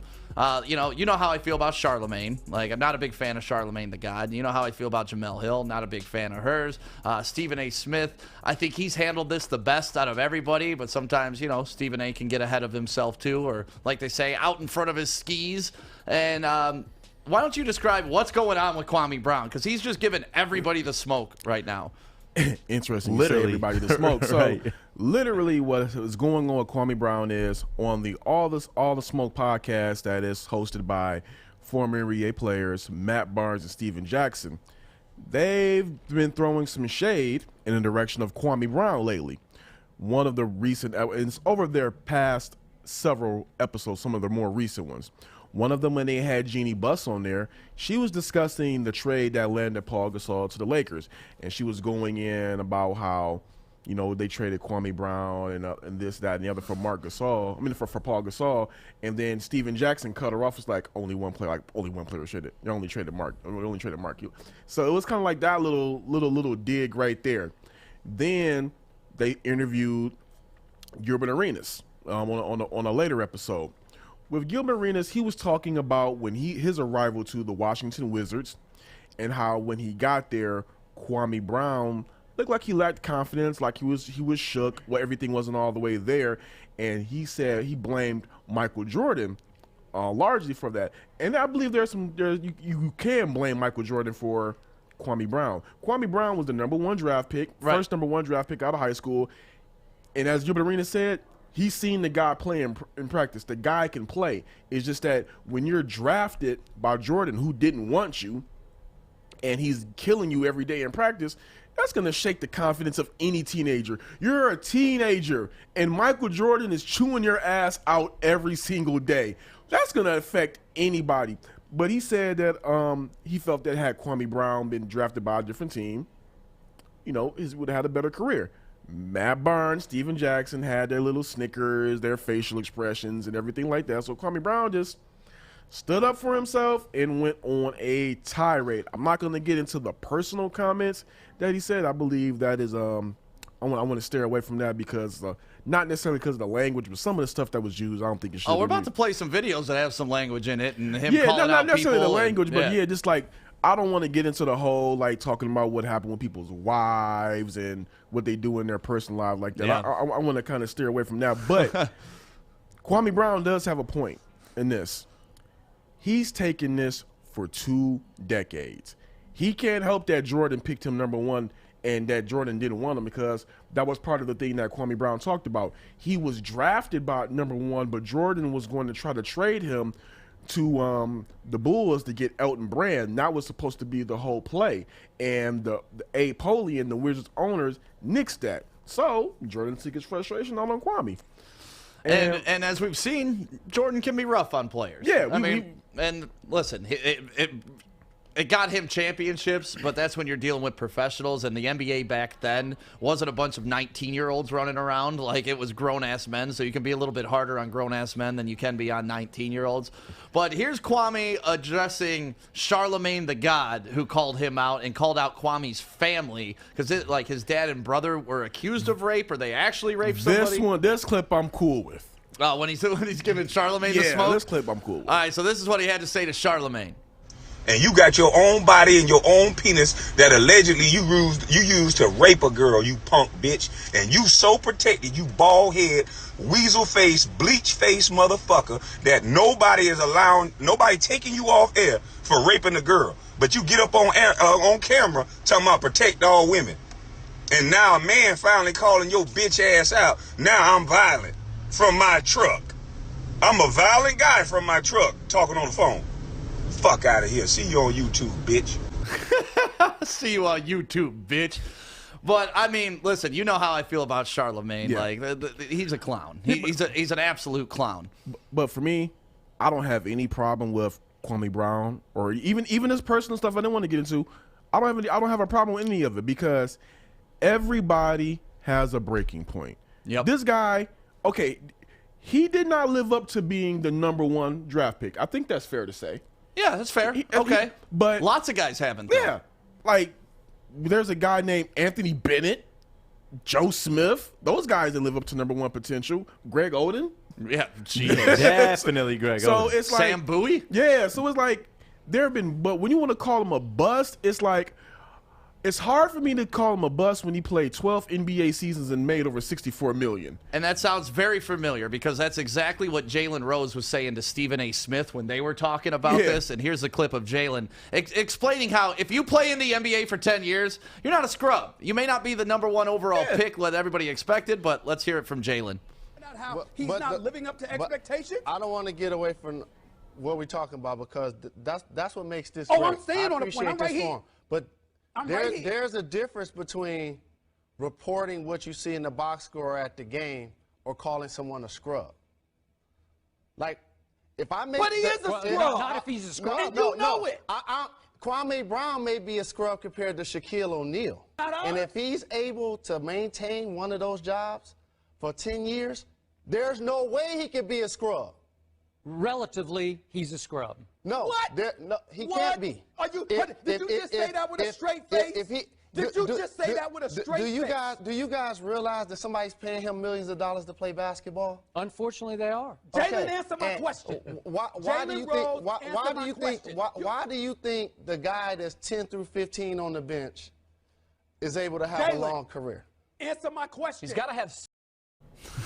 You know how I feel about Charlemagne. Like, I'm not a big fan of Charlemagne the God. You know how I feel about Jamel Hill. Not a big fan of hers. Stephen A. Smith, I think he's handled this the best out of everybody, but sometimes, Stephen A. can get ahead of himself too, or like they say, out in front of his skis. And why don't you describe what's going on with Kwame Brown? Because he's just giving everybody the smoke right now. Interesting. Literally, everybody the smoke. Right. So, literally, what is going on with Kwame Brown is on the All the Smoke podcast that is hosted by former NBA players Matt Barnes and Steven Jackson. They've been throwing some shade in the direction of Kwame Brown lately. One of the recent, it's over their past several episodes, some of the more recent ones. One of them, when they had Jeannie Buss on there, she was discussing the trade that landed Paul Gasol to the Lakers, and she was going in about how, they traded Kwame Brown and this, that, and the other for Paul Gasol, and then Steven Jackson cut her off. It's like only one player should it. They only traded Mark. So it was kind of like that little dig right there. Then they interviewed Gilbert Arenas on a later episode. With Gilbert Arenas, he was talking about his arrival to the Washington Wizards and how when he got there, Kwame Brown looked like he lacked confidence, like he was shook, everything wasn't all the way there. And he said he blamed Michael Jordan largely for that. And I believe you can blame Michael Jordan for Kwame Brown. Kwame Brown was the number one draft pick, first number one draft pick out of high school. And as Gilbert Arenas said, he's seen the guy play in practice. The guy can play. It's just that when you're drafted by Jordan, who didn't want you, and he's killing you every day in practice, that's going to shake the confidence of any teenager. You're a teenager, and Michael Jordan is chewing your ass out every single day. That's going to affect anybody. But he said that he felt that had Kwame Brown been drafted by a different team, he would have had a better career. Matt Barnes, Steven Jackson had their little snickers, their facial expressions, and everything like that. So Kwame Brown just stood up for himself and went on a tirade. I'm not going to get into the personal comments that he said. I believe that is I want to steer away from that because not necessarily because of the language, but some of the stuff that was used, I don't think it should. Oh, we're about to play some videos that have some language in it, and him calling not out people. Not necessarily the language, but yeah, just like I don't want to get into the whole talking about what happened with people's wives and what they do in their personal life like that. Yeah. I want to kind of steer away from that. But Kwame Brown does have a point in this. He's taken this for 2 decades. He can't help that Jordan picked him number one and that Jordan didn't want him because that was part of the thing that Kwame Brown talked about. He was drafted by number one, but Jordan was going to try to trade him to the Bulls to get Elton Brand. That was supposed to be the whole play. And the A. Poley and the Wizards owners nixed that. So Jordan took his frustration out on Kwame. And as we've seen, Jordan can be rough on players. Yeah. And listen, it got him championships, but that's when you're dealing with professionals. And the NBA back then wasn't a bunch of 19-year-olds running around. Like, it was grown-ass men, so you can be a little bit harder on grown-ass men than you can be on 19-year-olds. But here's Kwame addressing Charlemagne the God, who called him out and called out Kwame's family because his dad and brother were accused of rape, or they actually raped somebody. This clip I'm cool with. When he's giving Charlemagne the smoke? Yeah, this clip I'm cool with. All right, so this is what he had to say to Charlemagne. And you got your own body and your own penis that allegedly you used to rape a girl, you punk bitch. And you so protected, you bald head, weasel face, bleach face motherfucker, that nobody taking you off air for raping a girl. But you get up on camera talking about protect all women. And now a man finally calling your bitch ass out. Now I'm violent from my truck. I'm a violent guy from my truck talking on the phone. Fuck out of here. See you on YouTube, bitch. See you on YouTube, bitch. But, I mean, listen, you know how I feel about Charlemagne. Yeah. Like, he's a clown. He's an absolute clown. But for me, I don't have any problem with Kwame Brown or even his personal stuff I didn't want to get into. I don't have a problem with any of it because everybody has a breaking point. Yep. This guy, okay, he did not live up to being the number one draft pick. I think that's fair to say. Yeah, that's fair. Okay. But lots of guys haven't, though. Yeah. Like, there's a guy named Anthony Bennett, Joe Smith. Those guys didn't live up to number one potential. Greg Oden. Yeah, Definitely Greg So Oden. it's like Sam Bowie? Yeah, so it's like there have been, but when you want to call him a bust, it's like it's hard for me to call him a bust when he played 12 NBA seasons and made over $64 million. And that sounds very familiar because that's exactly what Jalen Rose was saying to Stephen A. Smith when they were talking about this. And here's a clip of Jalen explaining how if you play in the NBA for 10 years, you're not a scrub. You may not be the #1 overall pick that everybody expected, but let's hear it from Jalen. He's not living up to expectations? I don't want to get away from what we're talking about because that's what makes this. Oh, I'm staying on the point. I'm right here. Form. But there's a difference between reporting what you see in the box score at the game or calling someone a scrub. Like, if I make. But he is a scrub. Not if he's a scrub. And you know it. Kwame Brown may be a scrub compared to Shaquille O'Neal. And if he's able to maintain one of those jobs for 10 years, there's no way he could be a scrub. Relatively, he's a scrub. No, What? No, he What? can't be. Did you just say that with a straight face? Did you just say that with a straight face? Do you guys realize that somebody's paying him millions of dollars to play basketball? Unfortunately, they are. Okay. Jalen, answer my question. Why do you think the guy that's 10 through 15 on the bench is able to have a long career? Answer my question. He's got to have.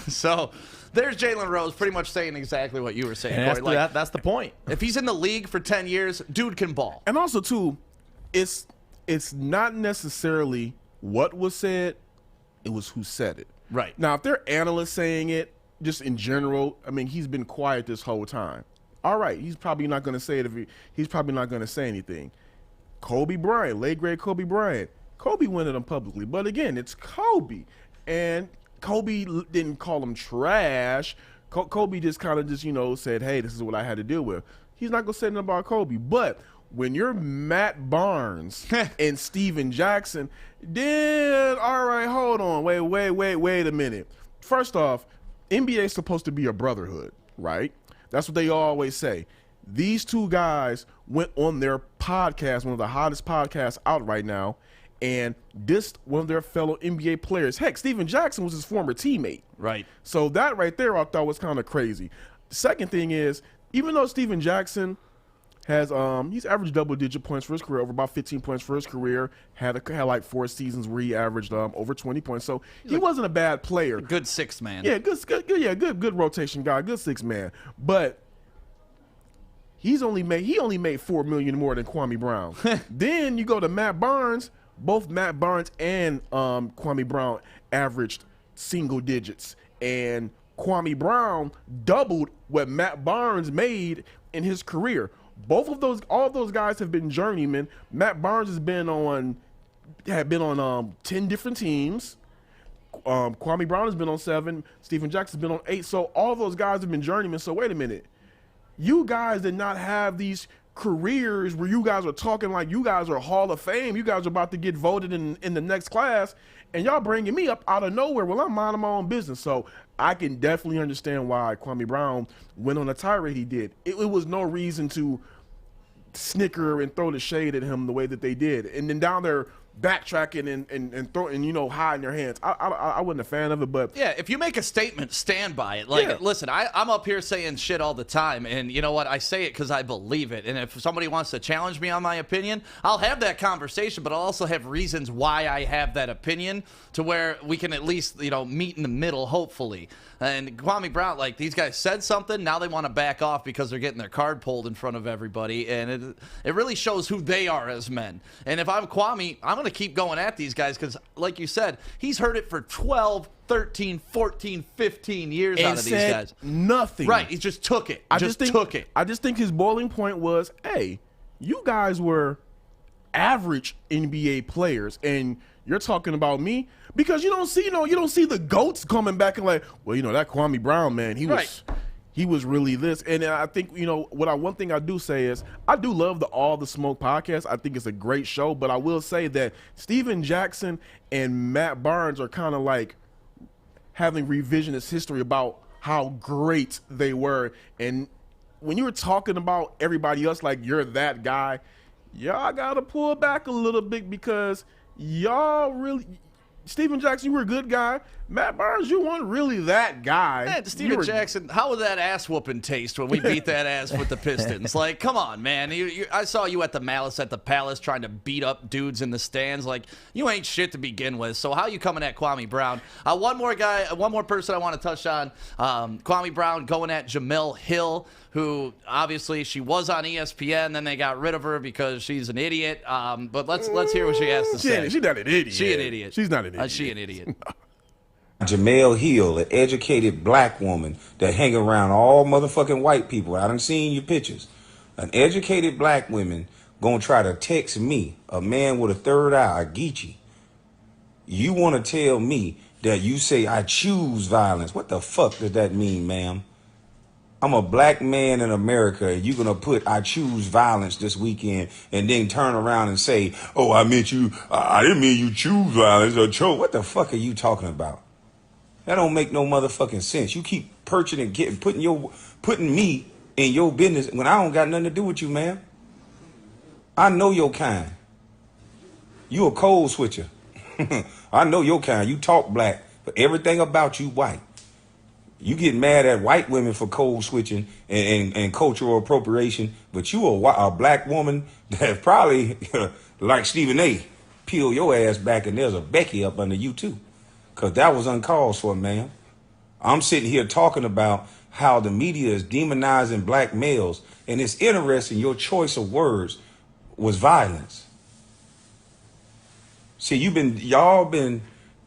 So there's Jalen Rose pretty much saying exactly what you were saying. And Corey. that's the point. If he's in the league for 10 years, dude can ball. And also, too, it's not necessarily what was said, it was who said it. Right. Now, if they're analysts saying it, just in general, I mean, he's been quiet this whole time. All right, he's probably not going to say it he's probably not going to say anything. Kobe Bryant, late great Kobe Bryant. Kobe went at him publicly, but again, it's Kobe. And Kobe didn't call him trash. Kobe just kind of said, hey, this is what I had to deal with. He's not going to say nothing about Kobe. But when you're Matt Barnes and Steven Jackson, then, all right, hold on. Wait a minute. First off, NBA is supposed to be a brotherhood, right? That's what they always say. These two guys went on their podcast, one of the hottest podcasts out right now, and dissed one of their fellow NBA players. Heck, Steven Jackson was his former teammate. Right. So that right there I thought was kind of crazy. The second thing is, even though Steven Jackson has he's averaged double-digit points for his career, over about 15 points for his career, had like 4 seasons where he averaged over 20 points. So he wasn't a bad player. Good sixth man. Yeah, good rotation guy, good sixth man. But he only made $4 million more than Kwame Brown. Then you go to Matt Barnes. Both Matt Barnes and Kwame Brown averaged single digits, and Kwame Brown doubled what Matt Barnes made in his career. All those guys have been journeymen. Matt Barnes had been on 10 different teams. Kwame Brown has been on 7. Steven Jackson's been on 8. So all those guys have been journeymen. So wait a minute, you guys did not have these careers where you guys are talking like you guys are Hall of Fame. You guys are about to get voted in the next class, and y'all bringing me up out of nowhere. Well, I'm minding my own business. So I can definitely understand why Kwame Brown went on a tirade he did. It was no reason to snicker and throw the shade at him the way that they did. And then down there backtracking and throwing, hiding their hands. I wasn't a fan of it, but yeah, if you make a statement, stand by it. Like, listen, I'm up here saying shit all the time, and you know what? I say it because I believe it. And if somebody wants to challenge me on my opinion, I'll have that conversation, but I'll also have reasons why I have that opinion to where we can at least, meet in the middle, hopefully. And Kwame Brown, like, these guys said something, now they want to back off because they're getting their card pulled in front of everybody, and it really shows who they are as men. And if I'm Kwame, I'm going to keep going at these guys because, like you said, he's heard it for 12, 13, 14, 15 years and out of these guys. Nothing. Right, he just took it. I just think his boiling point was, hey, you guys were average NBA players, and you're talking about me because you don't see the GOATs coming back and like, well, that Kwame Brown, man, he was really this. And I think, one thing I do say is I do love the All the Smoke podcast. I think it's a great show, but I will say that Steven Jackson and Matt Barnes are kind of like having revisionist history about how great they were. And when you were talking about everybody else like you're that guy, y'all got to pull back a little bit because y'all really Stephen Jackson, you were a good guy. Matt Barnes, you weren't really that guy. Man, Stephen Jackson, how would that ass whooping taste when we beat that ass with the Pistons? Like, come on, man. I saw you at the Malice at the Palace trying to beat up dudes in the stands. Like, you ain't shit to begin with. So how you coming at Kwame Brown? One more person I want to touch on. Kwame Brown going at Jemele Hill, who obviously she was on ESPN, then they got rid of her because she's an idiot. But let's hear what she has to say. She's not an idiot. She an idiot. She's not an idiot. She an idiot. Jemele Hill, an educated black woman that hang around all motherfucking white people. I done seen your pictures. An educated black woman gonna try to text me, a man with a third eye, a Geechee. You wanna tell me that you say I choose violence. What the fuck does that mean, ma'am? I'm a black man in America, and you're gonna put I choose violence this weekend and then turn around and say, oh, I didn't mean you choose violence or chose. What the fuck are you talking about? That don't make no motherfucking sense. You keep perching and putting me in your business when I don't got nothing to do with you, man. I know your kind. You a code switcher. I know your kind. You talk black, but everything about you white. You get mad at white women for code switching and cultural appropriation, but you a black woman that probably, like Stephen A., peel your ass back and there's a Becky up under you too. Because that was uncalled for, man. I'm sitting here talking about how the media is demonizing black males, and it's interesting your choice of words was violence. See, y'all been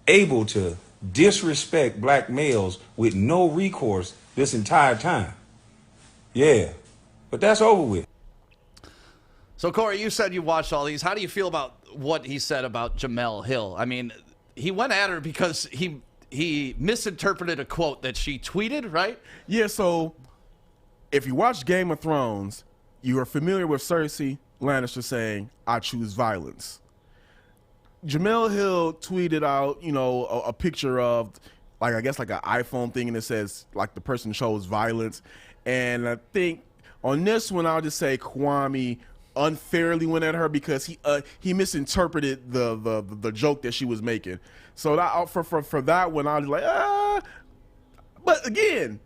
able to disrespect black males with no recourse this entire time. Yeah, but that's over with. So, Corey, you said you watched all these. How do you feel about what he said about Jemele Hill? I mean, he went at her because he misinterpreted a quote that she tweeted, right? Yeah, so if you watch Game of Thrones, you are familiar with Cersei Lannister saying, I choose violence. Jemele Hill tweeted out, a picture of, I guess an iPhone thing, and it says, the person chose violence. And I think on this one, I'll just say Kwame unfairly went at her because he misinterpreted the joke that she was making. So that, for that one, I was like, But again,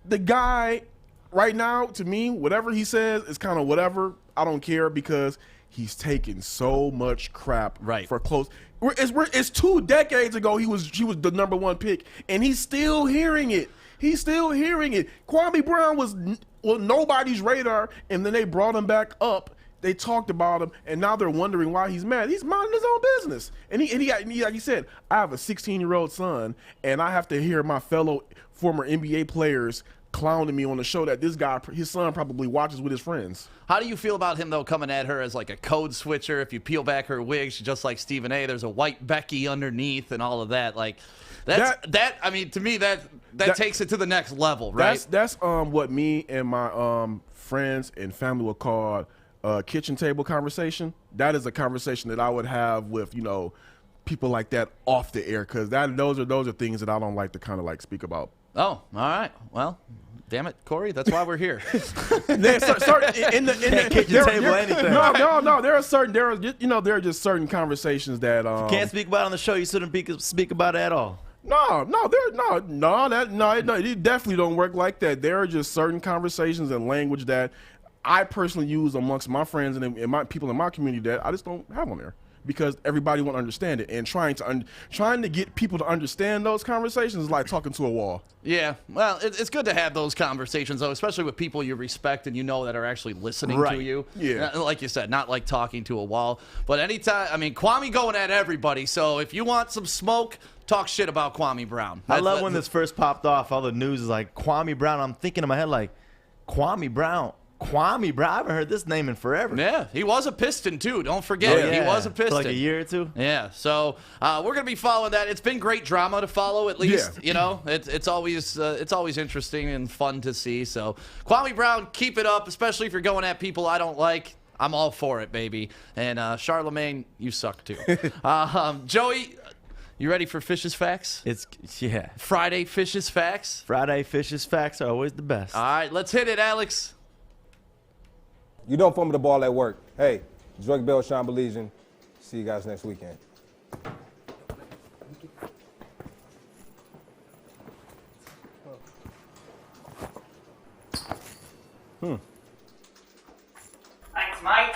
the guy right now, to me, whatever he says is kind of whatever. I don't care because he's taking so much crap for close. It's 2 decades ago he was the #1 pick, and he's still hearing it. Kwame Brown was nobody's radar, and then they brought him back up. They talked about him, and now they're wondering why he's mad. He's minding his own business. And he like he said, I have a 16-year-old son, and I have to hear my fellow former NBA players clowning me on the show that this guy, his son, probably watches with his friends. How do you feel about him, though, coming at her as a code switcher? If you peel back her wig, she's just like Stephen A. There's a white Becky underneath and all of that. I mean, to me, that takes it to the next level, right? That's what me and my friends and family would call kitchen table conversation. That is a conversation that I would have with, people like that off the air, because those are things that I don't like to speak about. Oh, all right. Well, damn it, Corey. That's why we're here. There are just certain conversations that if you can't speak about it on the show, you shouldn't speak about it at all. No, it definitely don't work like that. There are just certain conversations and language that I personally use amongst my friends and my people in my community that I just don't have on there, because everybody won't understand it. And trying to get people to understand those conversations is like talking to a wall. Yeah, well, it's good to have those conversations, though, especially with people you respect and that are actually listening to you. Yeah. Like you said, not like talking to a wall. But anytime, I mean, Kwame going at everybody. So if you want some smoke, talk shit about Kwame Brown. I love when this first popped off, all the news is like, Kwame Brown. I'm thinking in my head, like, Kwame Brown. I haven't heard this name in forever. Yeah, he was a Piston, too. Don't forget, he was a Piston. For like a year or two. Yeah, so we're going to be following that. It's been great drama to follow, at least. Yeah. It's always interesting and fun to see. So, Kwame Brown, keep it up, especially if you're going at people I don't like. I'm all for it, baby. And Charlemagne, you suck, too. Joey, you ready for Fish's Facts? Friday Fish's Facts? Friday Fish's Facts are always the best. All right, let's hit it, Alex. You don't fumble the ball at work. Hey, Drake Bell, Sean Baligian. See you guys next weekend. Thanks, Mike.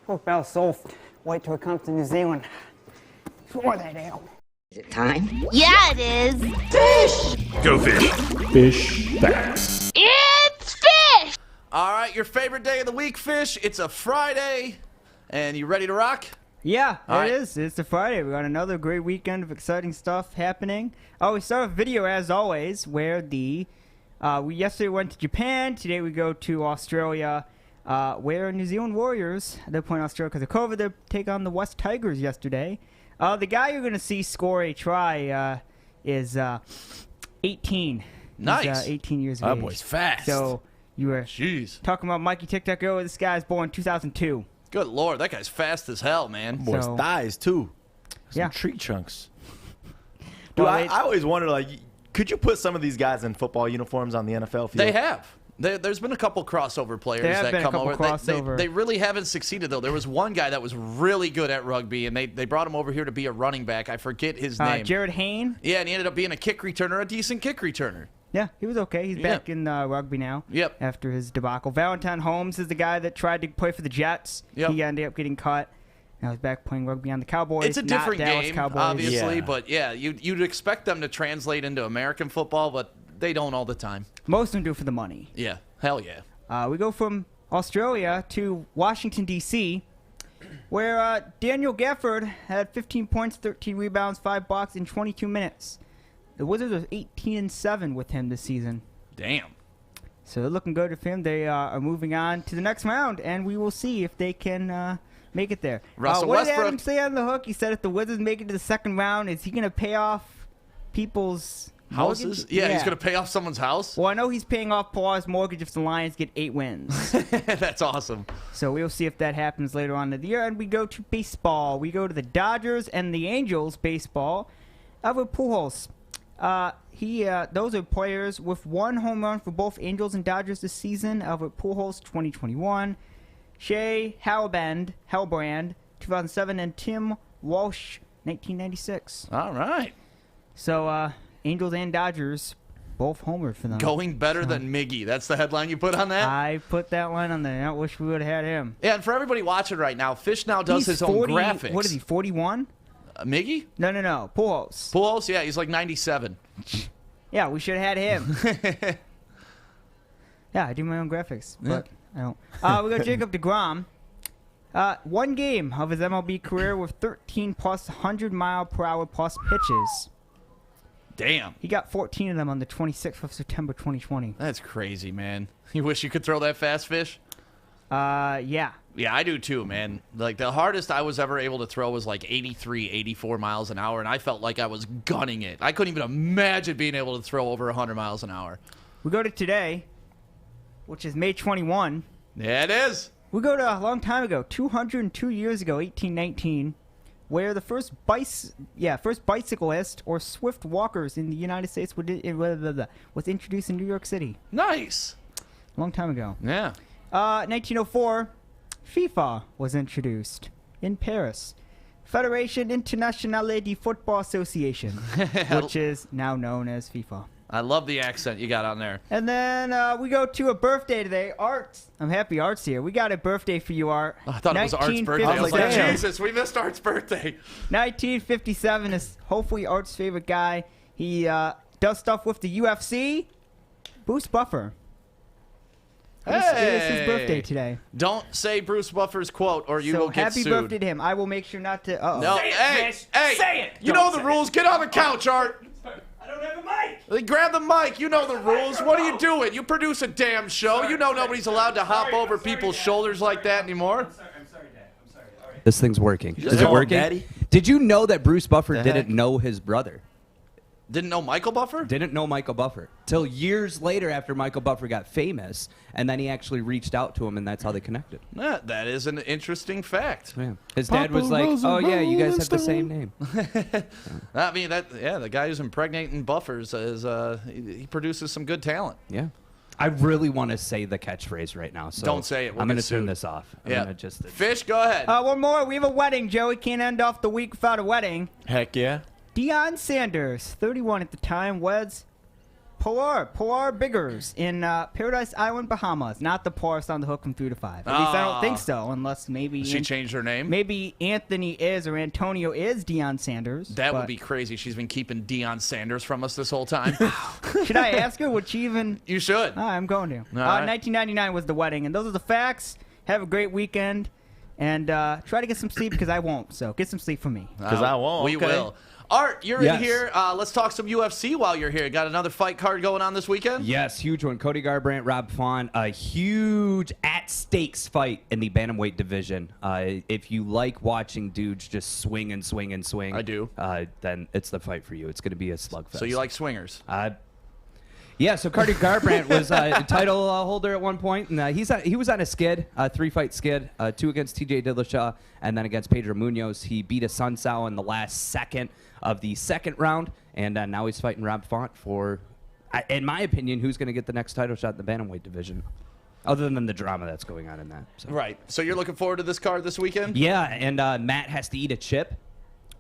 Oh, Bell's soft. Wait till it comes to New Zealand. Pour that out. Is it time? Yeah, it is. Fish! Go fish. Fish facts. It's fish! All right, your favorite day of the week, Fish. It's a Friday, and you ready to rock? Yeah, All right. it is. It's a Friday. We got another great weekend of exciting stuff happening. Oh, we start with video as always, where we yesterday went to Japan. Today we go to Australia, where New Zealand Warriors, they're playing Australia because of COVID, they take on the West Tigers yesterday. The guy you're going to see score a try is 18. Nice. He's 18 years of That age. boy's fast. So you were Jeez. talking about Mikey Tic Tac Go. This guy's born 2002. Good Lord, that guy's fast as hell, man. Boy's So- thighs, too. Some Yeah. tree trunks. Dude, Well, I always wonder, like, could you put some of these guys in football uniforms on the NFL field? They have. There's been a couple crossover players There have that been a come couple over. crossover. They really haven't succeeded, though. There was one guy that was really good at rugby, and they brought him over here to be a running back. I forget his name. Jared Hayne. Yeah, and he ended up being a kick returner, a decent kick returner. Yeah, he was okay. He's Yeah. back in rugby now. Yep. After his debacle. Valentine Holmes is the guy that tried to play for the Jets. Yep. He ended up getting cut. Now he's back playing rugby on the Cowboys. It's a not different Dallas game, Cowboys. obviously, Yeah. but yeah, you'd expect them to translate into American football, but they don't all the time. Most of them do for the money. Yeah, hell yeah. We go from Australia to Washington, D.C., where Daniel Gafford had 15 points, 13 rebounds, 5 blocks in 22 minutes. The Wizards are 18-7 with him this season. Damn. So they're looking good for him. They are moving on to the next round, and we will see if they can make it there. Russell what did Westbrook. Adam say on the hook? He said if the Wizards make it to the second round, is he going to pay off people's Houses? mortgage? Yeah, he's going to pay off someone's house? Well, I know he's paying off Paul's mortgage if the Lions get 8 wins. That's awesome. So we'll see if that happens later on in the year. And we go to baseball. We go to the Dodgers and the Angels baseball. Albert Pujols. Those are players with 1 home run for both Angels and Dodgers this season. Albert Pujols, 2021. Shea Halbrand, 2007. And Tim Walsh, 1996. All right. So, Angels and Dodgers, both homered for them. Going better than Miggy. That's the headline you put on that? I put that line on there. I wish we would have had him. Yeah, and for everybody watching right now, Fish now does He's his own 40 graphics. What is he, 41? Miggy? No. Pujols. Pujols? Yeah, he's like 97. Yeah, we should have had him. Yeah, I do my own graphics, but I don't. We got Jacob deGrom. 1 game of his MLB career with 13 plus 100 mile per hour plus pitches. Damn. He got 14 of them on the 26th of September 2020. That's crazy, man. You wish you could throw that fast, Fish? Yeah. Yeah, I do too, man. Like, the hardest I was ever able to throw was like 83, 84 miles an hour, and I felt like I was gunning it. I couldn't even imagine being able to throw over 100 miles an hour. We go to today, which is May 21. Yeah, it is. We go to a long time ago, 202 years ago, 1819, where the first bicyclist or swift walkers in the United States was introduced in New York City. Nice. Long time ago. Yeah. 1904, FIFA was introduced in Paris. Fédération Internationale de Football Association, which is now known as FIFA. I love the accent you got on there. And then we go to a birthday today. Art. I'm happy Art's here. We got a birthday for you, Art. I thought it was Art's birthday. I was like, 1957. Jesus, we missed Art's birthday. 1957 is hopefully Art's favorite guy. He does stuff with the UFC. Bruce Buffer. It is his birthday today. Don't say Bruce Buffer's quote or you will get happy sued. birthday to him. I will make sure not to. No, hey, Say it. You know the rules. Get on the couch, Art. I don't have a mic. Grab the mic. You know the rules. What are you doing? You produce a damn show. You know nobody's allowed to hop over people's shoulders like that anymore. I'm sorry, Dad. I'm sorry. All right. This thing's working. Just Is it call him working? Daddy. Did you know that Bruce Buffer The didn't heck? know his brother? Didn't know Michael Buffer? Didn't know Michael Buffer. Till years later after Michael Buffer got famous, and then he actually reached out to him, and that's how they connected. That is an interesting fact. Yeah. His dad was like, oh, yeah, you guys have the same name. I mean, the guy who's impregnating Buffers is he produces some good talent. Yeah. I really want to say the catchphrase right now. So Don't say it. We'll I'm get going to turn sued. this off. Yeah. I'm gonna just Fish, go ahead. One more. We have a wedding, Joe. We can't end off the week without a wedding. Heck yeah. Deion Sanders, 31 at the time, was Pilar Biggers in Paradise Island, Bahamas. Not the poorest on the hook from 3 to 5. At least I don't think so, unless maybe she changed her name. Maybe Anthony is or Antonio is Deion Sanders. That would be crazy. She's been keeping Deion Sanders from us this whole time. Should I ask her? Would she even? You should. I'm going to. Right. 1999 was the wedding, and those are the facts. Have a great weekend, and try to get some sleep because I won't. So get some sleep for me. Because I won't. We will. Art, you're in here. Let's talk some UFC while you're here. Got another fight card going on this weekend? Yes, huge one. Cody Garbrandt, Rob Font. A huge at-stakes fight in the bantamweight division. If you like watching dudes just swing and swing and swing, I do. Then it's the fight for you. It's going to be a slugfest. So you like swingers? Yeah, so Cody Garbrandt was a title holder at one point, and he was on a skid, a 3-fight skid, 2 against TJ Dillashaw, and then against Pedro Munoz. He beat a Sun Sao in the last second of the second round, and now he's fighting Rob Font for, in my opinion, who's going to get the next title shot in the bantamweight division, other than the drama that's going on in that. So. Right. So you're looking forward to this card this weekend? Yeah, and Matt has to eat a chip.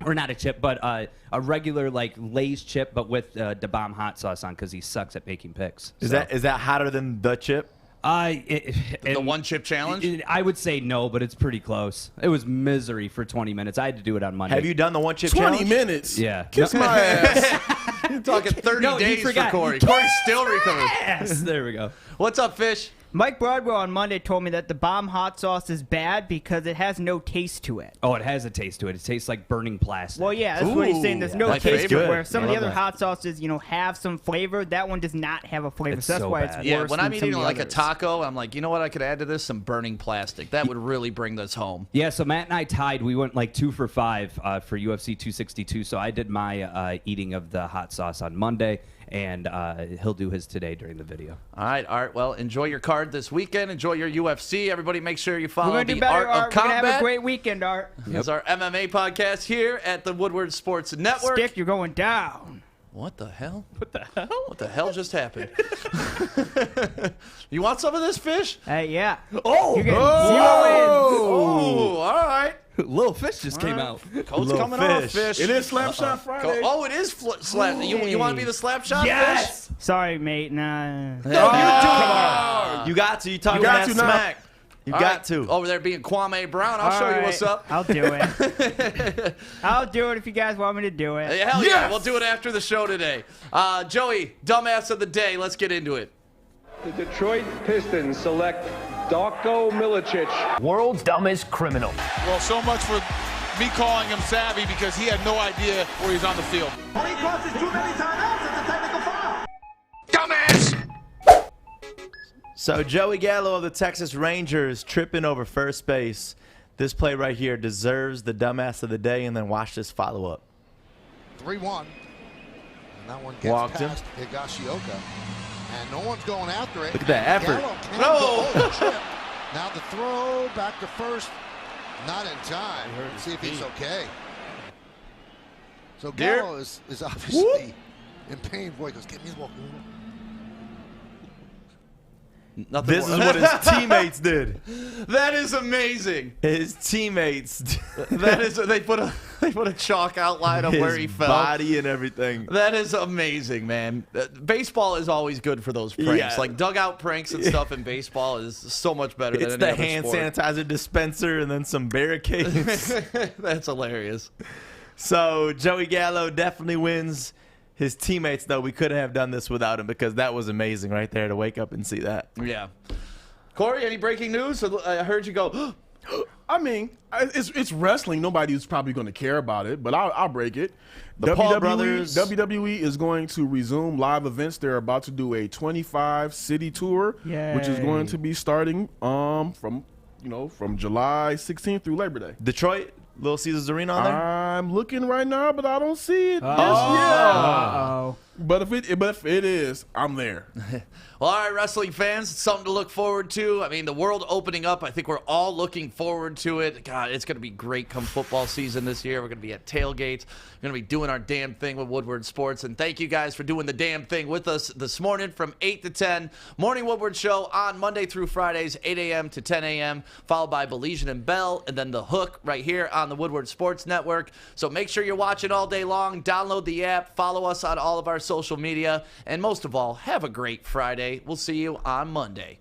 Or not a chip, but a regular like Lay's chip, but with Da Bomb hot sauce on because he sucks at making picks. Is that hotter than the chip? The one chip challenge? I would say no, but it's pretty close. It was misery for 20 minutes. I had to do it on Monday. Have you done the one chip 20 challenge? minutes? Yeah. Kiss my ass. You're talking 30 days for Corey. Corey's still recovering. Yes, there we go. What's up, Fish? Mike Broadwell on Monday told me that the bomb hot sauce is bad because it has no taste to it. Oh, it has a taste to it. It tastes like burning plastic. Well, yeah, that's what he's saying. There's no My taste to it. favorite. Where some of I the love other that. hot sauces, have some flavor. That one does not have a flavor. It's So that's so why bad. it's Yeah, worse when than I'm some eating of the like a others. taco, I'm like, you know what I could add to this? Some burning plastic. That would really bring this home. Yeah, so Matt and I tied. We went like 2 for 5 for UFC 262. So I did my eating of the hot sauce on Monday, and he'll do his today during the video. All right, Art. Well, enjoy your card this weekend. Enjoy your UFC. Everybody make sure you We're follow going to the do better, Art of Art. We're going to Combat. have a great weekend, Art. It's our MMA podcast here at the Woodward Sports Network. Stick, you're going down. What the hell? What the hell? What the hell just happened? You want some of this, Fish? Hey, yeah. Oh! You're getting Oh, all right. Little Fish just came out. Code's coming off, Fish. It is Slap Shot Friday. Oh, it is slap. You want to be the slap shot, Yes. Fish? Sorry, mate. Nah. You got to. You talking that smack. You All got right. to. Over there being Kwame Brown. I'll show you what's up. I'll do it. I'll do it if you guys want me to do it. Hell yeah. We'll do it after the show today. Joey, dumbass of the day. Let's get into it. The Detroit Pistons select Darko Milicic. World's dumbest criminal. Well, so much for me calling him savvy because he had no idea where he's on the field. When he crosses too many timeouts, it's a technical foul. Dumbass! So Joey Gallo of the Texas Rangers tripping over first base. This play right here deserves the dumbass of the day, and then watch this follow-up. 3-1. And that one gets Walked him. past Higashioka. And no one's going after it. Look at that effort. Gallo can No. go the trip. Now the throw back to first. Not in time. See if he's okay. So Dear. Gallo is obviously in pain. Boy, he goes, get me the ball. Nothing This more. is what his teammates did. That is amazing. His teammates. That is. They put a chalk outline of where he fell. Body and everything. That is amazing, man. Baseball is always good for those pranks. Yeah. Like dugout pranks and stuff in baseball is so much better It's than the any other hand sport. sanitizer dispenser and then some barricades. That's hilarious. So Joey Gallo definitely wins. His teammates, though, we couldn't have done this without him because that was amazing right there to wake up and see that. Yeah. Corey, any breaking news? I heard you go. I mean, it's wrestling. Nobody's probably going to care about it, but I'll break it. The Paul brothers. WWE is going to resume live events. They're about to do a 25-city tour, which is going to be starting from July 16th through Labor Day. Detroit, Little Caesars Arena on there? I'm looking right now, but I don't see it. Uh-oh. But if it is, I'm there. Well, all right, wrestling fans, it's something to look forward to. I mean, the world opening up, I think we're all looking forward to it. God, it's going to be great come football season this year. We're going to be at tailgates. We're going to be doing our damn thing with Woodward Sports. And thank you guys for doing the damn thing with us this morning from 8 to 10. Morning Woodward Show on Monday through Fridays, 8 a.m. to 10 a.m., followed by Baligian and Bell, and then The Hook right here on the Woodward Sports Network. So make sure you're watching all day long. Download the app. Follow us on all of our social social media. And most of all, have a great Friday. We'll see you on Monday.